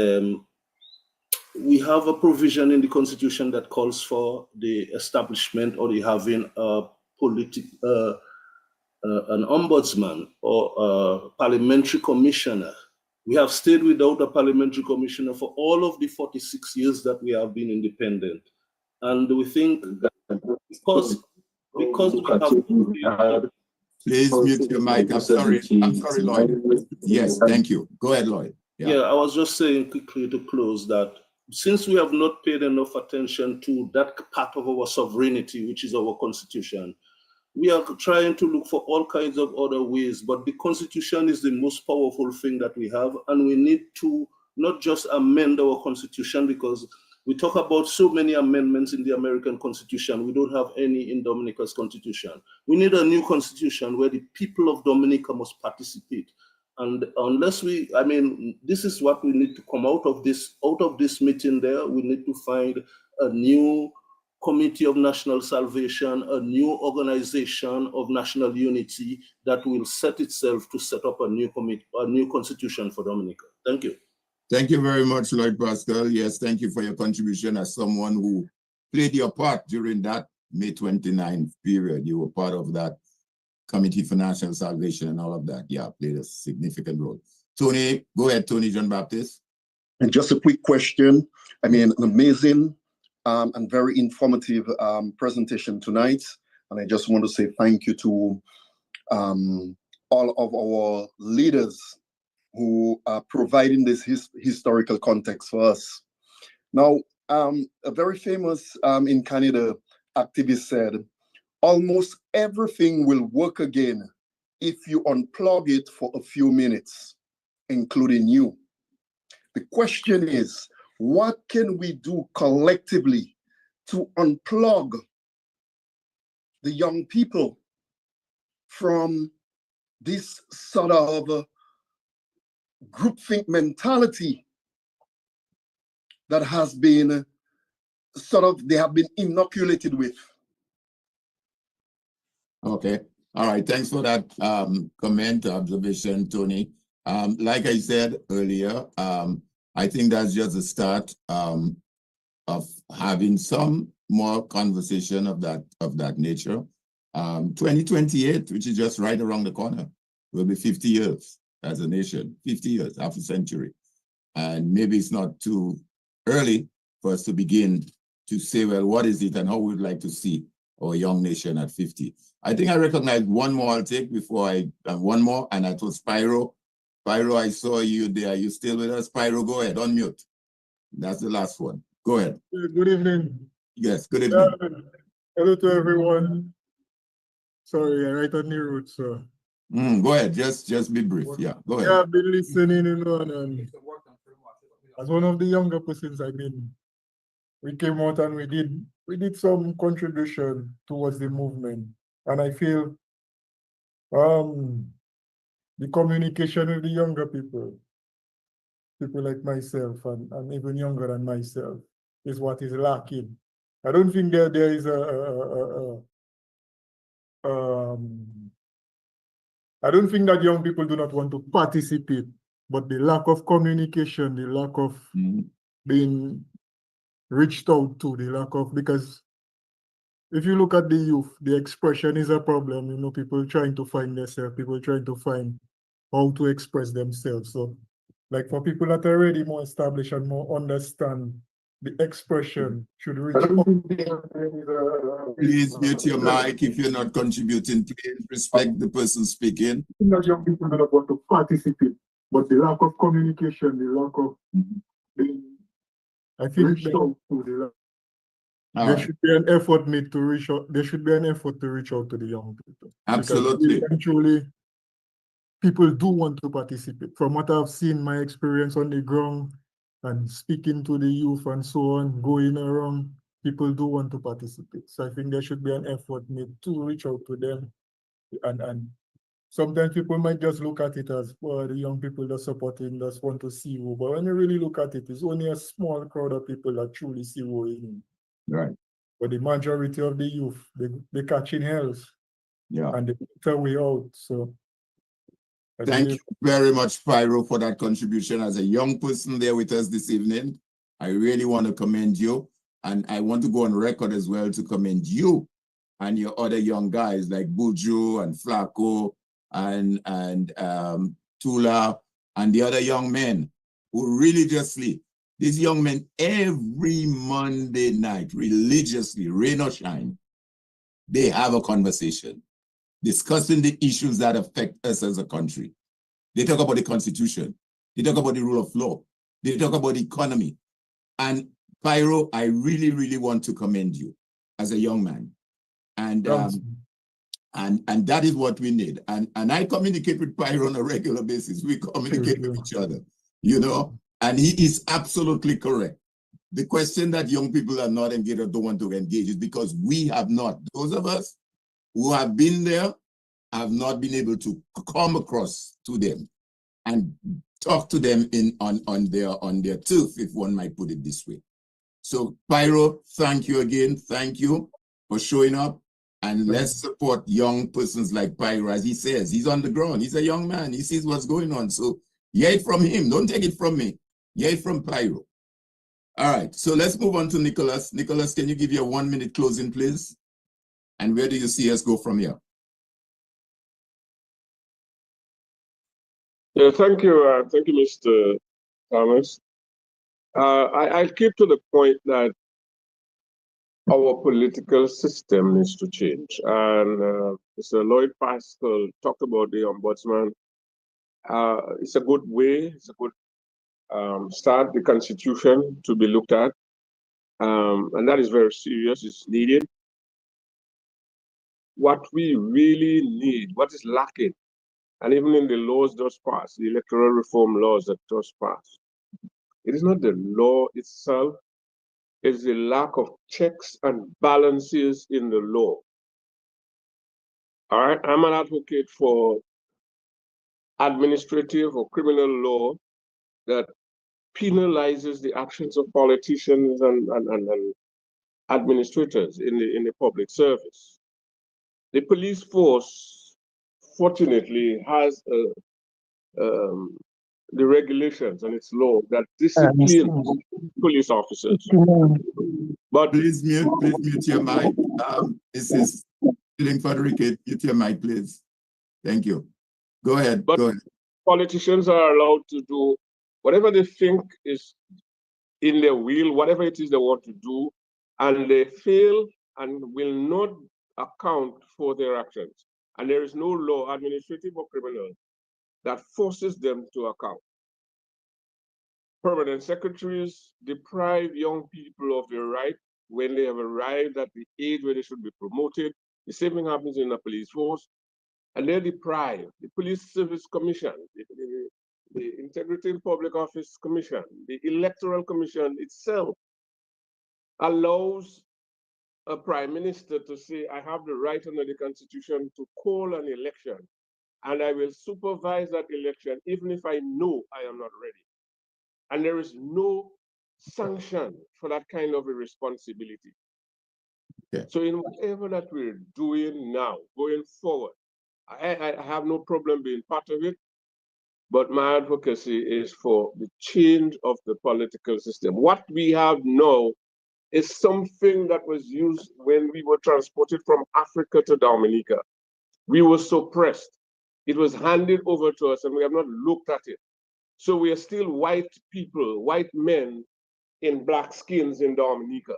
we have a provision in the constitution that calls for the establishment or the having an ombudsman or a parliamentary commissioner. We have stayed without a parliamentary commissioner for all of the 46 years that we have been independent. And we think that because we have... Please mute your mic. I'm sorry, Lloyd. Yes, thank you. Go ahead, Lloyd. Yeah, I was just saying quickly to close that since we have not paid enough attention to that part of our sovereignty, which is our constitution, we are trying to look for all kinds of other ways, but the constitution is the most powerful thing that we have, and we need to not just amend our constitution, because We talk about so many amendments in the American Constitution. We don't have any in Dominica's Constitution. We need a new constitution where the people of Dominica must participate. And unless I mean, this is what we need to come out of this meeting there. We need to find a new Committee of National Salvation, a new organization of national unity that will set itself to set up a new constitution for Dominica. Thank you. Thank you very much, Lloyd Pascal. Yes, thank you for your contribution as someone who played your part during that May 29th period. You were part of that Committee for National Salvation and all of that. Yeah, played a significant role. Tony, go ahead, Tony John Baptist. And just a quick question. I mean, an amazing and very informative presentation tonight. And I just want to say thank you to all of our leaders who are providing this historical context for us. Now, a very famous in Canada activist said, almost everything will work again if you unplug it for a few minutes, including you. The question is, what can we do collectively to unplug the young people from this sort of groupthink mentality that has been they have been inoculated with? Okay. All right. Thanks for that comment, observation, Tony. Like I said earlier, I think that's just the start of having some more conversation of that nature. 2028, which is just right around the corner, will be 50 years as a nation, 50 years, half a century. And maybe it's not too early for us to begin to say, well, what is it and how we would like to see our young nation at 50. I think I recognize one more I'll take before one more, and that was Pyro. Pyro, I saw you there. Are you still with us? Pyro, go ahead, unmute. That's the last one. Go ahead. Good evening. Yes, good evening. Hello to everyone. Sorry, I write on the road, so. Go ahead, just be brief. Yeah, go ahead. Yeah, I've been listening, and as one of the younger persons, we came out and we did some contribution towards the movement. And I feel the communication with the younger people like myself and even younger than myself, is what is lacking. I don't think there is I don't think that young people do not want to participate, but the lack of communication, the lack of being reached out to, because if you look at the youth, the expression is a problem. People trying to find themselves, people trying to find how to express themselves. So, like for people that are already more established and more understand, the expression should reach out. Please mute your mic if you're not contributing. Please respect the person speaking. Not young people do not want to participate, but the lack of communication, the lack of I think there should be an effort made to reach out. There should be an effort to reach out to the young people. Absolutely. Eventually, people do want to participate. From what I've seen, my experience on the ground and speaking to the youth and so on, going around, people do want to participate. So I think there should be an effort made to reach out to them. And sometimes people might just look at it as, well, the young people that supporting just want to see who. But when you really look at it, it's only a small crowd of people that truly see who is in. Right. But the majority of the youth, they catching hells. Yeah. And they put their way out. So thank you very much, Pyro, for that contribution. As a young person there with us this evening, I really want to commend you. And I want to go on record as well to commend you and your other young guys like Buju and Flacco and Tula and the other young men who religiously, these young men every Monday night, religiously, rain or shine, they have a conversation discussing the issues that affect us as a country. They talk about the Constitution. They talk about the rule of law. They talk about the economy. And Pyro, I really, really want to commend you as a young man. And that is what we need. And I communicate with Pyro on a regular basis. We communicate with each other, and he is absolutely correct. the question that young people are not engaged or don't want to engage is because we have not. Those of us who have been there have not been able to come across to them and talk to them on their turf, if one might put it this way. So Pyro, thank you again. Thank you for showing up. And let's support young persons like Pyro, as he says. He's on the ground. He's a young man. He sees what's going on. So hear it from him. Don't take it from me. Hear it from Pyro. All right. So let's move on to Nicholas. Nicholas, can you give your 1 minute closing, please? And where do you see us go from here? Yeah, thank you, Mr. Thomas. I'll keep to the point that our political system needs to change. And Mr. Lloyd Pascal talked about the ombudsman. It's a good way, it's a good start, the constitution to be looked at. And that is very serious, it's needed. What we really need, what is lacking, and even in the laws just passed, the electoral reform laws that just passed, it is not the law itself, it's the lack of checks and balances in the law. All right, I'm an advocate for administrative or criminal law that penalizes the actions of politicians and administrators in the public service. The police force, fortunately, has the regulations and its law that disciplines police officers. But please mute your mic. This is Feeling Frederick. Mute your mic, please. Thank you. Go ahead. But go ahead. Politicians are allowed to do whatever they think is in their will, whatever it is they want to do, and they fail and will not account for their actions. And there is no law, administrative or criminal, that forces them to account. Permanent secretaries deprive young people of their right when they have arrived at the age where they should be promoted. The same thing happens in the police force, and they're deprived. The Police Service Commission, the Integrity in Public Office Commission, the Electoral Commission itself allows a prime minister to say, I have the right under the Constitution to call an election, and I will supervise that election even if I know I am not ready. And there is no sanction for that kind of a responsibility. Yeah. So in whatever that we're doing now, going forward, I have no problem being part of it, but my advocacy is for the change of the political system. What we have now is something that was used when we were transported from Africa to Dominica. We were suppressed. It was handed over to us and we have not looked at it. So we are still white people, white men in black skins in Dominica.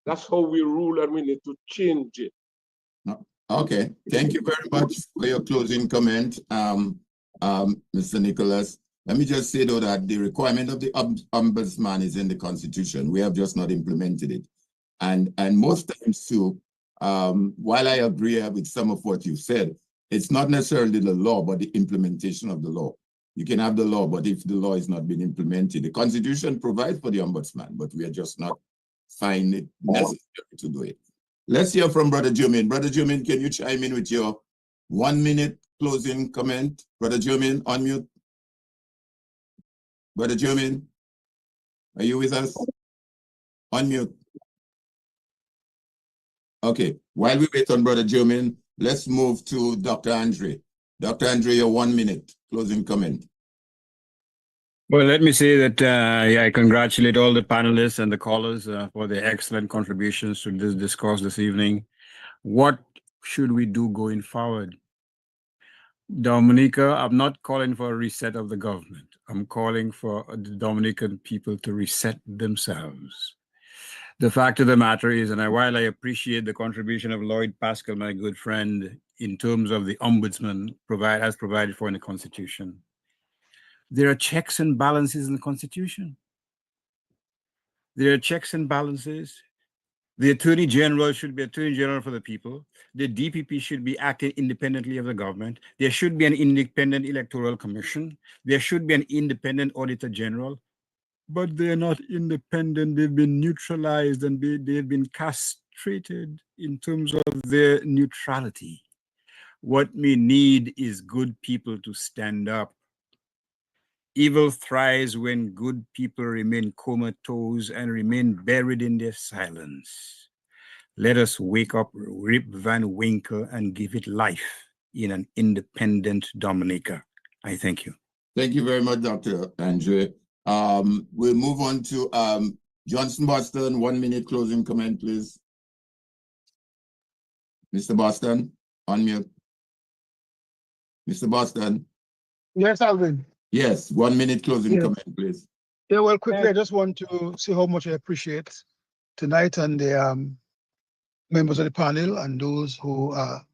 That's how we rule and we need to change it. Okay, thank you very much for your closing comment, Mr. Nicholas. Let me just say though that the requirement of the ombudsman is in the Constitution. We have just not implemented it. And most times too, while I agree with some of what you said, it's not necessarily the law, but the implementation of the law. You can have the law, but if the law is not being implemented, the Constitution provides for the ombudsman, but we are just not finding it necessary to do it. Let's hear from Brother Jermaine. Brother Jermaine, can you chime in with your 1 minute closing comment? Brother Jermaine, unmute. Brother Jermaine, are you with us? Unmute. Okay, while we wait on Brother Jermaine, let's move to Dr. Andre. Dr. Andre, your 1 minute closing comment. Well, let me say that I congratulate all the panelists and the callers for their excellent contributions to this discourse this evening. What should we do going forward? Dominica, I'm not calling for a reset of the government. I'm calling for the Dominican people to reset themselves. The fact of the matter is, and while I appreciate the contribution of Lloyd Pascal, my good friend, in terms of the ombudsman has provided for in the Constitution, there are checks and balances in the Constitution. There are checks and balances. The Attorney General should be Attorney General for the people. The DPP should be acting independently of the government. There should be an independent electoral commission. There should be an independent Auditor General. but they're not independent. They've been neutralized and they've been castrated in terms of their neutrality. What we need is good people to stand up. Evil thrives when good people remain comatose and remain buried in their silence. Let us wake up Rip Van Winkle and give it life in an independent Dominica. I thank you. Thank you very much, Dr. Andre. We'll move on to Johnson Boston. 1 minute closing comment, please. Mr. Boston, unmute. Mr. Boston. Yes, Alvin. Yes, 1 minute closing comment, please. Yeah, well, quickly, I just want to say how much I appreciate tonight and the members of the panel and those who are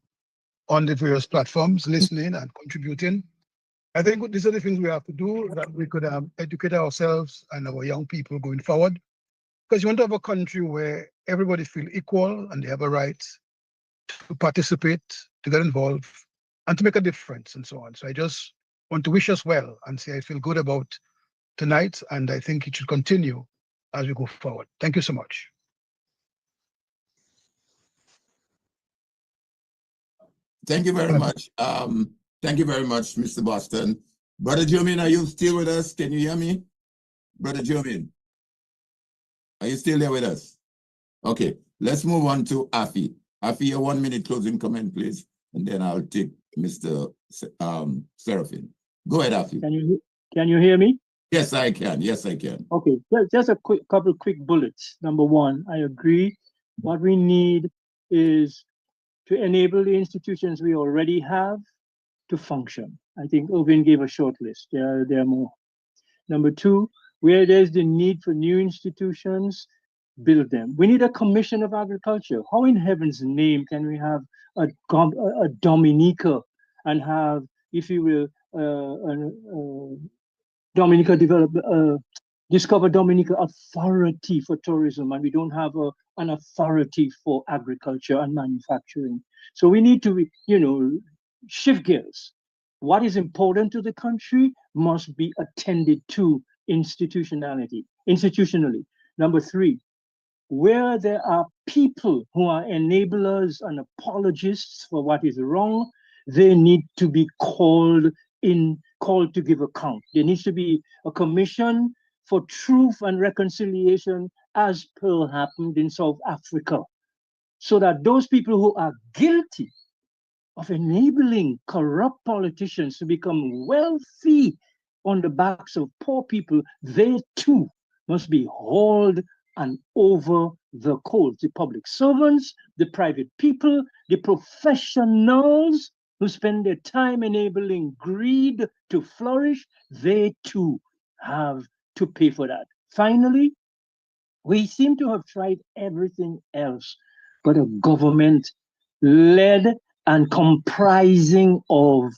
on the various platforms listening and contributing. I think these are the things we have to do, that we could educate ourselves and our young people going forward. Because you want to have a country where everybody feel equal and they have a right to participate, to get involved, and to make a difference and so on. So I just want to wish us well and say I feel good about tonight, and I think it should continue as we go forward. Thank you so much. Thank you very much. Thank you very much, Mr. Boston. Brother Jomin, are you still with us? Can you hear me? Brother Jomin, are you still there with us? Okay, let's move on to Afi. Afi, your 1 minute closing comment, please. And then I'll take Mr. Seraphine. Go ahead, Afi. Can you hear me? Yes, I can. Yes, I can. Okay, just a couple quick bullets. Number one, I agree. What we need is to enable the institutions we already have to function. I think Irvin gave a short list. There are more. Number two, where there's the need for new institutions, build them. We need a commission of agriculture. How in heaven's name can we have a Dominica and have, if you will, Dominica discover Dominica authority for tourism, and we don't have an authority for agriculture and manufacturing. So we need to, shift gears. What is important to the country must be attended to institutionally. Number three, where there are people who are enablers and apologists for what is wrong, they need to be called to give account. There needs to be a commission for truth and reconciliation, as Pearl happened in South Africa, so that those people who are guilty of enabling corrupt politicians to become wealthy on the backs of poor people, they too must be hauled and over the coals. The public servants, the private people, the professionals who spend their time enabling greed to flourish, they too have to pay for that. Finally, we seem to have tried everything else but a government led and comprising of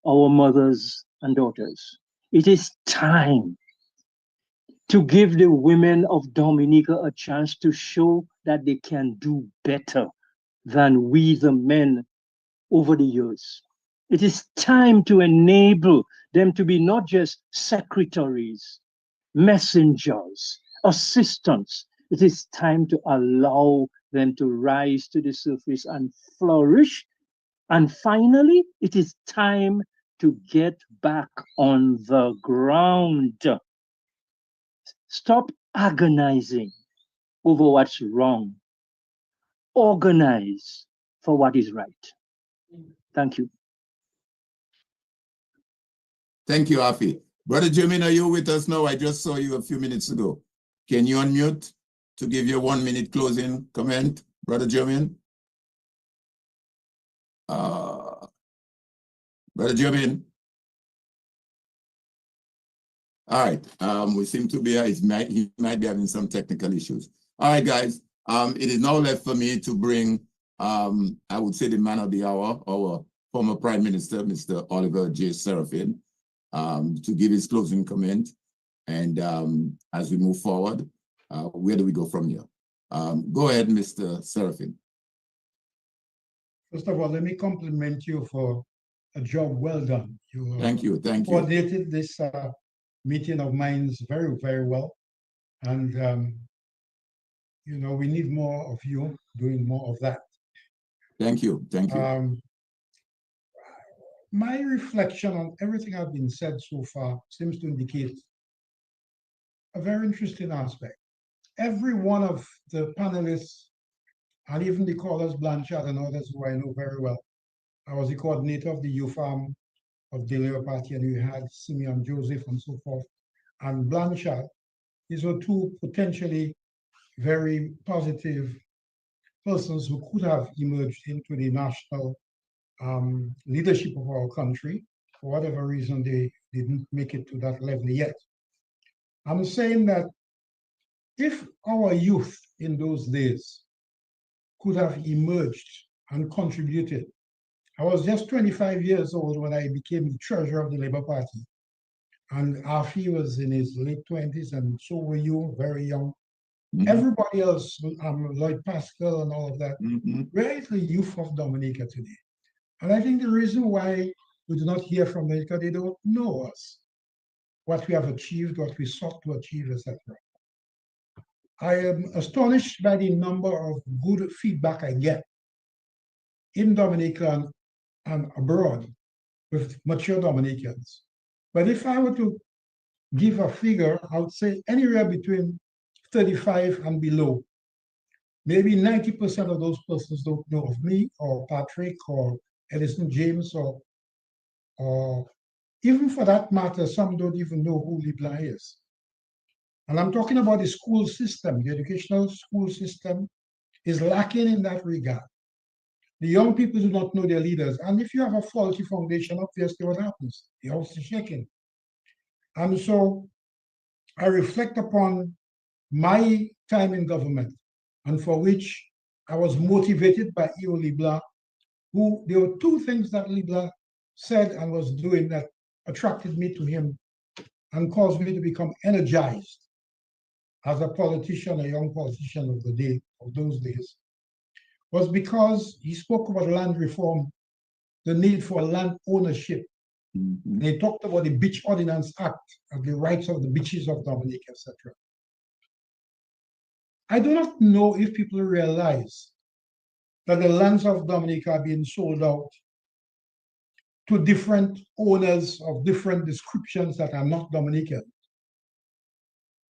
our mothers and daughters. It is time to give the women of Dominica a chance to show that they can do better than we, the men, over the years. It is time to enable them to be not just secretaries, messengers, assistants. It is time to allow them to rise to the surface and flourish. And finally, it is time to get back on the ground. Stop agonizing over what's wrong. Organize for what is right. Thank you. Thank you, Afi. Brother Jimin, are you with us now? I just saw you a few minutes ago. Can you unmute to give your 1 minute closing comment, Brother Jimin? Brother Jimin? All right, we seem to be, he might be having some technical issues. All right, guys, it is now left for me to bring, I would say, the man of the hour, our former Prime Minister, Mr. Oliver J. Seraphine, to give his closing comment. And as we move forward, where do we go from here? Go ahead, Mr. Seraphine. First of all, let me compliment you for a job well done. Thank you. Coordinated this meeting of minds very, very well. And, you know, we need more of you doing more of that. Thank you. Thank you. My reflection on everything I've been said so far seems to indicate a very interesting aspect. Every one of the panelists, and even the callers, Blanchard and others who I know very well, I was the coordinator of the youth arm of the Labour Party, and you had Simeon Joseph and so forth, and Blanchard. These were two potentially very positive persons who could have emerged into the national leadership of our country. For whatever reason, they didn't make it to that level yet. I'm saying that if our youth in those days could have emerged and contributed. I was just 25 years old when I became the treasurer of the Labour Party. And Afi was in his late 20s, and so were you, very young. Everybody else, Lloyd Pascal and all of that, where is the youth of Dominica today? And I think the reason why we do not hear from them is because they don't know us, what we have achieved, what we sought to achieve, etc. I am astonished by the number of good feedback I get in Dominica and abroad with mature Dominicans. But if I were to give a figure, I would say anywhere between 35 and below. Maybe 90% of those persons don't know of me or Patrick or Edison James or even for that matter, some don't even know who LeBlanc is. And I'm talking about the school system. The educational school system is lacking in that regard. The young people do not know their leaders. And if you have a faulty foundation, obviously what happens? The house is shaking. And so I reflect upon my time in government, and for which I was motivated by E.O. LeBlanc, who there were two things that LeBlanc said and was doing that attracted me to him and caused me to become energized as a politician, a young politician of the day, of those days, was because he spoke about land reform, the need for land ownership. And he talked about the Beach Ordinance Act and the rights of the beaches of Dominica, etc. I do not know if people realize that the lands of Dominica are being sold out to different owners of different descriptions that are not Dominican.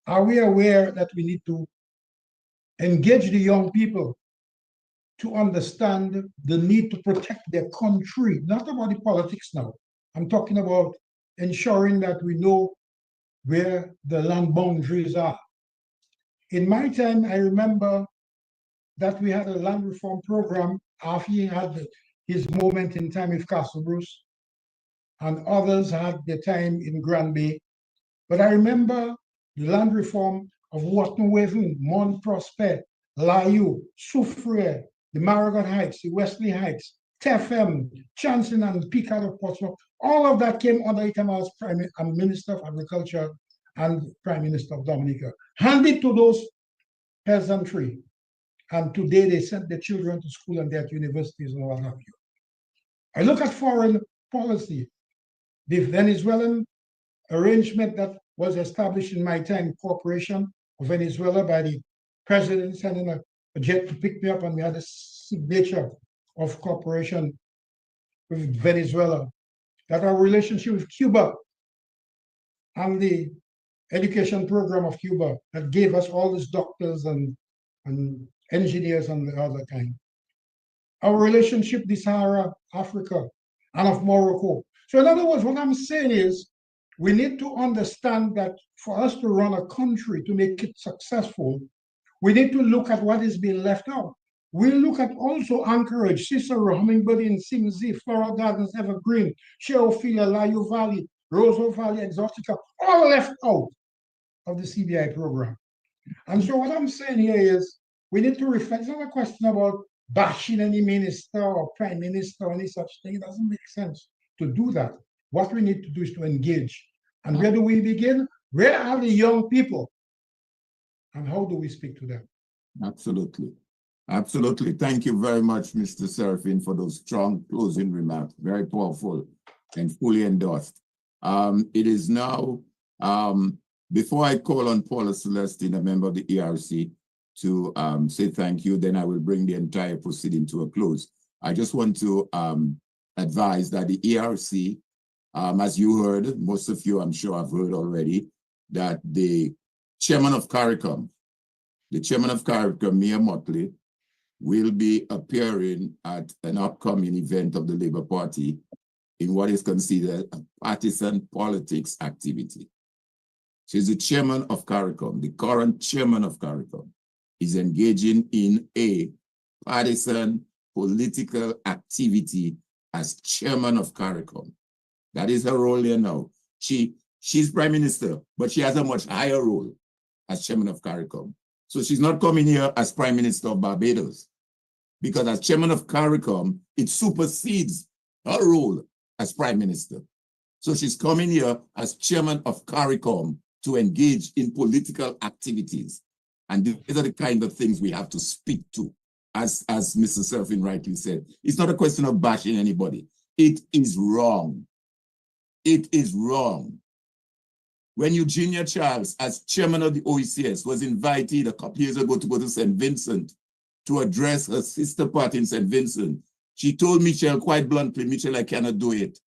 Are we aware that we need to engage the young people to understand the need to protect their country? Not about the politics now. I'm talking about ensuring that we know where the land boundaries are. In my time, I remember that we had a land reform program. Afi had his moment in time with Castle Bruce, and others had their time in Grand Bay. But I remember the land reform of Watton-Waven, Mont Prospect, Layu, Soufriere, the Marigot Heights, the Wesley Heights, Tefem, Chanson, and Picard of Portsmouth. All of that came under the time I was Minister of Agriculture and Prime Minister of Dominica. Handed to those peasantry. And today they send their children to school and they're at universities and what have you. I look at foreign policy. The Venezuelan arrangement that was established in my time, Corporation of Venezuela, by the president sending a jet to pick me up, and we had a signature of cooperation with Venezuela, that our relationship with Cuba and the education program of Cuba that gave us all these doctors and engineers and the other kind. Our relationship with Sahara, Africa, and of Morocco. So in other words, what I'm saying is, we need to understand that for us to run a country, to make it successful, we need to look at what is being left out. We look at also Anchorage, Cicero, Hummingbird in Simsey, Floral Gardens, Evergreen, Cheophilia, Layu Valley, Roseau Valley, Exotica, all left out of the CBI program. And so what I'm saying here is, we need to reflect. It's not a question about bashing any minister or prime minister or any such thing. It doesn't make sense to do that. What we need to do is to engage. And where do we begin? Where are the young people? And how do we speak to them? Absolutely. Absolutely. Thank you very much, Mr. Serafin, for those strong closing remarks. Very powerful and fully endorsed. It is now Before I call on Paula Celestine, a member of the ERC, to say thank you, then I will bring the entire proceeding to a close. I just want to advise that the ERC, as you heard, most of you I'm sure have heard already, that the chairman of CARICOM, Mayor Motley, will be appearing at an upcoming event of the Labour Party in what is considered a partisan politics activity. She's the chairman of CARICOM. The current chairman of CARICOM is engaging in a partisan political activity as chairman of CARICOM. That is her role there now. She's prime minister, but she has a much higher role as chairman of CARICOM. So she's not coming here as prime minister of Barbados, because as chairman of CARICOM, it supersedes her role as prime minister. So she's coming here as chairman of CARICOM to engage in political activities. And these are the kind of things we have to speak to. As Mr. Serafin rightly said, it's not a question of bashing anybody. It is wrong. It is wrong. When Eugenia Charles, as chairman of the OECS, was invited a couple years ago to go to St. Vincent to address her sister party in St. Vincent, she told Michelle quite bluntly, Michelle, I cannot do it.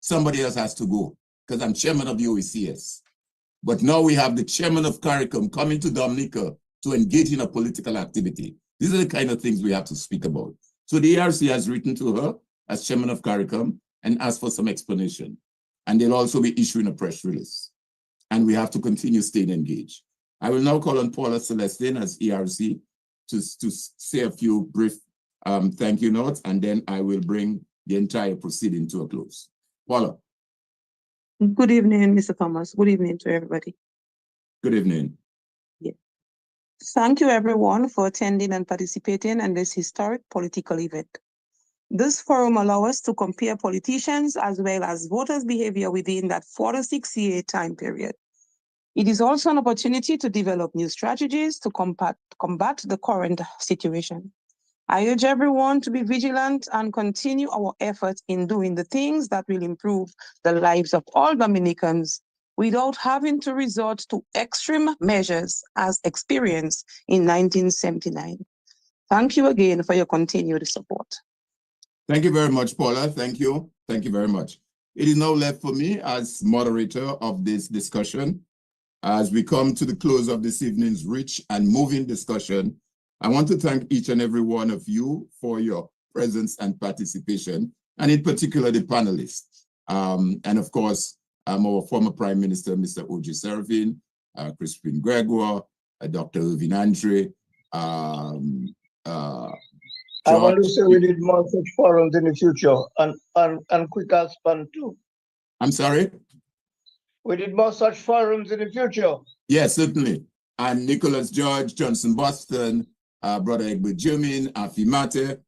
Somebody else has to go because I'm chairman of the OECS. But now we have the chairman of CARICOM coming to Dominica to engage in a political activity. These are the kind of things we have to speak about. So the ERC has written to her as chairman of CARICOM and asked for some explanation. And they'll also be issuing a press release. And we have to continue staying engaged. I will now call on Paula Celestine as ERC to say a few brief thank you notes, and then I will bring the entire proceeding to a close. Paula. Good evening, Mr. Thomas. Good evening to everybody. Good evening. Yeah. Thank you, everyone, for attending and participating in this historic political event. This forum allows us to compare politicians as well as voters' behavior within that 4 to 6 year time period. It is also an opportunity to develop new strategies to combat the current situation. I urge everyone to be vigilant and continue our efforts in doing the things that will improve the lives of all Dominicans without having to resort to extreme measures as experienced in 1979. Thank you again for your continued support. Thank you very much, Paula. Thank you. Thank you very much. It is now left for me as moderator of this discussion. As we come to the close of this evening's rich and moving discussion, I want to thank each and every one of you for your presence and participation, and in particular the panelists. And of course, our former Prime Minister, Mr. O.J. Serafin, Crispin Gregoire, Dr. Irvin Andre. I want to say we need more such forums in the future and quicker span too. I'm sorry? We need more such forums in the future. Yes, certainly. And Nicholas George, Johnson Boston, Brother Egbert Jermaine, Afi Mate.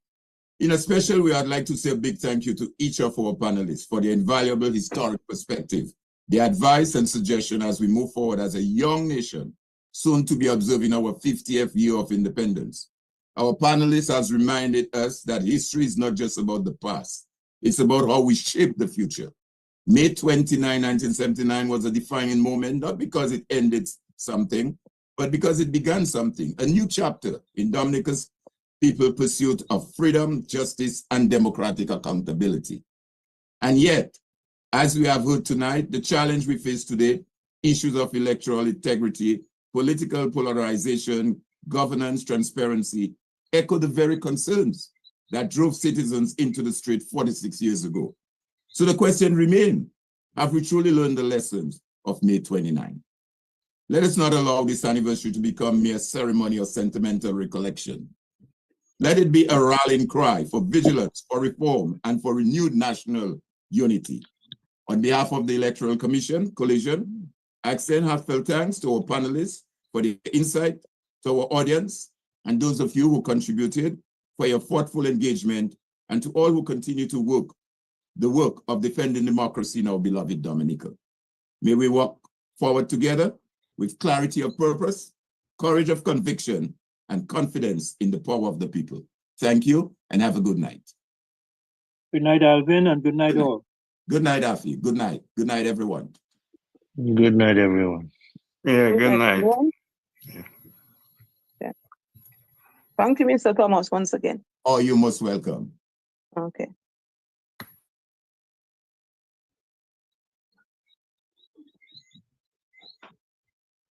In a special way, I'd like to say a big thank you to each of our panelists for their invaluable historic perspective, their advice and suggestion as we move forward as a young nation, soon to be observing our 50th year of independence. Our panelists has reminded us that history is not just about the past, it's about how we shape the future. May 29, 1979 was a defining moment, not because it ended something, but because it began something, a new chapter in Dominica's people's pursuit of freedom, justice, and democratic accountability. And yet, as we have heard tonight, the challenge we face today, issues of electoral integrity, political polarization, governance, transparency, echo the very concerns that drove citizens into the street 46 years ago. So the question remains, have we truly learned the lessons of May 29? Let us not allow this anniversary to become mere ceremony or sentimental recollection. Let it be a rallying cry for vigilance, for reform, and for renewed national unity. On behalf of the Electoral Coalition, I extend heartfelt thanks to our panelists for the insight, to our audience, and those of you who contributed for your thoughtful engagement, and to all who continue to work the work of defending democracy in our beloved Dominica. May we walk forward together with clarity of purpose, courage of conviction, and confidence in the power of the people. Thank you, and have a good night. Good night, Alvin, and good night all. Good night, Afi. Good night. Good night, everyone. Good night, everyone. Yeah, good night. everyone. Yeah. Thank you, Mr. Thomas, once again. Oh, you're most welcome. Okay.